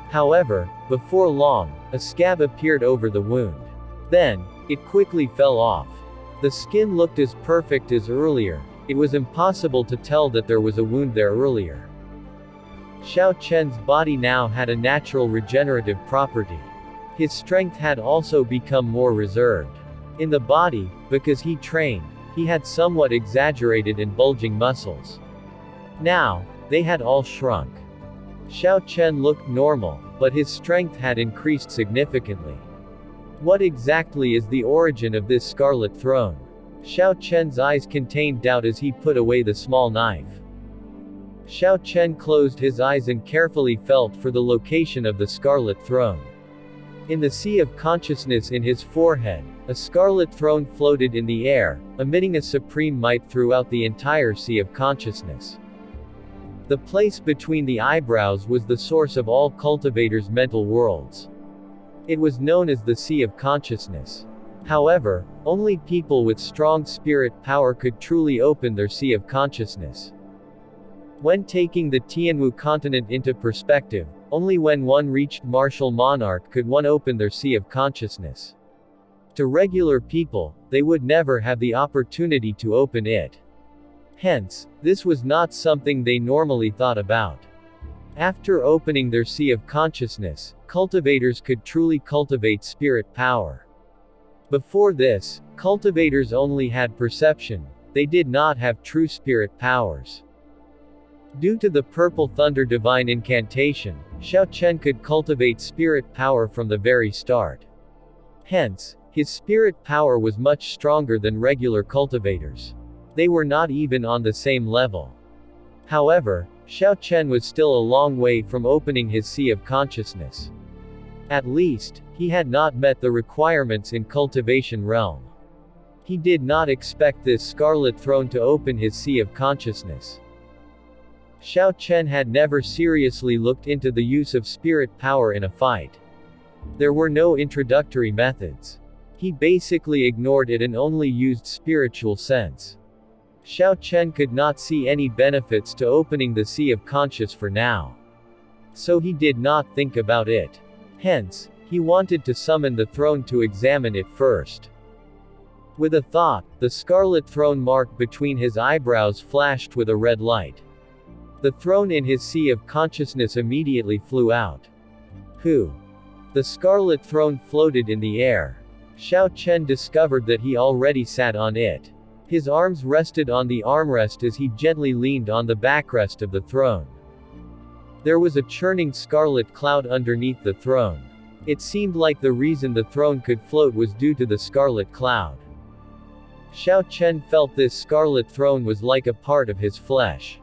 However, before long, a scab appeared over the wound. Then, it quickly fell off. The skin looked as perfect as earlier. It was impossible to tell that there was a wound there earlier. Xiao Chen's body now had a natural regenerative property. His strength had also become more reserved. In the body, because he trained, he had somewhat exaggerated and bulging muscles. Now, they had all shrunk. Xiao Chen looked normal, but his strength had increased significantly. What exactly is the origin of this scarlet throne? Xiao Chen's eyes contained doubt as he put away the small knife. Xiao Chen closed his eyes and carefully felt for the location of the scarlet throne. In the sea of consciousness in his forehead, a scarlet throne floated in the air, emitting a supreme might throughout the entire sea of consciousness. The place between the eyebrows was the source of all cultivators' mental worlds. It was known as the Sea of Consciousness. However, only people with strong spirit power could truly open their Sea of Consciousness. When taking the Tianwu continent into perspective, only when one reached martial monarch could one open their Sea of Consciousness. To regular people, they would never have the opportunity to open it. Hence, this was not something they normally thought about. After opening their Sea of Consciousness, cultivators could truly cultivate spirit power. Before this, cultivators only had perception. They did not have true spirit powers. Due to the purple thunder divine incantation, Xiao Chen could cultivate spirit power from the very start. Hence, his spirit power was much stronger than regular cultivators. They were not even on the same level. However, Xiao Chen was still a long way from opening his sea of consciousness. At least, he had not met the requirements in cultivation realm. He did not expect this scarlet throne to open his sea of consciousness. Xiao Chen had never seriously looked into the use of spirit power in a fight. There were no introductory methods. He basically ignored it and only used spiritual sense. Xiao Chen could not see any benefits to opening the sea of conscious for now. So he did not think about it. Hence, he wanted to summon the throne to examine it first. With a thought, the scarlet throne mark between his eyebrows flashed with a red light. The throne in his sea of consciousness immediately flew out. Who? The scarlet throne floated in the air. Xiao Chen discovered that he already sat on it. His arms rested on the armrest as he gently leaned on the backrest of the throne. There was a churning scarlet cloud underneath the throne. It seemed like the reason the throne could float was due to the scarlet cloud. Xiao Chen felt this scarlet throne was like a part of his flesh.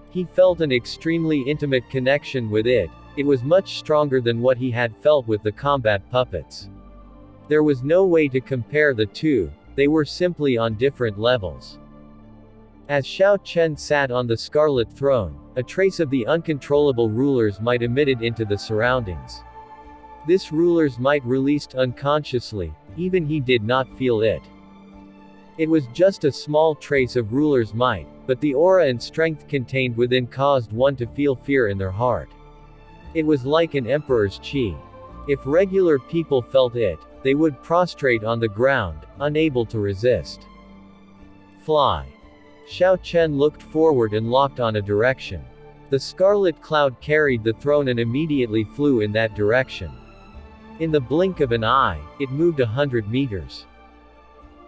He felt an extremely intimate connection with it. It was much stronger than what he had felt with the combat puppets. There was no way to compare the two, they were simply on different levels. As Xiao Chen sat on the scarlet throne, a trace of the uncontrollable rulers might emitted into the surroundings. This rulers might released unconsciously, even he did not feel it. It was just a small trace of ruler's might, but the aura and strength contained within caused one to feel fear in their heart. It was like an emperor's qi. If regular people felt it, they would prostrate on the ground, unable to resist. Fly. Xiao Chen looked forward and locked on a direction. The scarlet cloud carried the throne and immediately flew in that direction. In the blink of an eye, it moved 100 meters.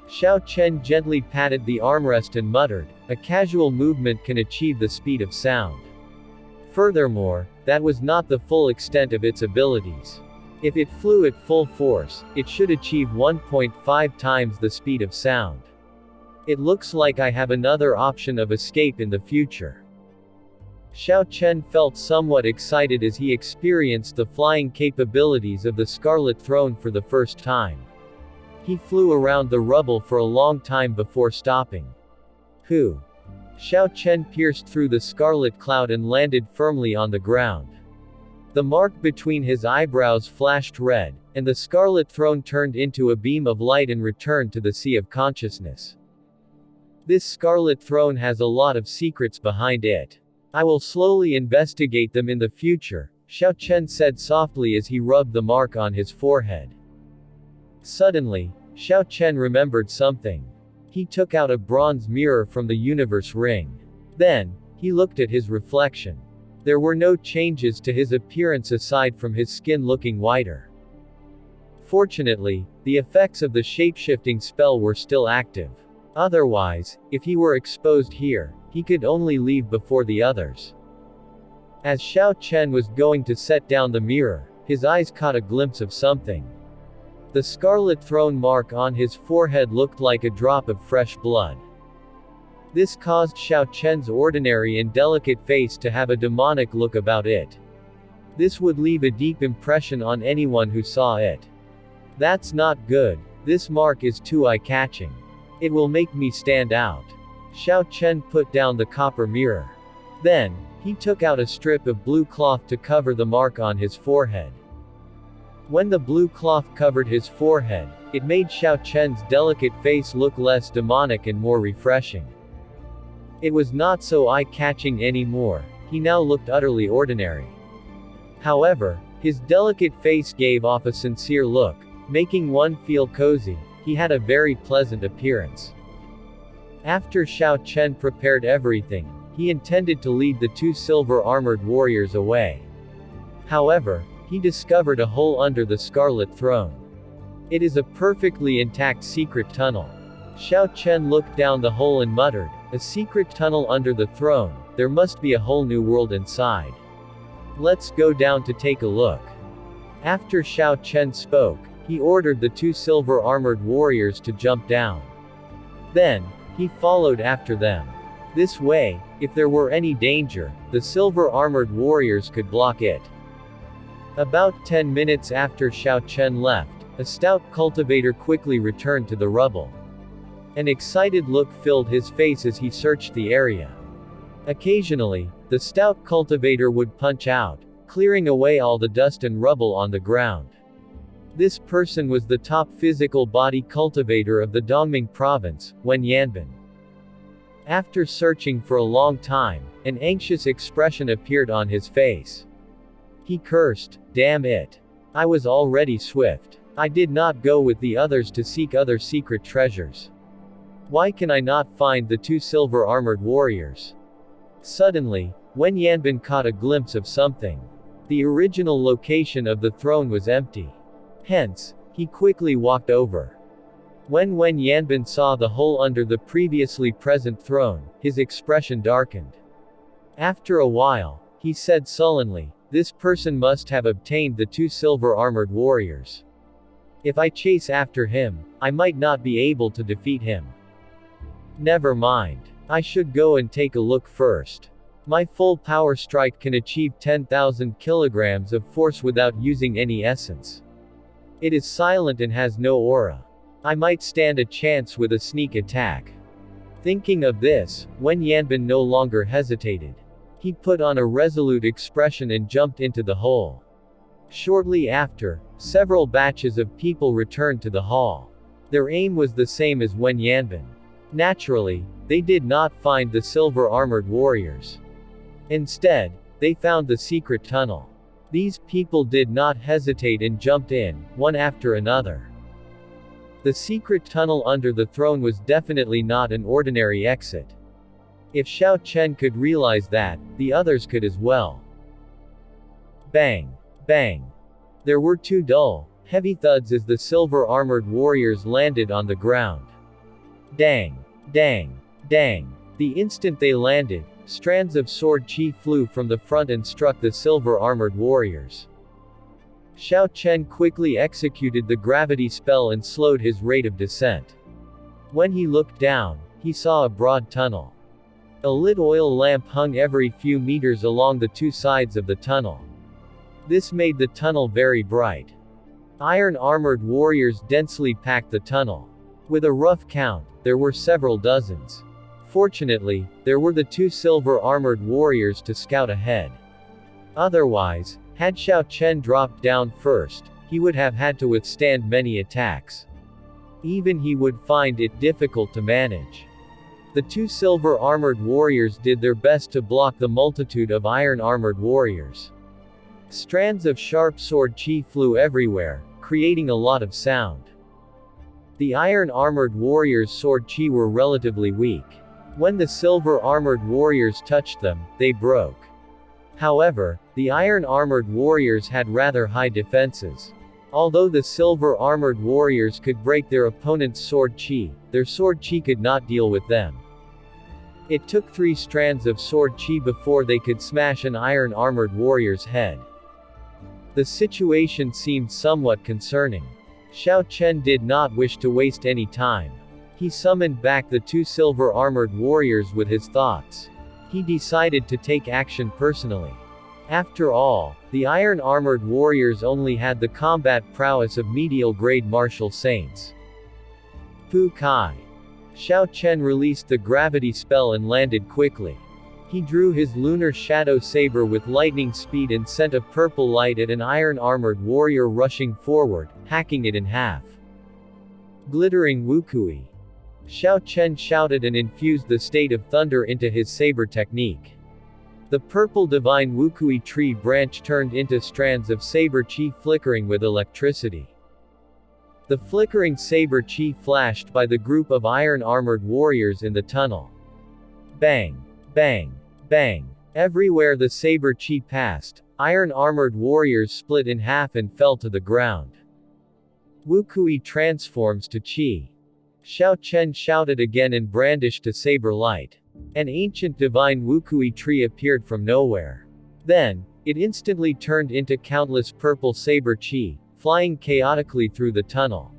Xiao Chen gently patted the armrest and muttered, "A casual movement can achieve the speed of sound." Furthermore, that was not the full extent of its abilities. If it flew at full force, it should achieve 1.5 times the speed of sound. It looks like I have another option of escape in the future. Xiao Chen felt somewhat excited as he experienced the flying capabilities of the Scarlet Throne for the first time. He flew around the rubble for a long time before stopping. Who? Xiao Chen pierced through the scarlet cloud and landed firmly on the ground. The mark between his eyebrows flashed red, and the Scarlet Throne turned into a beam of light and returned to the Sea of Consciousness. This Scarlet Throne has a lot of secrets behind it. I will slowly investigate them in the future, Xiao Chen said softly as he rubbed the mark on his forehead. Suddenly, Xiao Chen remembered something. He took out a bronze mirror from the universe ring. Then, he looked at his reflection. There were no changes to his appearance aside from his skin looking whiter. Fortunately, the effects of the shapeshifting spell were still active. Otherwise, if he were exposed here, he could only leave before the others. As Xiao Chen was going to set down the mirror, his eyes caught a glimpse of something. The scarlet throne mark on his forehead looked like a drop of fresh blood. This caused Xiao Chen's ordinary and delicate face to have a demonic look about it. This would leave a deep impression on anyone who saw it. That's not good. This mark is too eye-catching. It will make me stand out. Xiao Chen put down the copper mirror. Then, he took out a strip of blue cloth to cover the mark on his forehead. When the blue cloth covered his forehead, it made Xiao Chen's delicate face look less demonic and more refreshing. It was not so eye-catching anymore, he now looked utterly ordinary. However, his delicate face gave off a sincere look, making one feel cozy. He had a very pleasant appearance. After Xiao Chen prepared everything, he intended to lead the two silver-armored warriors away. However, he discovered a hole under the Scarlet Throne. It is a perfectly intact secret tunnel. Xiao Chen looked down the hole and muttered, "A secret tunnel under the throne. there must be a whole new world inside. Let's go down to take a look. After Xiao Chen spoke, he ordered the 2 silver-armored warriors to jump down. Then, he followed after them. This way, if there were any danger, the silver-armored warriors could block it. About 10 minutes after Xiao Chen left, a stout cultivator quickly returned to the rubble. An excited look filled his face as he searched the area. Occasionally, the stout cultivator would punch out, clearing away all the dust and rubble on the ground. This person was the top physical body cultivator of the Dongming province, Wen Yanbin. After searching for a long time, an anxious expression appeared on his face. He cursed, "Damn it. I was already swift. I did not go with the others to seek other secret treasures. Why can I not find the 2 silver-armored warriors?" Suddenly, Wen Yanbin caught a glimpse of something. The original location of the throne was empty. Hence, he quickly walked over. When Wen Yanbin saw the hole under the previously present throne, his expression darkened. After a while, he said sullenly, "This person must have obtained the 2 silver-armored warriors. If I chase after him, I might not be able to defeat him. Never mind. I should go and take a look first. My full power strike can achieve 10,000 kilograms of force without using any essence. It is silent and has no aura. I might stand a chance with a sneak attack." Thinking of this, Wen Yanbin no longer hesitated. He put on a resolute expression and jumped into the hole. Shortly after, several batches of people returned to the hall. Their aim was the same as Wen Yanbin. Naturally, they did not find the silver-armored warriors. Instead, they found the secret tunnel. These people did not hesitate and jumped in, one after another. The secret tunnel under the throne was definitely not an ordinary exit. If Xiao Chen could realize that, the others could as well. Bang! Bang! There were 2 dull, heavy thuds as the silver-armored warriors landed on the ground. Dang! Dang! Dang! The instant they landed, strands of sword chi flew from the front and struck the silver-armored warriors. Xiao Chen quickly executed the gravity spell and slowed his rate of descent. When he looked down, he saw a broad tunnel. A lit oil lamp hung every few meters along the 2 sides of the tunnel. This made the tunnel very bright. Iron-armored warriors densely packed the tunnel. With a rough count, there were several dozens. Fortunately, there were the 2 silver-armored warriors to scout ahead. Otherwise, had Xiao Chen dropped down first, he would have had to withstand many attacks. Even he would find it difficult to manage. The 2 silver-armored warriors did their best to block the multitude of iron-armored warriors. Strands of sharp sword chi flew everywhere, creating a lot of sound. The iron-armored warriors' sword chi were relatively weak. When the silver-armored warriors touched them, they broke. However, the iron-armored warriors had rather high defenses. Although the silver-armored warriors could break their opponent's sword chi, their sword chi could not deal with them. It took 3 strands of sword chi before they could smash an iron-armored warrior's head. The situation seemed somewhat concerning. Xiao Chen did not wish to waste any time. He summoned back the 2 silver-armored warriors with his thoughts. He decided to take action personally. After all, the iron-armored warriors only had the combat prowess of medial-grade martial saints. Pu Kai. Xiao Chen released the gravity spell and landed quickly. He drew his lunar shadow saber with lightning speed and sent a purple light at an iron-armored warrior rushing forward, hacking it in half. Glittering Wukui. Xiao Chen shouted and infused the state of thunder into his saber technique. The purple divine Wukui tree branch turned into strands of saber chi flickering with electricity. The flickering saber chi flashed by the group of iron-armored warriors in the tunnel. Bang! Bang! Bang! Everywhere the saber chi passed, iron-armored warriors split in half and fell to the ground. Wukui transforms to chi. Xiao Chen shouted again and brandished a saber light. An ancient divine wukui tree appeared from nowhere. Then, it instantly turned into countless purple saber chi, flying chaotically through the tunnel.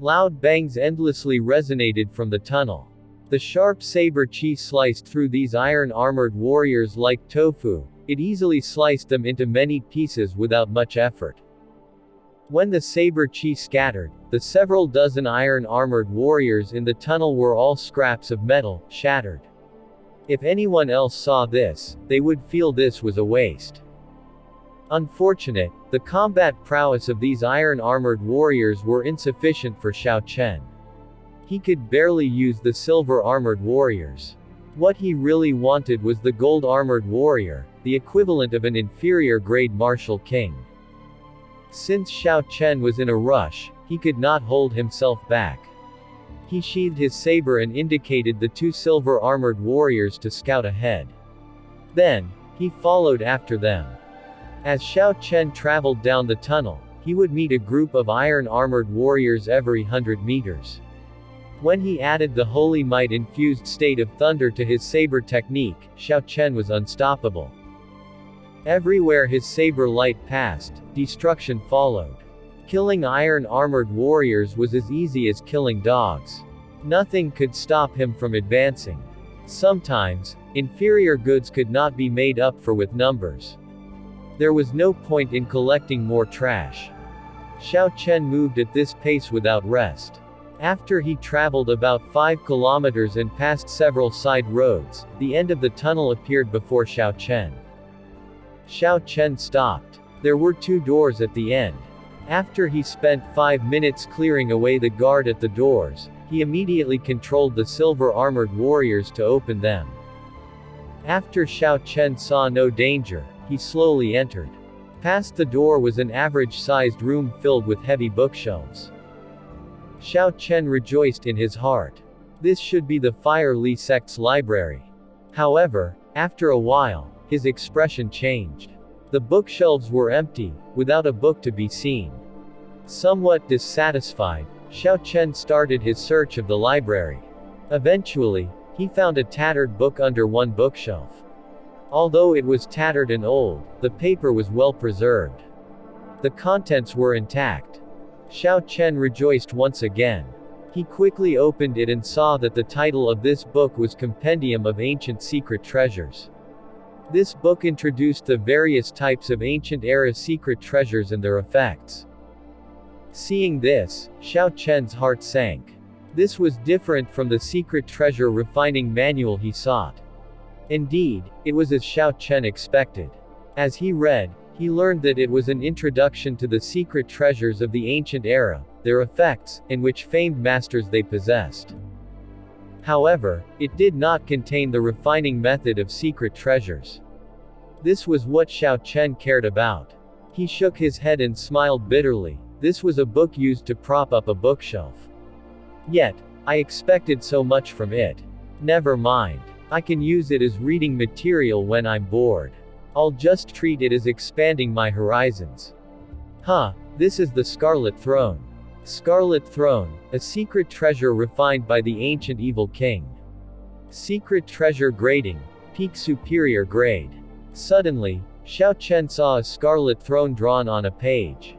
Loud bangs endlessly resonated from the tunnel. The sharp saber chi sliced through these iron-armored warriors like tofu. It easily sliced them into many pieces without much effort. When the saber chi scattered, the several dozen iron-armored warriors in the tunnel were all scraps of metal, shattered. If anyone else saw this, they would feel this was a waste. Unfortunate, the combat prowess of these iron-armored warriors were insufficient for Xiao Chen. He could barely use the silver-armored warriors. What he really wanted was the gold-armored warrior, the equivalent of an inferior-grade martial king. Since Xiao Chen was in a rush, he could not hold himself back. He sheathed his saber and indicated the two silver-armored warriors to scout ahead. Then, he followed after them. As Xiao Chen traveled down the tunnel, he would meet a group of iron-armored warriors every 100 meters. When he added the holy might-infused state of thunder to his saber technique, Xiao Chen was unstoppable. Everywhere his saber light passed, destruction followed. Killing iron-armored warriors was as easy as killing dogs. Nothing could stop him from advancing. Sometimes, inferior goods could not be made up for with numbers. There was no point in collecting more trash. Xiao Chen moved at this pace without rest. After he traveled about 5 kilometers and passed several side roads, the end of the tunnel appeared before Xiao Chen. Xiao Chen stopped. There were 2 doors at the end. After he spent 5 minutes clearing away the guard at the doors, he immediately controlled the silver-armored warriors to open them. After Xiao Chen saw no danger, he slowly entered. Past the door was an average-sized room filled with heavy bookshelves. Xiao Chen rejoiced in his heart. This should be the Fire Li sect's library. However, after a while, his expression changed. The bookshelves were empty, without a book to be seen. Somewhat dissatisfied, Xiao Chen started his search of the library. Eventually, he found a tattered book under one bookshelf. Although it was tattered and old, the paper was well preserved. The contents were intact. Xiao Chen rejoiced once again. He quickly opened it and saw that the title of this book was Compendium of Ancient Secret Treasures. This book introduced the various types of ancient-era secret treasures and their effects. Seeing this, Xiao Chen's heart sank. This was different from the secret treasure refining manual he sought. Indeed, it was as Xiao Chen expected. As he read, he learned that it was an introduction to the secret treasures of the ancient era, their effects, and which famed masters they possessed. However, it did not contain the refining method of secret treasures. This was what Xiao Chen cared about. He shook his head and smiled bitterly. This was a book used to prop up a bookshelf. Yet, I expected so much from it. Never mind. I can use it as reading material when I'm bored. I'll just treat it as expanding my horizons. This is the Scarlet Throne. Scarlet Throne, a secret treasure refined by the ancient evil king. Secret treasure grading, peak superior grade. Suddenly, Xiao Chen saw a scarlet throne drawn on a page.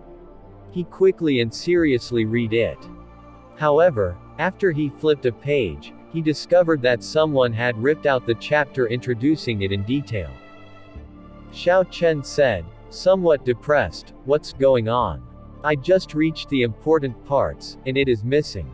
He quickly and seriously read it. However, after he flipped a page, he discovered that someone had ripped out the chapter introducing it in detail. Xiao Chen said, somewhat depressed, "What's going on? I just reached the important parts, and it is missing."